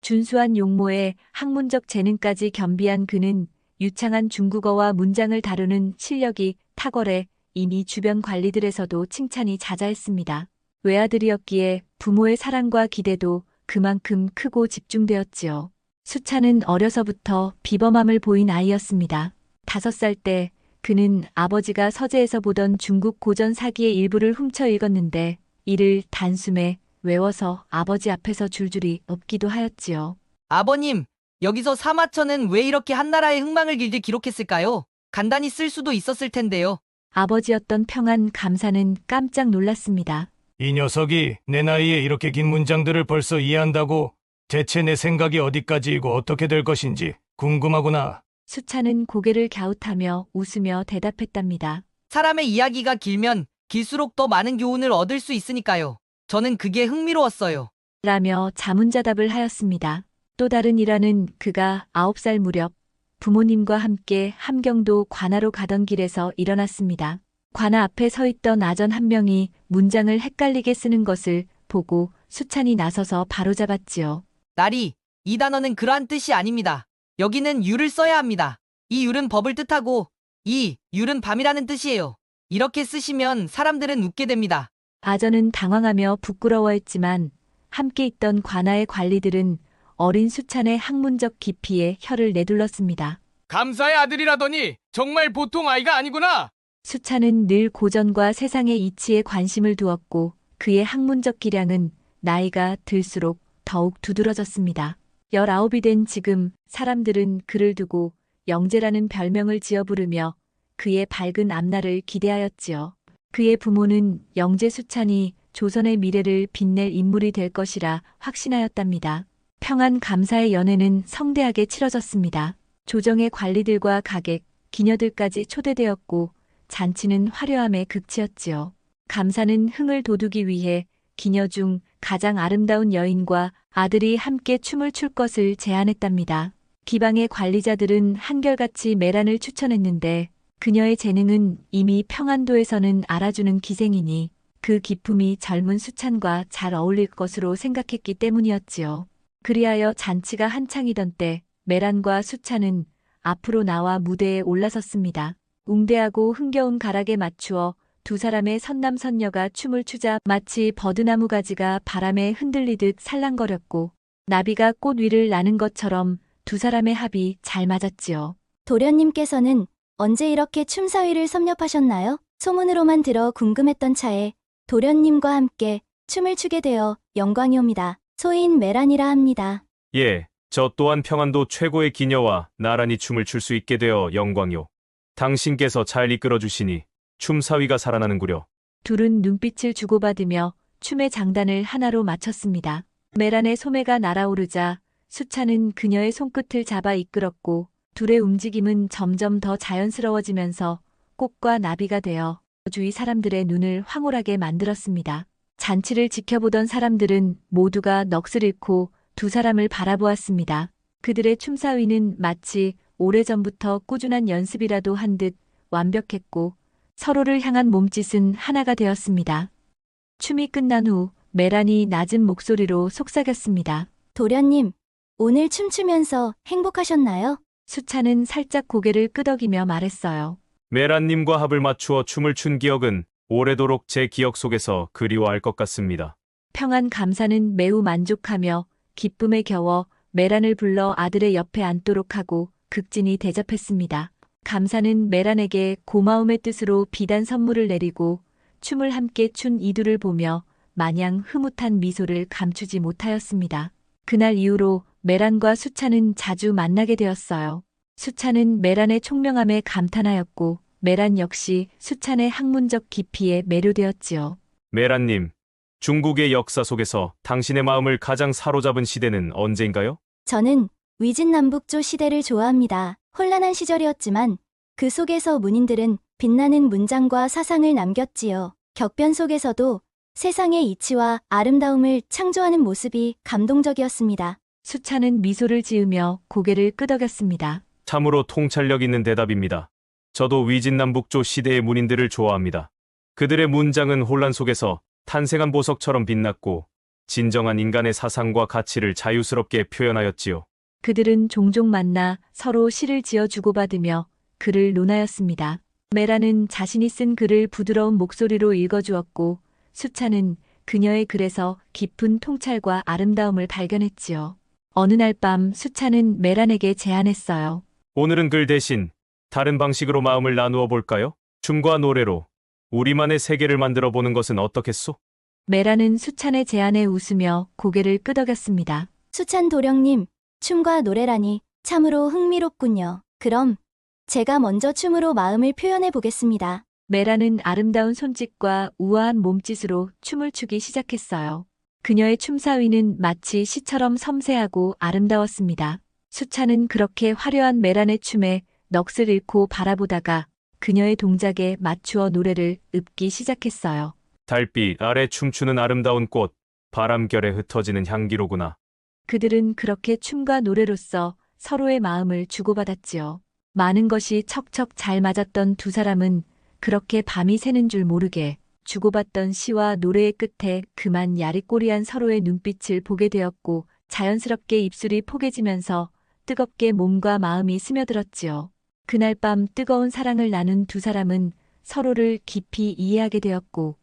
준수한 용모에 학문적 재능까지 겸비한 그는 유창한 중국어와 문장을 다루는 실력이 탁월해 이미 주변 관리들에서도 칭찬이 자자했습니다. 외아들이었기에 부모의 사랑과 기대도 그만큼 크고 집중되었지요. 수찬은 어려서부터 비범함을 보인 아이였습니다. 5살 때 그는 아버지가 서재에서 보던 중국 고전 사기의 일부를 훔쳐 읽었는데 이를 단숨에 외워서 아버지 앞에서 줄줄이 엎기도 하였지요. 아버님, 여기서 사마천은 왜 이렇게 한나라의 흥망을 길게 기록했을까요? 간단히 쓸 수도 있었을 텐데요. 아버지였던 평안 감사는 깜짝 놀랐습니다. 이 녀석이 내 나이에 이렇게 긴 문장들을 벌써 이해한다고? 대체 내 생각이 어디까지이고 어떻게 될 것인지 궁금하구나. 수찬은 고개를 갸웃하며 웃으며 대답했답니다. 사람의 이야기가 길면 길수록 더 많은 교훈을 얻을 수 있으니까요. 저는 그게 흥미로웠어요. 라며 자문자답을 하였습니다. 또 다른 일화는 그가 9살 무렵 부모님과 함께 함경도 관아로 가던 길에서 일어났습니다. 관아 앞에 서 있던 아전 한 명이 문장을 헷갈리게 쓰는 것을 보고 수찬이 나서서 바로잡았지요. 나리, 이 단어는 그러한 뜻이 아닙니다. 여기는 율을 써야 합니다. 이 율은 법을 뜻하고 이 율은 밤이라는 뜻이에요. 이렇게 쓰시면 사람들은 웃게 됩니다. 아전은 당황하며 부끄러워했지만 함께 있던 관아의 관리들은 어린 수찬의 학문적 깊이에 혀를 내둘렀습니다. 감사의 아들이라더니 정말 보통 아이가 아니구나. 수찬은 늘 고전과 세상의 이치에 관심을 두었고 그의 학문적 기량은 나이가 들수록 더욱 두드러졌습니다. 19이 된 지금 사람들은 그를 두고 영재라는 별명을 지어 부르며 그의 밝은 앞날을 기대하였지요. 그의 부모는 영재 수찬이 조선의 미래를 빛낼 인물이 될 것이라 확신하였답니다. 평안 감사의 연회는 성대하게 치러졌습니다. 조정의 관리들과 가객, 기녀들까지 초대되었고 잔치는 화려함에 극치였지요. 감사는 흥을 돋우기 위해 기녀 중 가장 아름다운 여인과 아들이 함께 춤을 출 것을 제안했답니다. 기방의 관리자들은 한결같이 메란을 추천했는데 그녀의 재능은 이미 평안도에서는 알아주는 기생이니 그 기품이 젊은 수찬과 잘 어울릴 것으로 생각했기 때문이었지요. 그리하여 잔치가 한창이던 때 메란과 수찬은 앞으로 나와 무대에 올라섰습니다. 웅대하고 흥겨운 가락에 맞추어 두 사람의 선남선녀가 춤을 추자 마치 버드나무 가지가 바람에 흔들리듯 살랑거렸고 나비가 꽃 위를 나는 것처럼 두 사람의 합이 잘 맞았지요. 도련님께서는 언제 이렇게 춤사위를 섭렵하셨나요? 소문으로만 들어 궁금했던 차에 도련님과 함께 춤을 추게 되어 영광이옵니다. 소인 메란이라 합니다. 예, 저 또한 평안도 최고의 기녀와 나란히 춤을 출 수 있게 되어 영광요. 당신께서 잘 이끌어 주시니 춤사위가 살아나는구려. 둘은 눈빛을 주고받으며 춤의 장단을 하나로 맞췄습니다. 메란의 소매가 날아오르자 수찬은 그녀의 손끝을 잡아 이끌었고 둘의 움직임은 점점 더 자연스러워지면서 꽃과 나비가 되어 주위 사람들의 눈을 황홀하게 만들었습니다. 잔치를 지켜보던 사람들은 모두가 넋을 잃고 두 사람을 바라보았습니다. 그들의 춤사위는 마치 오래전부터 꾸준한 연습이라도 한 듯 완벽했고 서로를 향한 몸짓은 하나가 되었습니다. 춤이 끝난 후 메란이 낮은 목소리로 속삭였습니다. 도련님, 오늘 춤추면서 행복하셨나요? 수찬은 살짝 고개를 끄덕이며 말했어요. 메란님과 합을 맞추어 춤을 춘 기억은 오래도록 제 기억 속에서 그리워할 것 같습니다. 평안 감사는 매우 만족하며 기쁨에 겨워 메란을 불러 아들의 옆에 앉도록 하고 극진히 대접했습니다. 감사는 메란에게 고마움의 뜻으로 비단 선물을 내리고 춤을 함께 춘 이둘을 보며 마냥 흐뭇한 미소를 감추지 못하였습니다. 그날 이후로 메란과 수찬은 자주 만나게 되었어요. 수찬은 메란의 총명함에 감탄하였고 메란 역시 수찬의 학문적 깊이에 매료되었지요. 메란님, 중국의 역사 속에서 당신의 마음을 가장 사로잡은 시대는 언제인가요? 저는 위진남북조 시대를 좋아합니다. 혼란한 시절이었지만 그 속에서 문인들은 빛나는 문장과 사상을 남겼지요. 격변 속에서도 세상의 이치와 아름다움을 창조하는 모습이 감동적이었습니다. 수찬은 미소를 지으며 고개를 끄덕였습니다. 참으로 통찰력 있는 대답입니다. 저도 위진남북조 시대의 문인들을 좋아합니다. 그들의 문장은 혼란 속에서 탄생한 보석처럼 빛났고 진정한 인간의 사상과 가치를 자유스럽게 표현하였지요. 그들은 종종 만나 서로 시를 지어 주고받으며 글을 논하였습니다. 메라는 자신이 쓴 글을 부드러운 목소리로 읽어주었고 수찬은 그녀의 글에서 깊은 통찰과 아름다움을 발견했지요. 어느 날 밤 수찬은 메란에게 제안했어요. 오늘은 글 대신 다른 방식으로 마음을 나누어 볼까요? 춤과 노래로 우리만의 세계를 만들어 보는 것은 어떻겠소? 메라는 수찬의 제안에 웃으며 고개를 끄덕였습니다. 수찬 도령님, 춤과 노래라니 참으로 흥미롭군요. 그럼 제가 먼저 춤으로 마음을 표현해 보겠습니다. 메라는 아름다운 손짓과 우아한 몸짓으로 춤을 추기 시작했어요. 그녀의 춤사위는 마치 시처럼 섬세하고 아름다웠습니다. 수찬은 그렇게 화려한 메란의 춤에 넋을 잃고 바라보다가 그녀의 동작에 맞추어 노래를 읊기 시작했어요. 달빛 아래 춤추는 아름다운 꽃, 바람결에 흩어지는 향기로구나. 그들은 그렇게 춤과 노래로써 서로의 마음을 주고받았지요. 많은 것이 척척 잘 맞았던 두 사람은 그렇게 밤이 새는 줄 모르게 주고받던 시와 노래의 끝에 그만 야리꼬리한 서로의 눈빛을 보게 되었고 자연스럽게 입술이 포개지면서 뜨겁게 몸과 마음이 스며들었지요. 그날 밤 뜨거운 사랑을 나눈 두 사람은 서로를 깊이 이해하게 되었고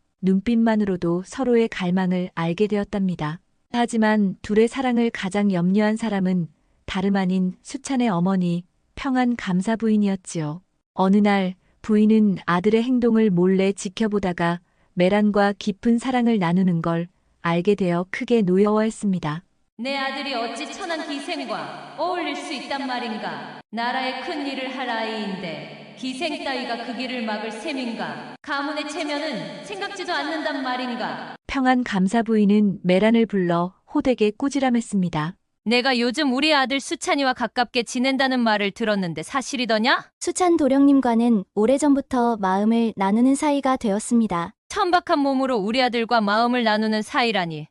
눈빛만으로도 서로의 갈망을 알게 되었답니다. 하지만 둘의 사랑을 가장 염려한 사람은 다름 아닌 수찬의 어머니 평안 감사 부인이었지요. 어느 날 부인은 아들의 행동을 몰래 지켜보다가 메란과 깊은 사랑을 나누는 걸 알게 되어 크게 노여워했습니다. 내 아들이 어찌 천한 기생과 어울릴 수 있단 말인가? 나라의 큰 일을 할 아이인데 기생 따위가 그 길을 막을 셈인가? 가문의 체면은 생각지도 않는단 말인가? 평안 감사 부인은 메란을 불러 호되게 꾸지람했습니다. 내가 요즘 우리 아들 수찬이와 가깝게 지낸다는 말을 들었는데 사실이더냐? 수찬 도령님과는 오래전부터 마음을 나누는 사이가 되었습니다. 천박한 몸으로 우리 아들과 마음을 나누는 사이라니.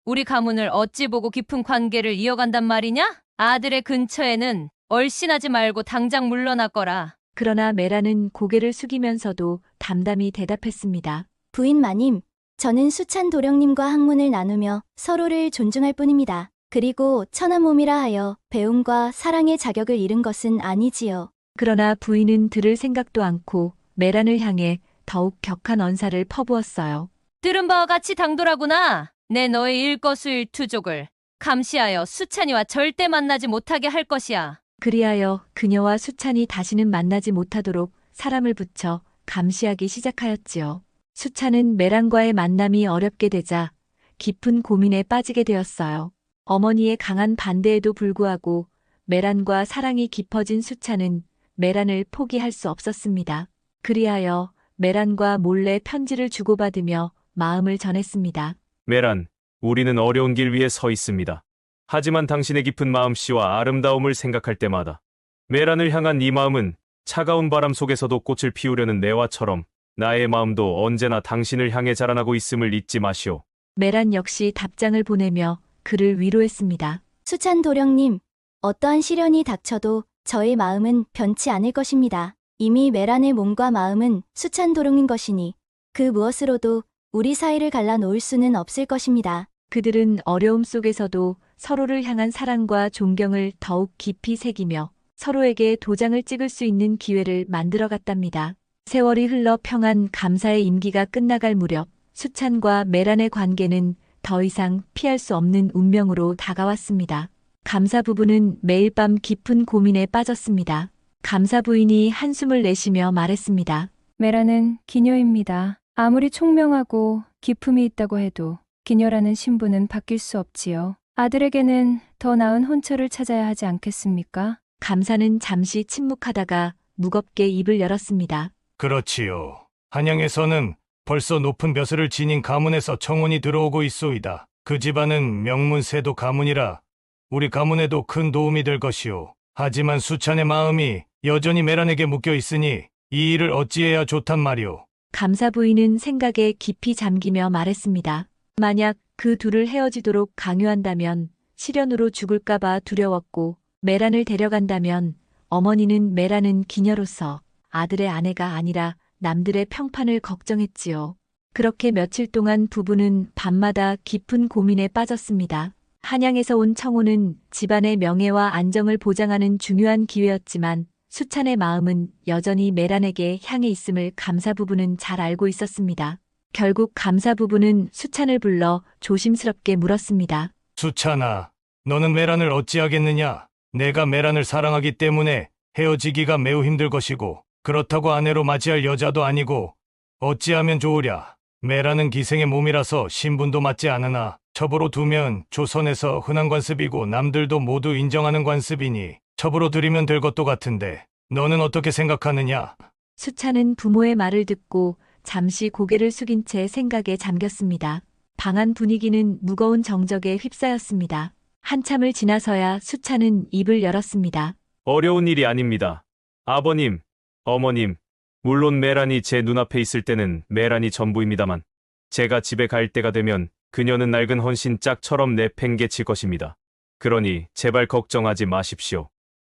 우리 가문을 어찌 보고 깊은 관계를 이어간단 말이냐? 아들의 근처에는 얼씬하지 말고 당장 물러나거라. 그러나 메란은 고개를 숙이면서도 담담히 대답했습니다. 부인 마님, 저는 수찬 도령님과 학문을 나누며 서로를 존중할 뿐입니다. 그리고 천한 몸이라 하여 배움과 사랑의 자격을 잃은 것은 아니지요. 그러나 부인은 들을 생각도 않고 메란을 향해 더욱 격한 언사를 퍼부었어요. 들은 바와 같이 당돌하구나. 내 너의 일거수일투족을 감시하여 수찬이와 절대 만나지 못하게 할 것이야. 그리하여 그녀와 수찬이 다시는 만나지 못하도록 사람을 붙여 감시하기 시작하였지요. 수찬은 메란과의 만남이 어렵게 되자 깊은 고민에 빠지게 되었어요. 어머니의 강한 반대에도 불구하고 메란과 사랑이 깊어진 수찬은 메란을 포기할 수 없었습니다. 그리하여 메란과 몰래 편지를 주고받으며 마음을 전했습니다. 메란, 우리는 어려운 길 위에 서 있습니다. 하지만 당신의 깊은 마음씨와 아름다움을 생각할 때마다 메란을 향한 이 마음은 차가운 바람 속에서도 꽃을 피우려는 내화처럼 나의 마음도 언제나 당신을 향해 자라나고 있음을 잊지 마시오. 메란 역시 답장을 보내며 그를 위로했습니다. 수찬 도령님, 어떠한 시련이 닥쳐도 저의 마음은 변치 않을 것입니다. 이미 메란의 몸과 마음은 수찬 도령님 것이니 그 무엇으로도 우리 사이를 갈라놓을 수는 없을 것입니다. 그들은 어려움 속에서도 서로를 향한 사랑과 존경을 더욱 깊이 새기며 서로에게 도장을 찍을 수 있는 기회를 만들어갔답니다. 세월이 흘러 평안 감사의 임기가 끝나갈 무렵 수찬과 메란의 관계는 더 이상 피할 수 없는 운명으로 다가왔습니다. 감사 부부는 매일 밤 깊은 고민에 빠졌습니다. 감사 부인이 한숨을 내쉬며 말했습니다. 메라는 기녀입니다. 아무리 총명하고 기품이 있다고 해도 기녀라는 신분은 바뀔 수 없지요. 아들에게는 더 나은 혼처를 찾아야 하지 않겠습니까? 감사는 잠시 침묵하다가 무겁게 입을 열었습니다. 그렇지요. 한양에서는 벌써 높은 벼슬을 지닌 가문에서 청혼이 들어오고 있소이다. 그 집안은 명문세도 가문이라 우리 가문에도 큰 도움이 될 것이오. 하지만 수찬의 마음이 여전히 메란에게 묶여 있으니 이 일을 어찌해야 좋단 말이오. 감사 부인은 생각에 깊이 잠기며 말했습니다. 만약 그 둘을 헤어지도록 강요한다면 시련으로 죽을까봐 두려웠고 메란을 데려간다면 어머니는 메란은 기녀로서 아들의 아내가 아니라 남들의 평판을 걱정했지요. 그렇게 며칠 동안 부부는 밤마다 깊은 고민에 빠졌습니다. 한양에서 온 청혼은 집안의 명예와 안정을 보장하는 중요한 기회였지만 수찬의 마음은 여전히 메란에게 향해 있음을 감사 부부는 잘 알고 있었습니다. 결국 감사 부부는 수찬을 불러 조심스럽게 물었습니다. 수찬아, 너는 메란을 어찌하겠느냐? 내가 메란을 사랑하기 때문에 헤어지기가 매우 힘들 것이고 그렇다고 아내로 맞이할 여자도 아니고 어찌하면 좋으랴. 메란은 기생의 몸이라서 신분도 맞지 않으나 첩으로 두면 조선에서 흔한 관습이고 남들도 모두 인정하는 관습이니 첩으로 들이면 될 것도 같은데 너는 어떻게 생각하느냐? 수찬은 부모의 말을 듣고 잠시 고개를 숙인 채 생각에 잠겼습니다. 방 안 분위기는 무거운 정적에 휩싸였습니다. 한참을 지나서야 수찬은 입을 열었습니다. 어려운 일이 아닙니다. 아버님, 어머님, 물론 메란이 제 눈앞에 있을 때는 메란이 전부입니다만 제가 집에 갈 때가 되면 그녀는 낡은 헌신 짝처럼 내팽개칠 것입니다. 그러니 제발 걱정하지 마십시오.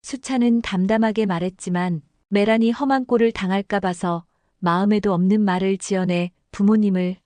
수찬은 담담하게 말했지만 메란이 험한 꼴을 당할까 봐서 마음에도 없는 말을 지어내 부모님을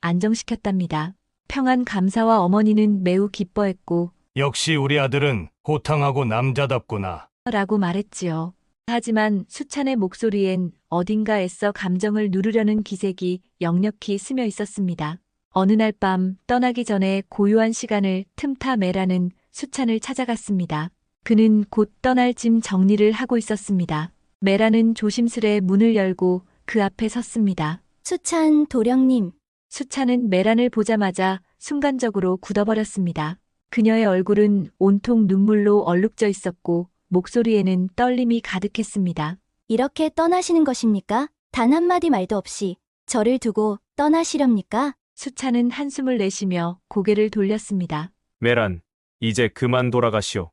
안정시켰답니다. 평안 감사와 어머니는 매우 기뻐했고 역시 우리 아들은 호탕하고 남자답구나. 라고 말했지요. 하지만 수찬의 목소리엔 어딘가 애써 감정을 누르려는 기색이 역력히 스며 있었습니다. 어느 날 밤 떠나기 전에 고요한 시간을 틈타 메란은 수찬을 찾아갔습니다. 그는 곧 떠날 짐 정리를 하고 있었습니다. 메란은 조심스레 문을 열고 그 앞에 섰습니다. 수찬 도령님. 수찬은 메란을 보자마자 순간적으로 굳어버렸습니다. 그녀의 얼굴은 온통 눈물로 얼룩져 있었고 목소리에는 떨림이 가득했습니다. 이렇게 떠나시는 것입니까? 단 한마디 말도 없이 저를 두고 떠나시렵니까? 수찬은 한숨을 내쉬며 고개를 돌렸습니다. 메란, 이제 그만 돌아가시오.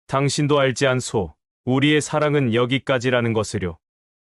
당신도 알지 않소. 우리의 사랑은 여기까지라는 것을요.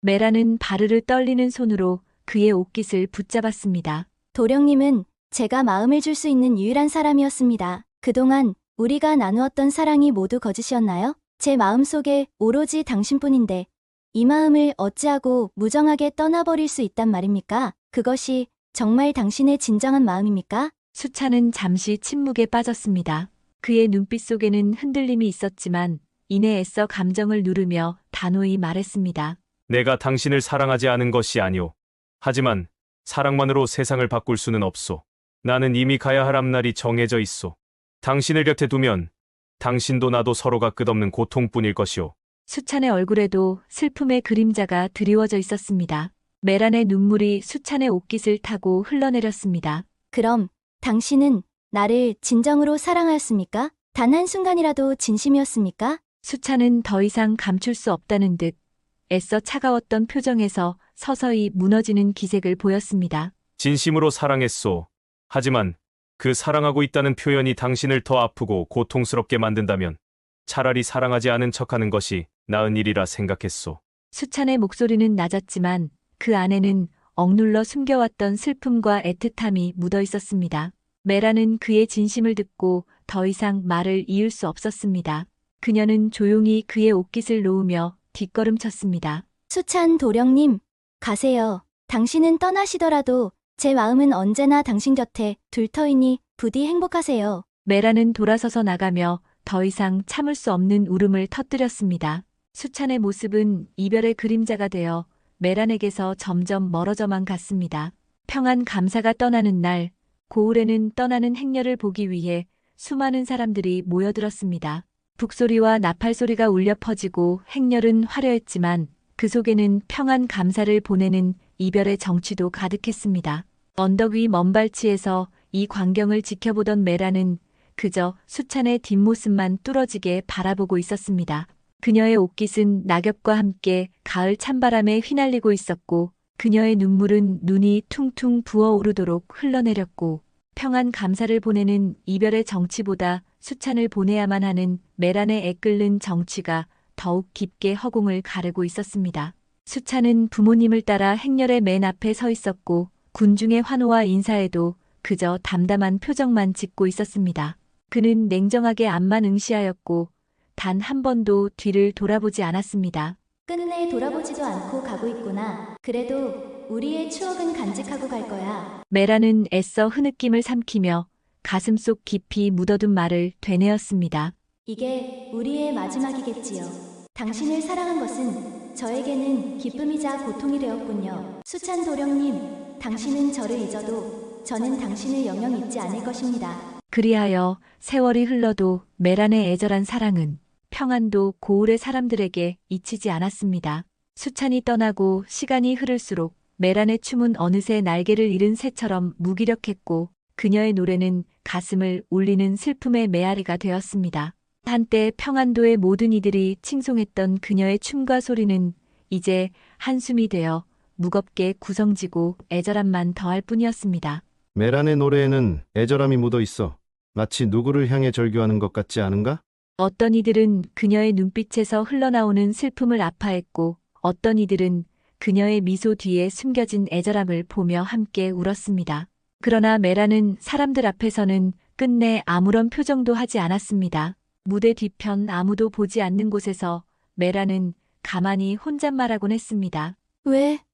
메란은 바르르 떨리는 손으로 그의 옷깃을 붙잡았습니다. 도령님은 제가 마음을 줄 수 있는 유일한 사람이었습니다. 그동안 우리가 나누었던 사랑이 모두 거짓이었나요? 제 마음속에 오로지 당신뿐인데 이 마음을 어찌하고 무정하게 떠나버릴 수 있단 말입니까? 그것이 정말 당신의 진정한 마음입니까? 수찬은 잠시 침묵에 빠졌습니다. 그의 눈빛 속에는 흔들림이 있었지만 이내 애써 감정을 누르며 단호히 말했습니다. 내가 당신을 사랑하지 않은 것이 아니오. 하지만 사랑만으로 세상을 바꿀 수는 없소. 나는 이미 가야 할 앞날이 정해져 있소. 당신을 곁에 두면 당신도 나도 서로가 끝없는 고통뿐일 것이오. 수찬의 얼굴에도 슬픔의 그림자가 드리워져 있었습니다. 메란의 눈물이 수찬의 옷깃을 타고 흘러내렸습니다. 그럼 당신은 나를 진정으로 사랑하였습니까? 단 한순간이라도 진심이었습니까? 수찬은 더 이상 감출 수 없다는 듯 애써 차가웠던 표정에서 서서히 무너지는 기색을 보였습니다. 진심으로 사랑했소. 하지만 그 사랑하고 있다는 표현이 당신을 더 아프고 고통스럽게 만든다면 차라리 사랑하지 않은 척하는 것이 나은 일이라 생각했소. 수찬의 목소리는 낮았지만 그 안에는 억눌러 숨겨왔던 슬픔과 애틋함이 묻어 있었습니다. 메라는 그의 진심을 듣고 더 이상 말을 이을 수 없었습니다. 그녀는 조용히 그의 옷깃을 놓으며 뒷걸음쳤습니다. 수찬 도령님, 가세요. 당신은 떠나시더라도 제 마음은 언제나 당신 곁에 둘 터이니 부디 행복하세요. 메라는 돌아서서 나가며 더 이상 참을 수 없는 울음을 터뜨렸습니다. 수찬의 모습은 이별의 그림자가 되어 메란에게서 점점 멀어져만 갔습니다. 평안 감사가 떠나는 날, 고을에는 떠나는 행렬을 보기 위해 수많은 사람들이 모여들었습니다. 북소리와 나팔소리가 울려 퍼지고 행렬은 화려했지만 그 속에는 평안 감사를 보내는 이별의 정취도 가득했습니다. 언덕 위 먼발치에서 이 광경을 지켜보던 메라는 그저 수찬의 뒷모습만 뚫어지게 바라보고 있었습니다. 그녀의 옷깃은 낙엽과 함께 가을 찬바람에 휘날리고 있었고 그녀의 눈물은 눈이 퉁퉁 부어오르도록 흘러내렸고 평안 감사를 보내는 이별의 정취보다 수찬을 보내야만 하는 메란의 애끓는 정취가 더욱 깊게 허공을 가르고 있었습니다. 수찬은 부모님을 따라 행렬의 맨 앞에 서 있었고 군중의 환호와 인사에도 그저 담담한 표정만 짓고 있었습니다. 그는 냉정하게 앞만 응시하였고 단 한 번도 뒤를 돌아보지 않았습니다. 끝내 돌아보지도 않고 가고 있구나. 그래도 우리의 추억은 간직하고 갈 거야. 메라는 애써 흐느낌을 삼키며 가슴속 깊이 묻어둔 말을 되뇌었습니다. 이게 우리의 마지막이겠지요. 당신을 사랑한 것은 저에게는 기쁨이자 고통이 되었군요. 수찬 도령님, 당신은 저를 잊어도 저는 당신을 영영 잊지 않을 것입니다. 그리하여 세월이 흘러도 메란의 애절한 사랑은 평안도 고을의 사람들에게 잊히지 않았습니다. 수찬이 떠나고 시간이 흐를수록 메란의 춤은 어느새 날개를 잃은 새처럼 무기력했고 그녀의 노래는 가슴을 울리는 슬픔의 메아리가 되었습니다. 한때 평안도의 모든 이들이 칭송했던 그녀의 춤과 소리는 이제 한숨이 되어 무겁게 구성지고 애절함만 더할 뿐이었습니다. 메란의 노래에는 애절함이 묻어 있어. 마치 누구를 향해 절규하는 것 같지 않은가? 어떤 이들은 그녀의 눈빛에서 흘러나오는 슬픔을 아파했고 어떤 이들은 그녀의 미소 뒤에 숨겨진 애절함을 보며 함께 울었습니다. 그러나 메란은 사람들 앞에서는 끝내 아무런 표정도 하지 않았습니다. 무대 뒤편 아무도 보지 않는 곳에서 메란은 가만히 혼잣말하곤 했습니다.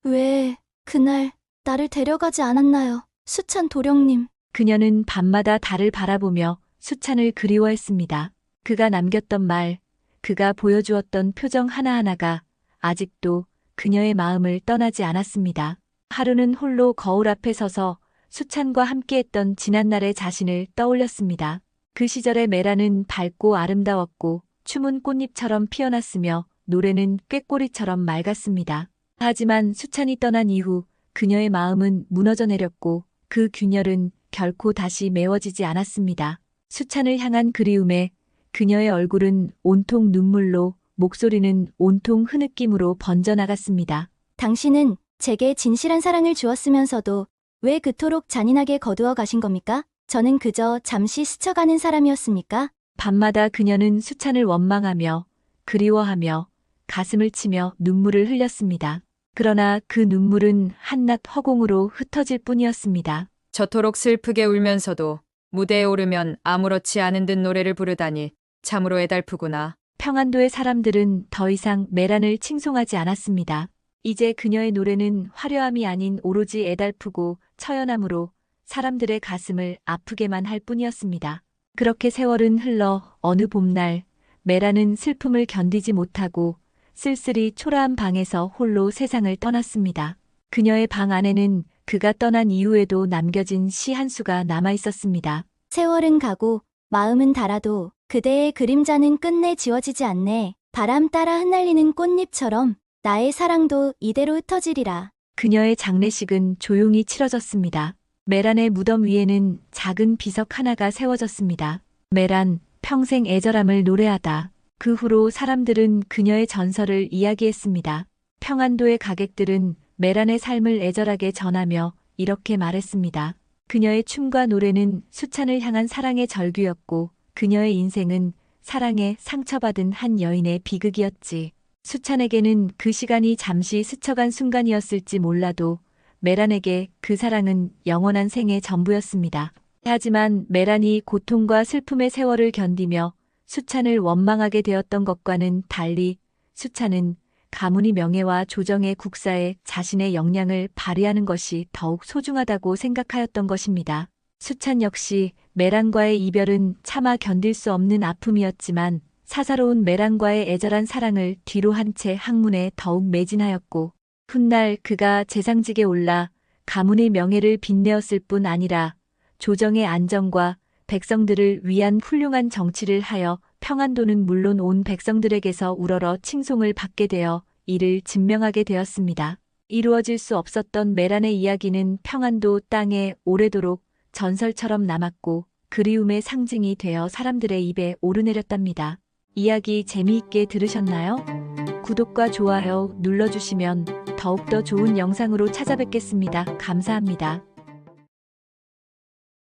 왜 그날 나를 데려가지 않았나요? 수찬 도령님. 그녀는 밤마다 달을 바라보며 수찬을 그리워했습니다. 그가 남겼던 말, 그가 보여주었던 표정 하나하나가 아직도 그녀의 마음을 떠나지 않았습니다. 하루는 홀로 거울 앞에 서서 수찬과 함께했던 지난날의 자신을 떠올렸습니다. 그 시절의 메라는 밝고 아름다웠고 춤은 꽃잎처럼 피어났으며 노래는 꾀꼬리처럼 맑았습니다. 하지만 수찬이 떠난 이후 그녀의 마음은 무너져 내렸고 그 균열은 결코 다시 메워지지 않았습니다. 수찬을 향한 그리움에 그녀의 얼굴은 온통 눈물로 목소리는 온통 흐느낌으로 번져나갔습니다. 당신은 제게 진실한 사랑을 주었으면서도 왜 그토록 잔인하게 거두어 가신 겁니까? 저는 그저 잠시 스쳐가는 사람이었습니까? 밤마다 그녀는 수찬을 원망하며 그리워하며 가슴을 치며 눈물을 흘렸습니다. 그러나 그 눈물은 한낱 허공으로 흩어질 뿐이었습니다. 저토록 슬프게 울면서도 무대에 오르면 아무렇지 않은 듯 노래를 부르다니 참으로 애달프구나. 평안도의 사람들은 더 이상 메란을 칭송하지 않았습니다. 이제 그녀의 노래는 화려함이 아닌 오로지 애달프고 처연함으로 사람들의 가슴을 아프게만 할 뿐이었습니다. 그렇게 세월은 흘러 어느 봄날 메란은 슬픔을 견디지 못하고 쓸쓸히 초라한 방에서 홀로 세상을 떠났습니다. 그녀의 방 안에는 그가 떠난 이후에도 남겨진 시 한 수가 남아 있었습니다. 세월은 가고 마음은 닳아도 그대의 그림자는 끝내 지워지지 않네. 바람 따라 흩날리는 꽃잎처럼 나의 사랑도 이대로 흩어지리라. 그녀의 장례식은 조용히 치러졌습니다. 메란의 무덤 위에는 작은 비석 하나가 세워졌습니다. 메란, 평생 애절함을 노래하다. 그 후로 사람들은 그녀의 전설을 이야기했습니다. 평안도의 가객들은 메란의 삶을 애절하게 전하며 이렇게 말했습니다. 그녀의 춤과 노래는 수찬을 향한 사랑의 절규였고 그녀의 인생은 사랑에 상처받은 한 여인의 비극이었지. 수찬에게는 그 시간이 잠시 스쳐간 순간이었을지 몰라도 메란에게 그 사랑은 영원한 생의 전부였습니다. 하지만 메란이 고통과 슬픔의 세월을 견디며 수찬을 원망하게 되었던 것과는 달리 수찬은 가문의 명예와 조정의 국사에 자신의 역량을 발휘하는 것이 더욱 소중하다고 생각하였던 것입니다. 수찬 역시 메란과의 이별은 차마 견딜 수 없는 아픔이었지만 사사로운 메란과의 애절한 사랑을 뒤로 한 채 학문에 더욱 매진하였고 훗날 그가 재상직에 올라 가문의 명예를 빛내었을 뿐 아니라 조정의 안정과 백성들을 위한 훌륭한 정치를 하여 평안도는 물론 온 백성들에게서 우러러 칭송을 받게 되어 이를 증명하게 되었습니다. 이루어질 수 없었던 메란의 이야기는 평안도 땅에 오래도록 전설처럼 남았고 그리움의 상징이 되어 사람들의 입에 오르내렸답니다. 이야기 재미있게 들으셨나요? 구독과 좋아요 눌러주시면 더욱더 좋은 영상으로 찾아뵙겠습니다. 감사합니다.